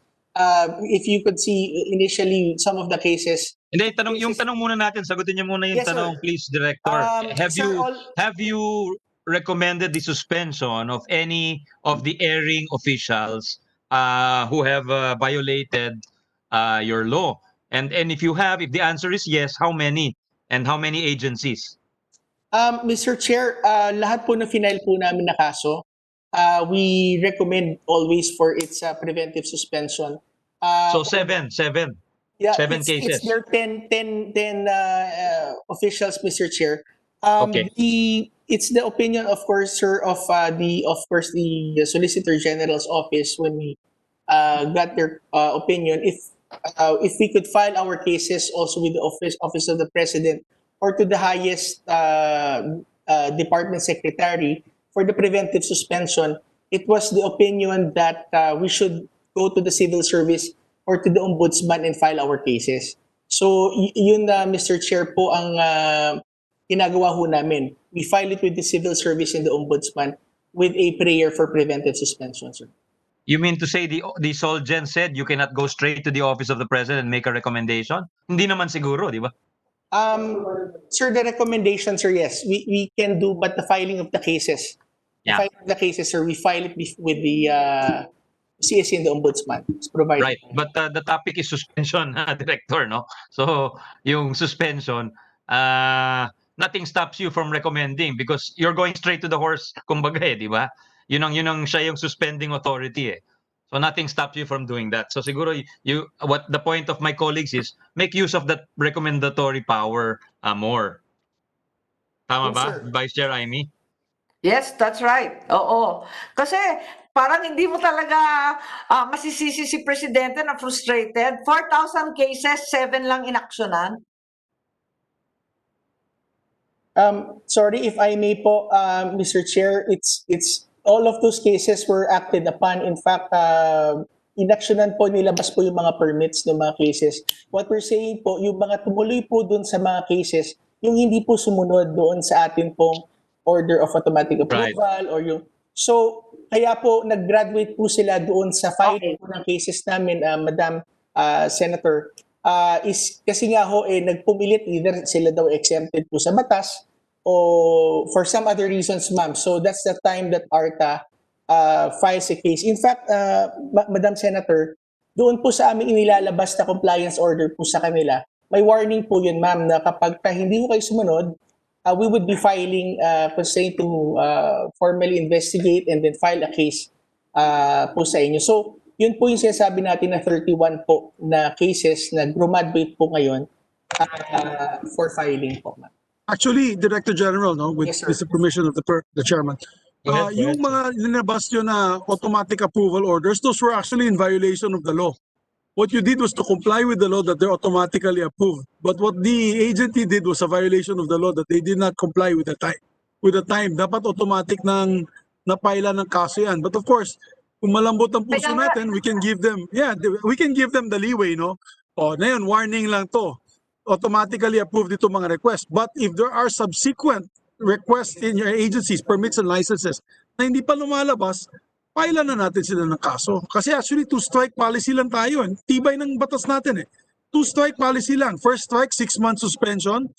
if you could see initially some of the cases. Hindi, yung tanong muna natin, sagutin niyo muna yung Yes, sir. tanong, please, Director. Sir, Have you recommended the suspension of any of the erring officials who have violated your law? And if you have, if the answer is yes, how many? And how many agencies? Mr. Chair, lahat po na final po namin na kaso, we recommend always for its preventive suspension. So seven. Yeah, 7 cases. It's their 10 officials, Mr. Chair. Okay. It's the opinion, of course, sir, of the Solicitor General's office when we got their opinion. If we could file our cases also with the office of the President or to the highest department secretary for the preventive suspension, it was the opinion that we should go to the civil service or to the ombudsman and file our cases. So yun Mr. Chair po ang ginagawa ho namin. We file it with the civil service and the ombudsman with a prayer for preventive suspension, sir. You mean to say the Solgen said you cannot go straight to the office of the president and make a recommendation? Hindi naman siguro, di ba? Sir, the recommendation, sir, yes, we can do, but the filing of the cases, sir, we file it with the CSC and the ombudsman. It's provided. Right, but the topic is suspension, Director, no? So yung suspension, nothing stops you from recommending because you're going straight to the horse, kumbaga di ba? Yun ang siya yung suspending authority eh. So nothing stops you from doing that. So siguro what the point of my colleagues is make use of that recommendatory power more. Tama Yes, ba, sir. Vice Chair Amy? Yes, that's right. Oo. Kasi parang hindi mo talaga masisisi si Presidente na frustrated. 4,000 cases, 7 lang inaksyonan. Sorry if I may po, Mr. Chair, it's all of those cases were acted upon. In fact, inaksyonan po, nilabas po yung mga permits ng mga cases. What we're saying po, yung mga tumuloy po dun sa mga cases, yung hindi po sumunod doon sa atin pong order of automatic approval or yung... So, kaya po nag-graduate po sila doon sa filing po ng cases namin, Madam Senator. is kasi nga ho nagpumilit, either sila daw exempted po sa batas o for some other reasons, ma'am. So that's the time that ARTA files a case. In fact, Madam Senator, doon po sa amin inilalabas na compliance order po sa kanila, may warning po yun, ma'am, na kapag hindi ko kayo sumunod, we would be filing constraint to formally investigate and then file a case po sa inyo. So, yun po yung sinasabi natin na 31 po na cases na graduate po ngayon for filing po, ma'am. Actually, Director General, no, with Yes, sir. the permission of the chairman, Go ahead, yung mga linabas yun na automatic approval orders, those were actually in violation of the law. What you did was to comply with the law that they're automatically approved. But what the agency did was a violation of the law that they did not comply with the time. Dapat automatic nang napaila ng kaso yan. But of course, kung malambot ang puso Kaya nga. natin, we can give them the leeway, no? O, na yun, warning lang to. Automatically approved ito mga requests. But if there are subsequent requests in your agencies, permits and licenses na hindi pa lumalabas, pailan na natin sila ng kaso. Kasi actually, two-strike policy lang tayo. Tibay ng batas natin eh. Two-strike policy lang. First strike, 6 months suspension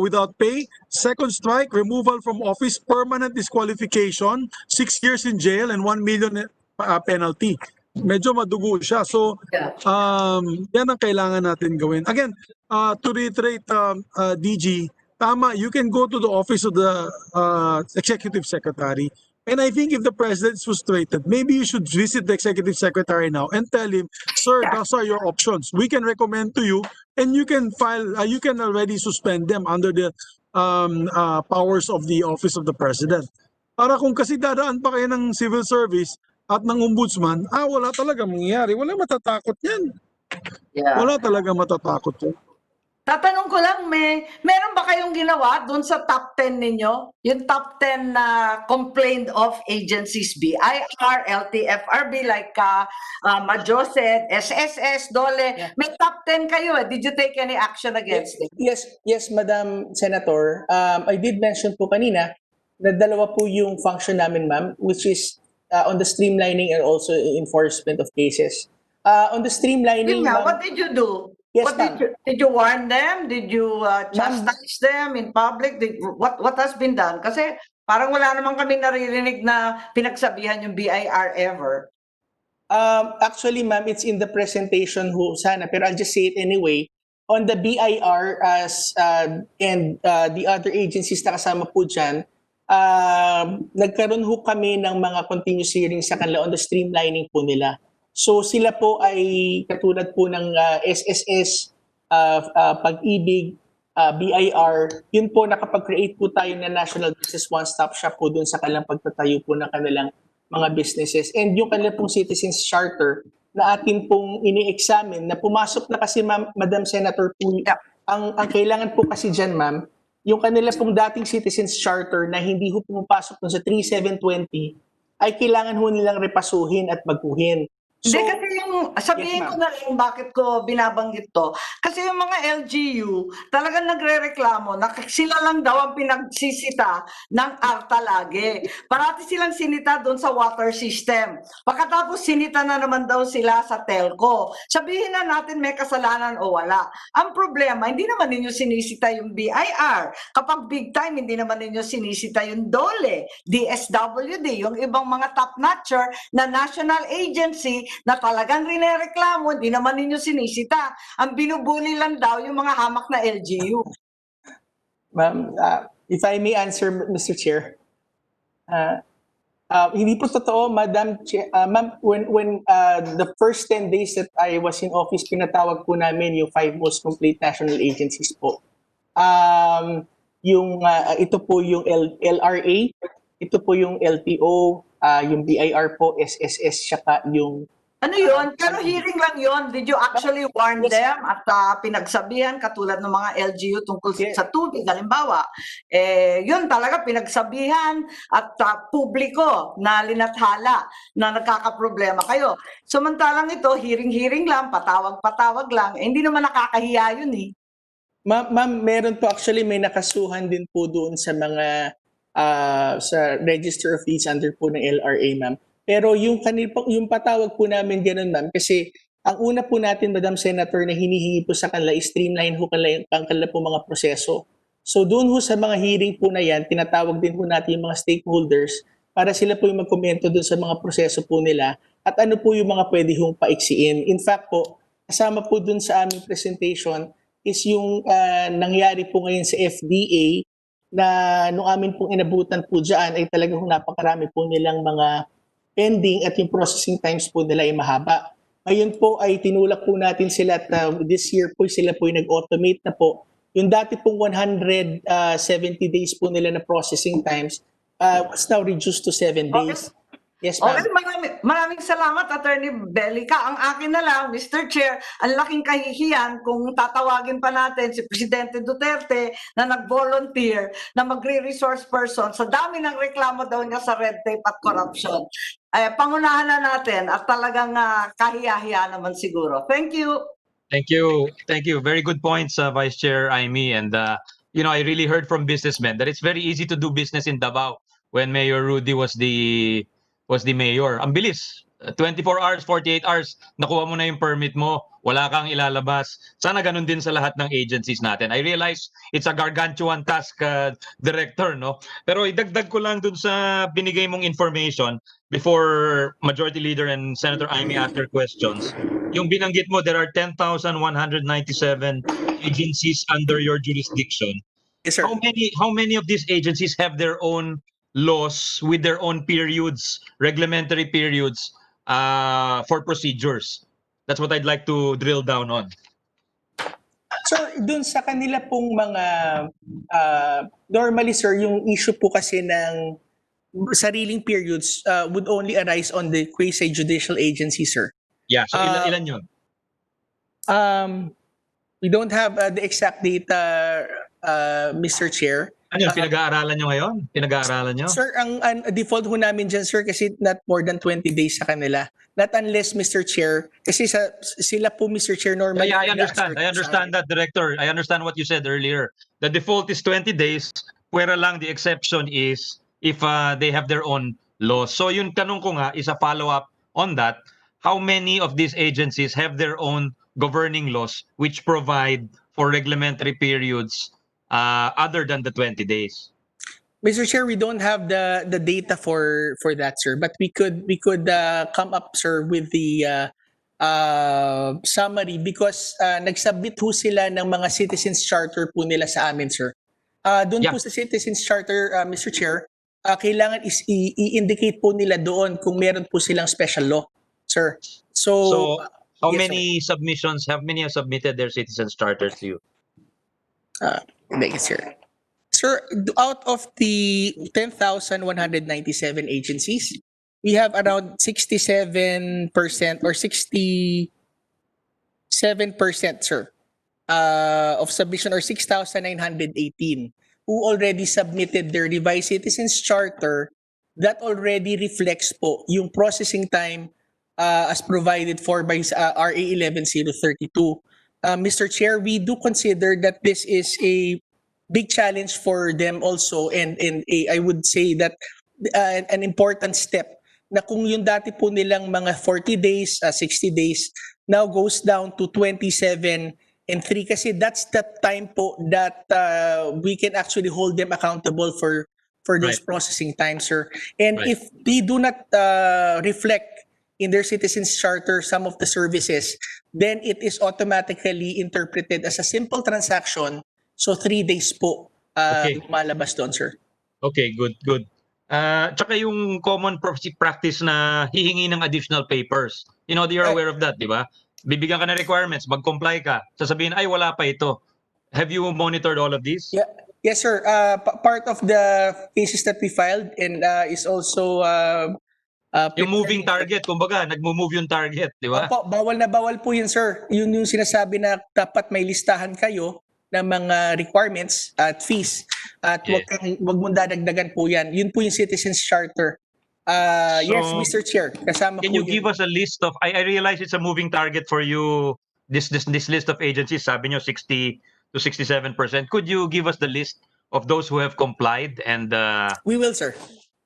without pay. Second strike, removal from office, permanent disqualification, 6 years in jail, and 1 million penalty. Medyo madugo siya. So, yan ang kailangan natin gawin. Again, to reiterate, DG, tama, you can go to the office of the executive secretary. And I think if the president is frustrated, maybe you should visit the executive secretary now and tell him, sir, those are your options. We can recommend to you, and you can file, you can already suspend them under the powers of the office of the president. Para kung kasi dadaan pa kayo ng civil service at ng ombudsman, wala talaga mangyayari. Wala matatakot yan. Yeah. Wala talaga matatakot yan. Tatanong ko lang, meron ba kayong ginawa doon sa top 10 ninyo? Yung top 10 na complained of agencies, BIR, LTFRB, like Majoset, SSS, DOLE. Yeah. May top 10 kayo. Did you take any action against them? Yes, Madam Senator. I did mention po kanina na dalawa po yung function namin, ma'am, which is on the streamlining and also enforcement of cases. On the streamlining, Yun nga, ma'am, what did you do? Yes, What did you warn them? Did you chastise them in public? What has been done? Kasi parang wala naman kami naririnig na pinagsabihan yung BIR ever. Actually, ma'am, it's in the presentation ho sana, pero I'll just say it anyway. On the BIR and the other agencies na kasama po dyan, nagkaroon ho kami ng mga continuous hearings sa kanila on the streamlining po nila. So sila po ay katulad po ng SSS, Pag-ibig, BIR, yun po nakapag-create po tayo ng National Business One-Stop Shop po dun sa kanilang pagtatayo po ng kanilang mga businesses. And yung kanilang pong Citizens Charter na atin pong ini-examine, na pumasok na kasi, Madam Senator po, ang kailangan po kasi dyan, ma'am, yung kanila pong dating Citizens Charter na hindi ho pumapasok dun sa 3720, ay kailangan ho nilang repasuhin at baguhin. Hindi kasi yung, sabihin Yes, ko na lang bakit ko binabanggit to. Kasi yung mga LGU, talagang nagre-reklamo na sila lang daw ang pinagsisita ng ARTA lagi. Parati silang sinita doon sa water system. Pagkatapos sinita na naman daw sila sa telco. Sabihin na natin may kasalanan o wala. Ang problema, hindi naman ninyo sinisita yung BIR. Kapag big time, hindi naman ninyo sinisita yung DOLE, DSWD, yung ibang mga top-notcher na national agency na talagang rinereklamo, hindi naman ninyo sinisita. Ang binubuli lang daw yung mga hamak na LGU. Ma'am, if I may answer, Mr. Chair. Hindi po totoo, Madam Chair. Ma'am, when the first 10 days that I was in office, pinatawag po namin yung 5 most complete national agencies po. Ito po yung LRA, ito po yung LTO, yung BIR po, SSS, saka yung Ano yun? Pero hearing lang yun. Did you actually warn Yes. them at pinagsabihan katulad ng mga LGU tungkol Yes. sa tubig? Halimbawa, yun talaga pinagsabihan at publiko na linathala na nagkakaproblema kayo. Samantalang ito, hearing-hearing lang, patawag-patawag lang, hindi naman nakakahiya yun eh. Ma'am, meron po actually may nakasuhan din po doon sa mga sa Register of Deeds under po ng LRA, ma'am. Pero yung patawag po namin ganun, ma'am, kasi Ang una po natin, Madam Senator, na hinihingi po sa kanila, streamline ho ang kanila po mga proseso. So doon ho sa mga hearing po na yan, tinatawag din po natin yung mga stakeholders para sila po yung magkomento doon sa mga proseso po nila at ano po yung mga pwede hong paiksiin. In fact po, kasama po doon sa aming presentation is yung nangyari po ngayon sa FDA na nung amin pong inabutan po dyan ay talagang napakarami po nilang mga pending at yung processing times po nila ay mahaba. Ngayon po ay tinulak po natin sila at this year po sila po ay nag-automate na po. Yung dati pong 170 days po nila na processing times was now reduced to 7 days. Yes, ma'am. Okay, maraming salamat, Attorney Bellica. Ang akin na lang, Mr. Chair, ang laking kahihiyan kung tatawagin pa natin si Presidente Duterte na nag-volunteer na magre-resource person sa dami ng reklamo daw niya sa red tape at corruption. Pangunahan na natin at talagang kahiya-hiya naman siguro. Thank you. Thank you. Thank you. Very good points, Vice Chair Amy. And, I really heard from businessmen that it's very easy to do business in Davao when Mayor Rudy was the mayor. Ang bilis. 24 hours, 48 hours, nakuha mo na yung permit mo, wala kang ilalabas. Sana ganun din sa lahat ng agencies natin. I realize it's a gargantuan task, Director, no? Pero idagdag ko lang dun sa binigay mong information before Majority Leader and Senator Amy ask their questions. Yung binanggit mo, there are 10,197 agencies under your jurisdiction. Yes, sir. How many of these agencies have their own laws with their own periods, reglementary periods for procedures? That's what I'd like to drill down on. Sir, dun sa kanila pong mga normally, sir, yung issue po kasi ng sariling periods would only arise on the quasi-judicial agency, sir. Yeah, so ilan yun? We don't have the exact data, Mr. Chair. Ano, pinag-aaralan nyo ngayon? Pinag-aaralan nyo? Sir, ang default ho namin dyan, sir, kasi not more than 20 days sa kanila. Not unless, Mr. Chair, kasi sila po, Mr. Chair, normally... I understand that, Director. I understand what you said earlier. The default is 20 days, pwera lang the exception is if they have their own laws. So yung tanong ko nga is a follow-up on that. How many of these agencies have their own governing laws which provide for reglementary periods other than the 20 days? Mr. Chair, we don't have the data for that, sir, but we could come up, sir, with the summary because nagsubmit ho sila ng mga citizens charter po nila sa amin, sir. Doon po sa citizens charter, Mr. Chair, kailangan i-indicate po nila doon kung meron po silang special law, sir. So how yes, many submissions, have submitted their citizens charters to you? Yes, sir. Sir, out of the 10,197 agencies, we have around 67% or 67%, sir, of submission or 6,918 who already submitted their revised citizens charter that already reflects po yung processing time as provided for by RA 11032. Mr. Chair, we do consider that this is a big challenge for them also and I would say that an important step na kung yung dati po nilang mga 40 days, 60 days now goes down to 27 and 3 kasi that's the time po that we can actually hold them accountable for those processing times, sir. And if they do not reflect in their citizens charter some of the services, then it is automatically interpreted as a simple transaction. So 3 days po lumalabas doon, sir. Okay, good. Tsaka yung common practice na hihingi ng additional papers. You're aware of that, di ba? Bibigyan ka ng requirements, mag-comply ka. Sasabihin, ay wala pa ito. Have you monitored all of these? Yeah. Yes, sir. Part of the cases that we filed and is also... yung moving target, kumbaga, nagmo-move yung target, di ba? Opo, bawal na bawal po yun, sir. Yun yung sinasabi na dapat may listahan kayo ng mga requirements at fees at wag mong dadagdagan po yan. Yun po yung citizens charter. Yes, Mr. Chair, kasama can po you give us a list of, I realize it's a moving target for you, this list of agencies, sabi nyo 60 to 67%. Could you give us the list of those who have complied and we will, sir.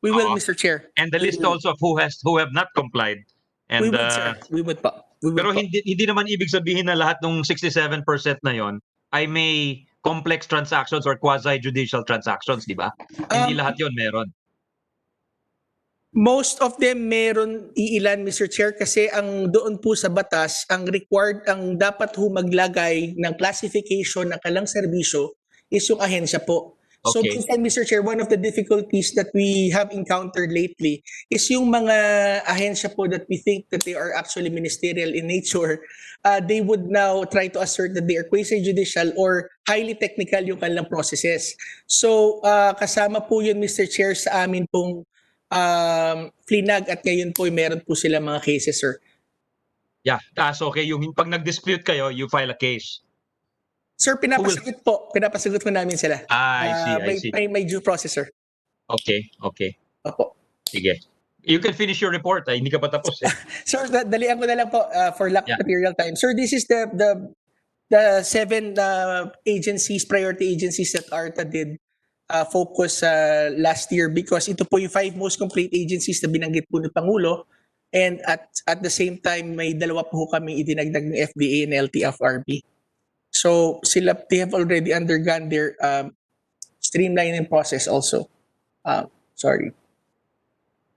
We will, Mr. Chair. And the list also of who have not complied. And we would, sir. We would po. we will Pero talk. hindi naman ibig sabihin na lahat ng 67% na yon ay may complex transactions or quasi-judicial transactions, di ba? Hindi lahat yon meron. Most of them meron iilan, Mr. Chair, kasi ang doon po sa batas, ang dapat ho maglagay ng classification ng kalang serbisyo is yung ahensya po. So Okay. minsan, Mr. Chair, one of the difficulties that we have encountered lately is yung mga ahensya po that we think that they are actually ministerial in nature, they would now try to assert that they are quasi-judicial or highly technical yung kanilang processes. So kasama po yun, Mr. Chair, sa amin pong FLINAG at ngayon po meron po sila mga cases, sir. Yeah, so okay, yung pag nag-dispute kayo, you file a case. Sir, pinapasagot ko namin sila. I see. May due process, sir. Okay. Opo. Sige. You can finish your report. Hindi ka pa tapos eh. Sir, dalian ko na lang po for lack of Yeah. material time. Sir, this is the 7 agencies, priority agencies that ARTA did focus last year because ito po yung 5 most complete agencies na binanggit po ni Pangulo, and at the same time may dalawa po kami idinagdag ng FDA and LTFRB. So they have already undergone their streamlining process also. Sorry.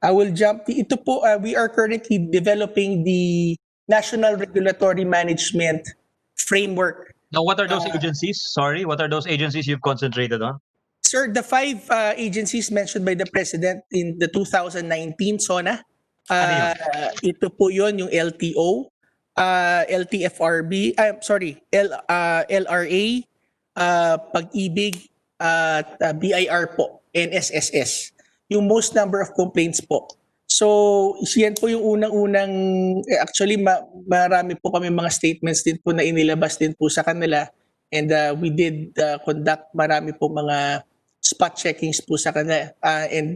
I will jump. Ito po, we are currently developing the National Regulatory Management Framework. Now, what are those agencies? Sorry, what are those agencies you've concentrated on? Sir, the 5 agencies mentioned by the President in the 2019 SONA, Ano ito po yun, yung LTO, LTFRB, LRA, Pag-ibig, BIR po, and SSS. Yung most number of complaints po. So, yan po yung unang-unang, actually marami po kami mga statements din po na inilabas din po sa kanila, and we did conduct marami po mga spot checkings po sa kanila, and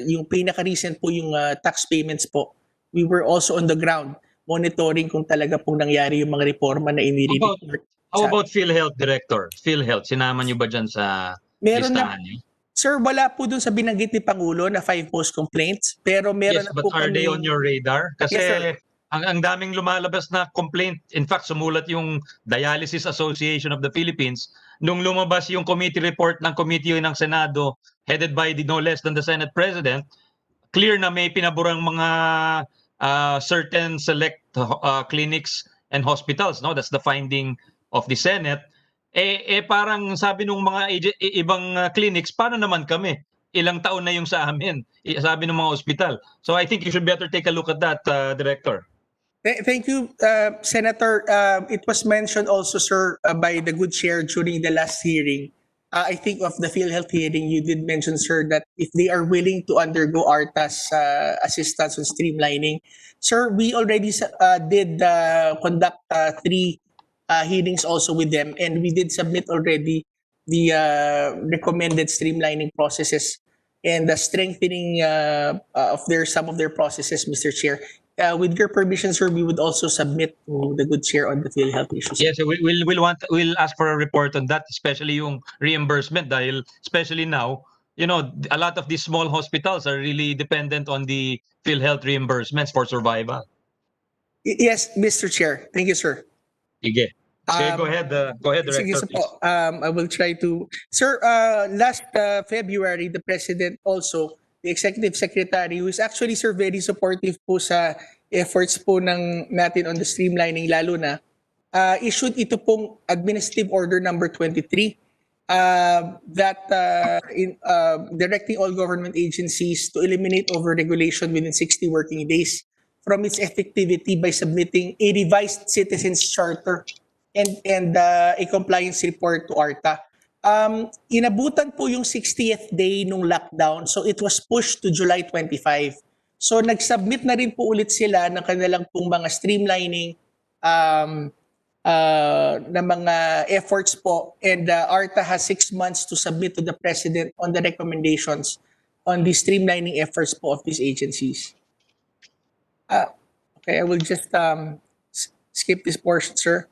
yung pinaka-recent po yung tax payments po. We were also on the ground monitoring kung talaga pong nangyari yung mga reforma na inire-report. How about PhilHealth Director? PhilHealth, sinama niyo ba dyan sa Meron na, listahan niyo? sir, wala po dun sa binanggit ni Pangulo na 5 post complaints, pero meron Yes, na but po are they kami. on your radar? Kasi Yes, sir. ang daming lumalabas na complaint. In fact, sumulat yung Dialysis Association of the Philippines nung lumabas yung committee report ng committee ng Senado headed by no less than the Senate President. Clear na may pinaburang mga certain select clinics and hospitals, no? That's the finding of the Senate. Parang sabi nung mga ibang clinics, paano naman kami? Ilang taon na yung sa amin, sabi ng mga ospital. So I think you should better take a look at that, Director. Thank you, Senator. It was mentioned also, sir, by the good chair during the last hearing. I think of the PhilHealth hearing, you did mention, sir, that if they are willing to undergo ARTA's assistance on streamlining. Sir, we already did conduct 3 hearings also with them, and we did submit already the recommended streamlining processes and the strengthening of some of their processes, Mr. Chair. With your permission, sir, we would also submit to the good chair on the PhilHealth issues. Yes, we'll ask for a report on that, especially yung reimbursement dahil especially now, you know, a lot of these small hospitals are really dependent on the PhilHealth reimbursements for survival. Yes, Mr. Chair. Thank you, sir. Sige. Okay, go ahead, Sige, Director. so po, I will try to. Sir, last February, the President also, the Executive Secretary, who is actually, sir, very supportive po sa efforts po natin on the streamlining, lalo na, issued ito pong Administrative Order number 23 that directing all government agencies to eliminate overregulation within 60 working days from its effectivity by submitting a revised Citizens Charter and a compliance report to ARTA. Inabutan po yung 60th day nung lockdown, so it was pushed to July 25. So nag-submit na rin po ulit sila ng kanilang pong mga streamlining na mga efforts po, and ARTA has 6 months to submit to the President on the recommendations on the streamlining efforts po of these agencies. Okay, I will just skip this portion, sir.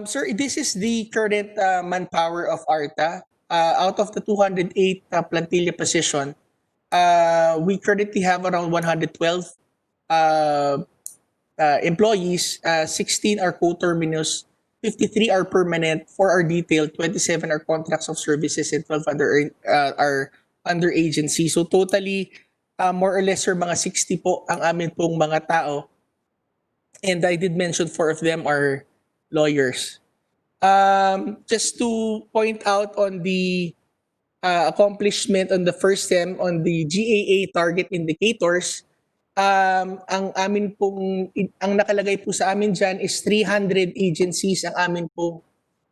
Sir, this is the current manpower of ARTA. Out of the 208 plantilla position, we currently have around 112 employees, 16 are co-terminus, 53 are permanent, 4 are detailed, 27 are contracts of services, and 12 are under agency. So totally, more or less, sir, mga 60 po ang amin pong mga tao. And I did mention 4 of them are lawyers. Just to point out on the accomplishment on the first SEM on the GAA target indicators, ang amin pong, ang nakalagay po sa amin dyan is 300 agencies ang amin pong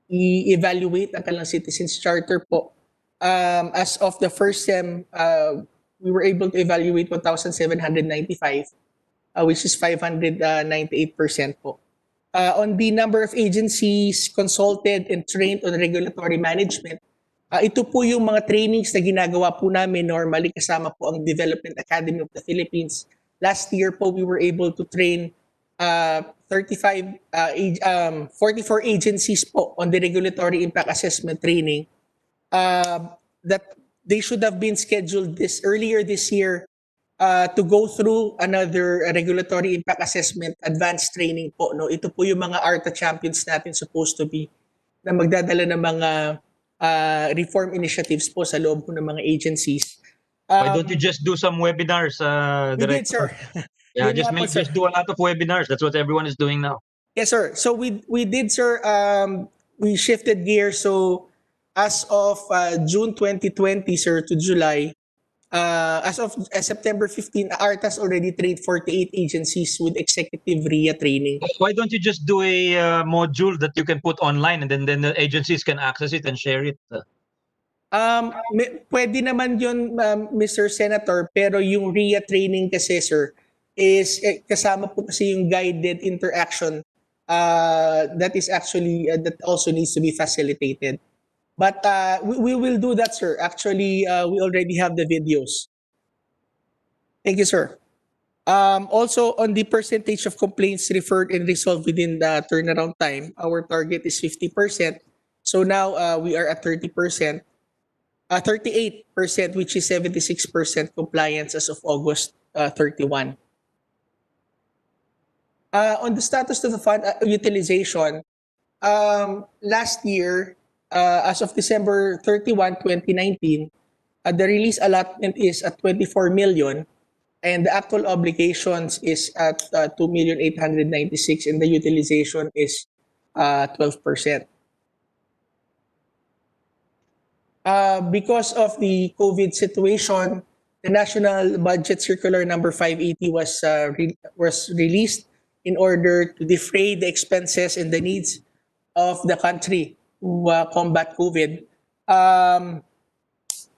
i-evaluate ang kanilang Citizens Charter po. As of the first SEM, we were able to evaluate 1,795, which is 598% po. On the number of agencies consulted and trained on regulatory management, ito po yung mga trainings na ginagawa po namin normally kasama po ang Development Academy of the Philippines. Last year po, we were able to train 44 agencies po on the regulatory impact assessment training that they should have been scheduled earlier this year to go through another regulatory impact assessment advanced training po. No? Ito po yung mga ARTA champions natin supposed to be na magdadala ng mga reform initiatives po sa loob po ng mga agencies. Why don't you just do some webinars, We did, sir. Yeah, Yun nga po, sir. just do a lot of webinars. That's what everyone is doing now. Yes, sir. So we did, sir. We shifted gears. So as of June 2020, sir, to July, as of September 15, ARTA's already trained 48 agencies with executive RIA training. Why don't you just do a module that you can put online and then the agencies can access it and share it? Pwede naman yun, Mr. Senator, pero yung RIA training kasi, sir, is kasama po kasi yung guided interaction that is actually, that also needs to be facilitated. But we will do that, sir. Actually, we already have the videos. Thank you, sir. Also, on the percentage of complaints referred and resolved within the turnaround time, our target is 50%. So now we are at 30%. 38%, which is 76% compliance as of August 31. On the status of the fund utilization, last year, as of December 31, 2019, the release allotment is at 24 million and the actual obligations is at 2,896,000 and the utilization is 12%. Because of the COVID situation, the National Budget Circular number 580 was released in order to defray the expenses and the needs of the country to combat COVID.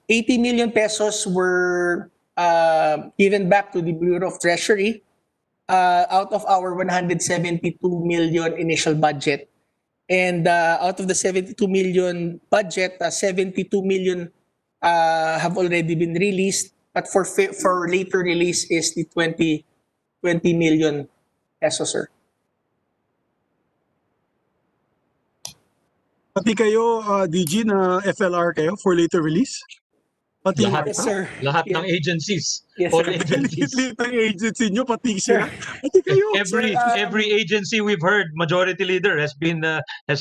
80 million pesos were given back to the Bureau of Treasury out of our 172 million initial budget. And out of the 72 million budget, 72 million have already been released. But for later release is the 20 million pesos, sir. Pati kayo, DG, na FLR kayo for later release? Pati Lahat, Yes, sir. lahat Yeah. ng agencies. Yes, All sir. agencies. Little agency nyo, pati sila. Pati kayo. Every agency we've heard, majority leader has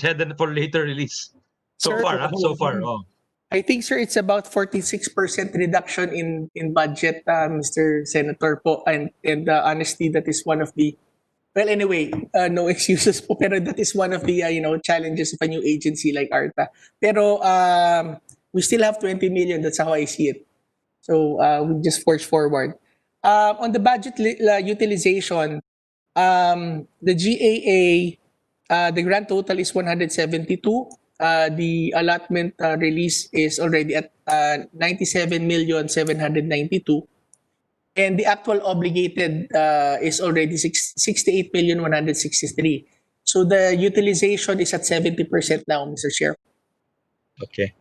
headed for later release. So Sir, far. Oh. I think, sir, it's about 46% reduction in budget, Mr. Senator po. And honestly, that is one of the, well, anyway, no excuses po, pero that is one of the, challenges of a new agency like ARTA. Pero we still have 20 million. That's how I see it. So we just forge forward. On the budget utilization, the GAA, the grand total is 172. The allotment release is already at 97,792,000. And the actual obligated is already 68,163,000. So the utilization is at 70% now, Mr. Chair. Okay.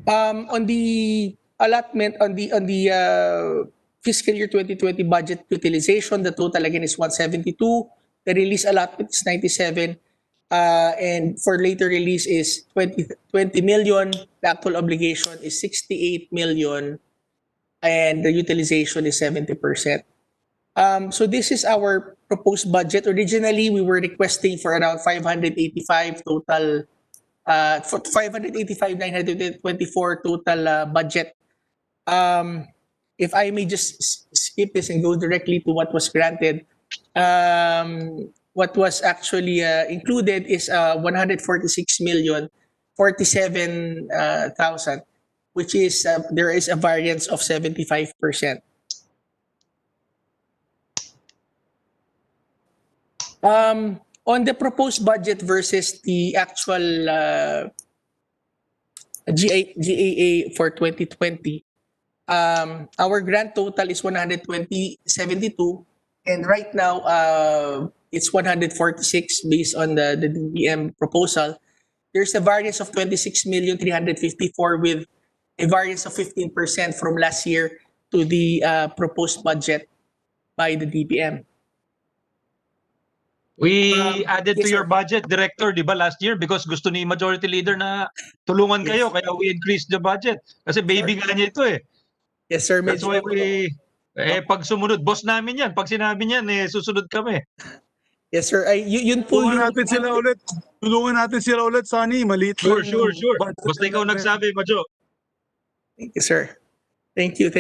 On the allotment, on the fiscal year 2020 budget utilization, the total again is 172. The release allotment is 97. And for later release is 20 million. The actual obligation is 68 million. And the utilization is 70%. So this is our proposed budget. Originally, we were requesting for around 585 total, for 585,924 total budget. If I may just skip this and go directly to what was granted, what was actually included is 146,047,000, which is there is a variance of 75%. On the proposed budget versus the actual GAA for 2020, our grand total is 120.72, and right now it's 146 based on the DBM proposal. There's a variance of 26,354 with a variance of 15% from last year to the proposed budget by the DBM. We added yes, to your sir. budget, Director, di ba, last year because gusto ni Majority Leader na tulungan Yes. kayo, kaya we increased the budget. Kasi baby nga niya ito eh. Yes, sir. That's why pag sumunod, boss namin yan. Pag sinabi niyan, susunod kami. Yes, sir. Ay, yun po Tulungan yung... natin sila ulit. Tulungan natin sila ulit, Sunny. Maliit Sure. budget Basta ikaw natin. nagsabi, Majo. Thank you, sir. Thank you,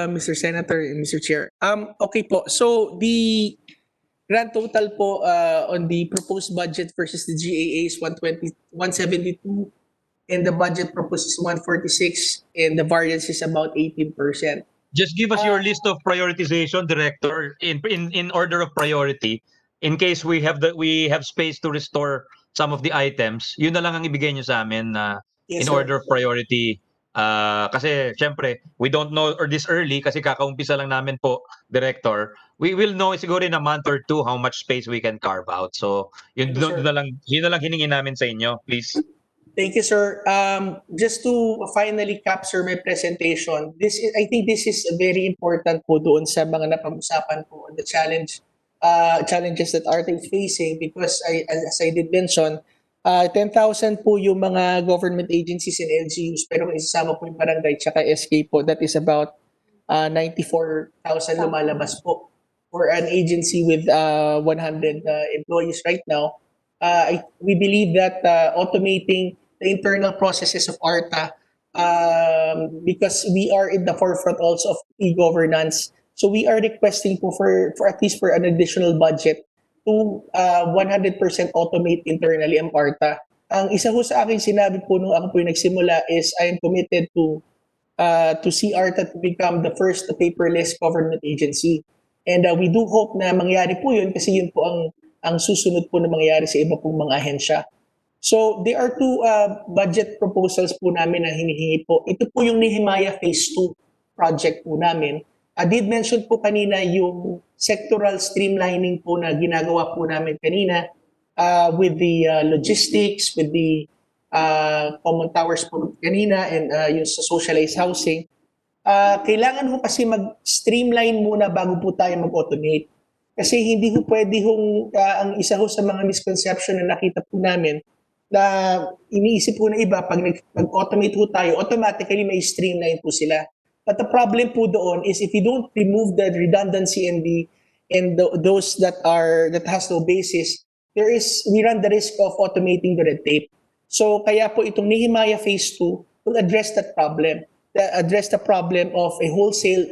Mr. Senator and Mr. Chair. Okay po. So the grand total po on the proposed budget versus the GAA is 172, and the budget proposed is 146, and the variance is about 18%. Just give us your list of prioritization, Director, in order of priority. In case we have space to restore some of the items, yun na lang ang ibigay niyo sa amin na Yes, in sir. order of priority. Kasi syempre, we don't know or this early kasi kakaumpisa lang namin po, Director. We will know siguro in a month or two how much space we can carve out. So, yun Thank you, sir. na lang hiningi namin sa inyo, please. Thank you, sir. Just to finally capture my presentation, I think this is very important po doon sa mga napag-usapan po on the challenges that ARTA is facing, because as I did mention, 10,000 po yung mga government agencies and LGUs, pero kung isasama po yung barangay tsaka SK po, that is about 94,000 lumalabas po for an agency with 100 employees right now. We believe that automating the internal processes of ARTA, because we are in the forefront also of e-governance. So we are requesting for at least for an additional budget to 100% automate internally ang ARTA. Ang isa ho sa akin sinabi po nung ako po yung nagsimula is I am committed to see ARTA to become the first paperless government agency. And we do hope na mangyari po yun kasi yun po ang susunod po na mangyayari sa iba pong mga ahensya. So there are two budget proposals po namin na hinihingi po. Ito po yung Nehemiah Phase 2 project po namin. I did mention po kanina yung sectoral streamlining po na ginagawa po namin kanina with the logistics, with the common towers po kanina, and yung sa socialized housing. Kailangan po kasi mag-streamline muna bago po tayo mag-automate. Kasi hindi po pwede ang isa ho sa mga misconception na nakita po namin na iniisip po na iba, pag nag-automate po tayo, automatically may streamline po sila. But the problem po doon is if you don't remove the redundancy and those that has no basis, we run the risk of automating the red tape. So kaya po itong Nehemiah Phase 2 will address that problem. Address the problem of a wholesale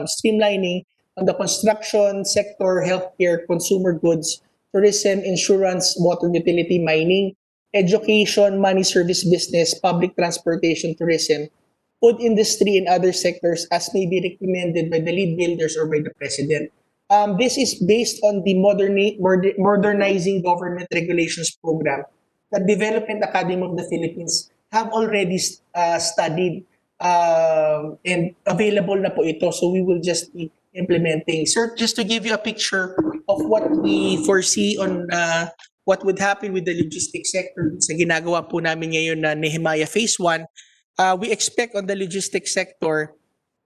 streamlining on the construction sector, healthcare, consumer goods, tourism, insurance, water utility, mining, education, money service business, public transportation, tourism, food industry, and other sectors as may be recommended by the lead builders or by the President. This is based on the Modernizing Government Regulations Program that Development Academy of the Philippines have already studied and available na po ito. So we will just be implementing. Sir, just to give you a picture of what we foresee on what would happen with the logistics sector sa ginagawa po namin ngayon na Nehemiah Phase 1, we expect on the logistics sector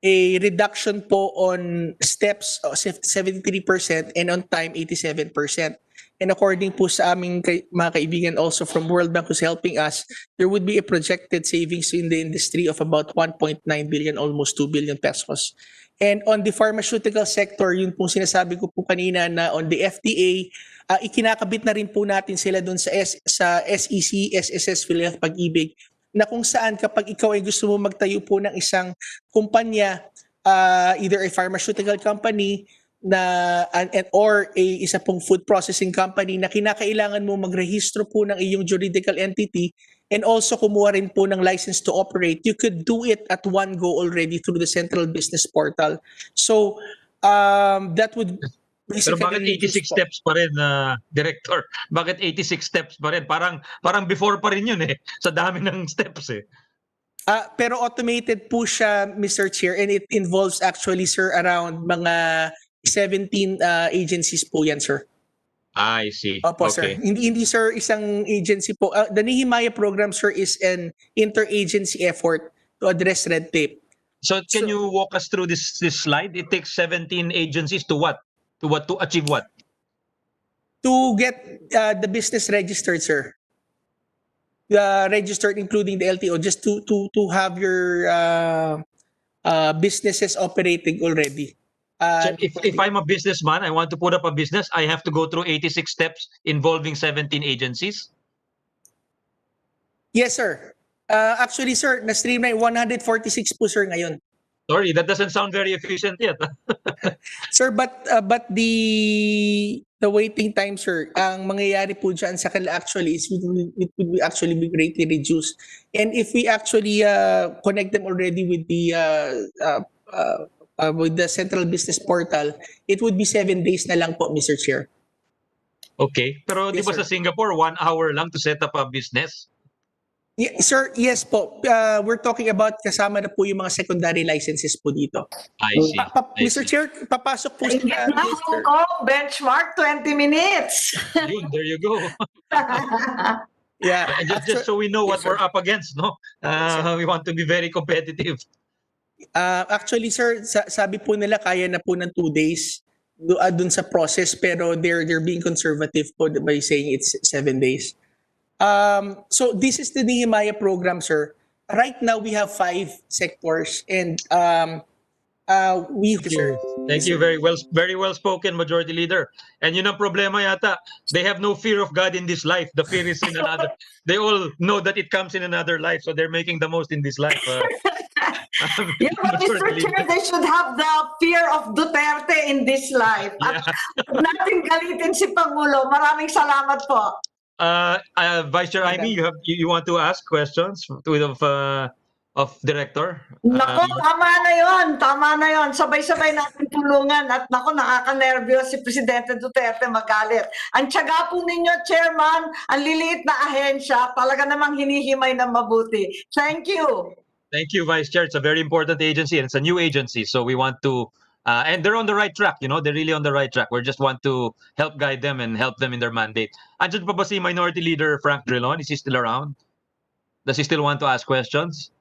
a reduction po on steps of 73% and on time 87%. And according po sa aming mga kaibigan also from World Bank who's helping us, there would be a projected savings in the industry of about 1.9 billion, almost 2 billion pesos. And on the pharmaceutical sector, yun pong sinasabi ko po kanina na on the FDA, ikinakabit na rin po natin sila doon sa SEC, SSS, PhilHealth, Pag-ibig, na kung saan kapag ikaw ay gusto mo magtayo po ng isang kumpanya, either a pharmaceutical company or isa pong food processing company na kinakailangan mo magrehistro po ng iyong juridical entity and also kumuha rin po ng license to operate, you could do it at one go already through the central business portal. So that would Pero bakit 86 steps pa rin, Director? Bakit 86 steps pa rin? Parang before pa rin yun sa dami ng steps Pero automated po siya, Mr. Chair, and it involves actually, sir, around mga 17 agencies po yan, sir. I see. Opo, Okay. sir. Hindi, sir, isang agency po. The Nehemiah program, sir, is an interagency effort to address red tape. So can you walk us through this slide? It takes 17 agencies to what? To achieve what? To get the business registered, sir. Registered including the LTO, just to have your businesses operating already. So if I'm a businessman, I want to put up a business, I have to go through 86 steps involving 17 agencies? Yes, sir. Actually, sir, na-streamline 146 po, sir, ngayon. Sorry, that doesn't sound very efficient yet. Sir, but the waiting time, sir, ang mangyayari po dyan sa kanila actually is it would actually be greatly reduced. And if we actually connect them already with the central business portal, it would be 7 days na lang po, Mr. Chair. Okay. Pero di Yes, ba sir. sa Singapore, 1 hour lang to set up a business? Yeah, sir, yes po. We're talking about kasama na po yung mga secondary licenses po dito. I see. Mr. Chair, papasok po Ingit sila. na Hong Kong, benchmark 20 minutes. Yun, there you go. Yeah. Just so we know what Yes, sir. we're up against, no? We want to be very competitive. Actually, sir, sabi po nila kaya na po ng 2 days dun sa process, pero they're being conservative po by saying it's 7 days. So this is the Nehemiah program, sir. Right now we have 5 sectors, and Thank you. Very well spoken, Majority Leader. And yun ang problema yata. They have no fear of God in this life. The fear is in another. They all know that it comes in another life, so they're making the most in this life. Yeah, but Mr. Chair, they should have the fear of Duterte in this life. At huwag natin galitin si Pangulo. Maraming salamat po. Vice Chair Amy, you want to ask questions of Director? Nako, tama na yon. Tama na yon. Sabay-sabay natin tulungan. At nako, nakaka-nervyos si Presidente Duterte magalit. Ang tiyaga po ninyo, Chairman, ang liliit na ahensya, talaga namang hinihimay na mabuti. Thank you. Thank you, Vice Chair. It's a very important agency, and it's a new agency. So we want to, and they're on the right track. They're really on the right track. We just want to help guide them and help them in their mandate. Andyan pa ba si Minority Leader Frank Drilon? Is he still around? Does he still want to ask questions?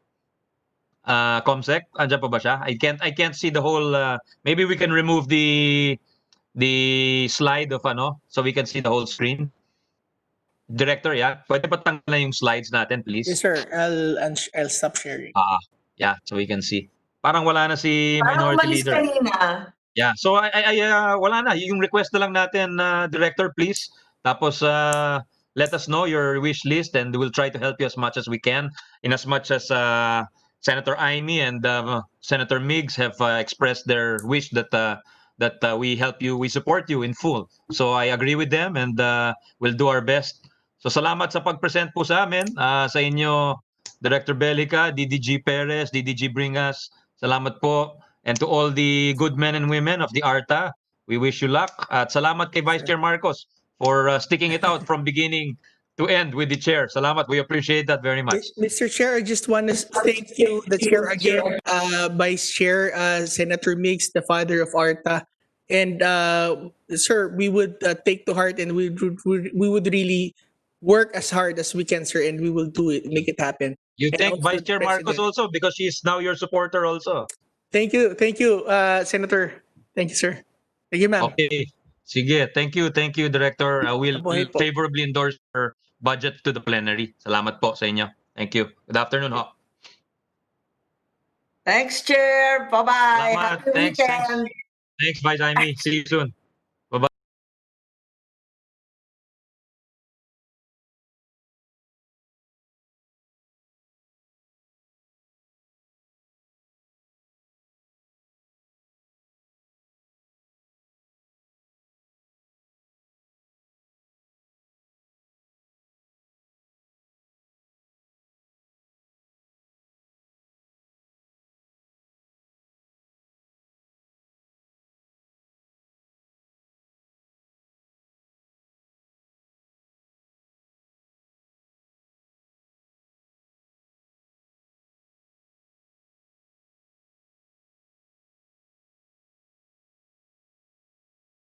Comsec, andyan pa ba siya? I can't see the whole. Maybe we can remove the slide of so we can see the whole screen. Director, yeah, pwede pa tanggalan yung slides natin, please. Yes, sir. I'll stop sharing. Yeah, so we can see. Parang wala na si Parang Minority umalis Leader. kanina. Yeah, so wala na. Yung request na lang natin, Director, please. Tapos let us know your wish list, and we'll try to help you as much as we can. In as much as Senator Amy and Senator Miggs have expressed their wish that we help you, we support you in full. So I agree with them, and we'll do our best. So salamat sa pag-present po sa amin, sa inyo, Director Belica, DDG Perez, DDG Bringas. Salamat po. And to all the good men and women of the ARTA, we wish you luck. At salamat kay Vice Chair Marcos for sticking it out from beginning to end with the chair. Salamat. We appreciate that very much. Mr. Chair, I just want to thank you, the chair again, Vice Chair, Senator Miggs, the father of ARTA. And sir, we would take to heart, and we would really work as hard as we can, sir, and we will do it, make it happen. You And thank also Vice Chair the Marcos President. also because she's now your supporter also. Thank you, Senator. Thank you, sir. Thank you, ma'am. Okay. Sige, thank you, Director. We'll Mabuhay po. favorably endorse our budget to the plenary. Salamat po sa inyo. Thank you. Good afternoon, ho. Thanks, Chair. Bye-bye. Salamat. Happy Thanks. weekend. Thanks, Vice Jaime. See you soon.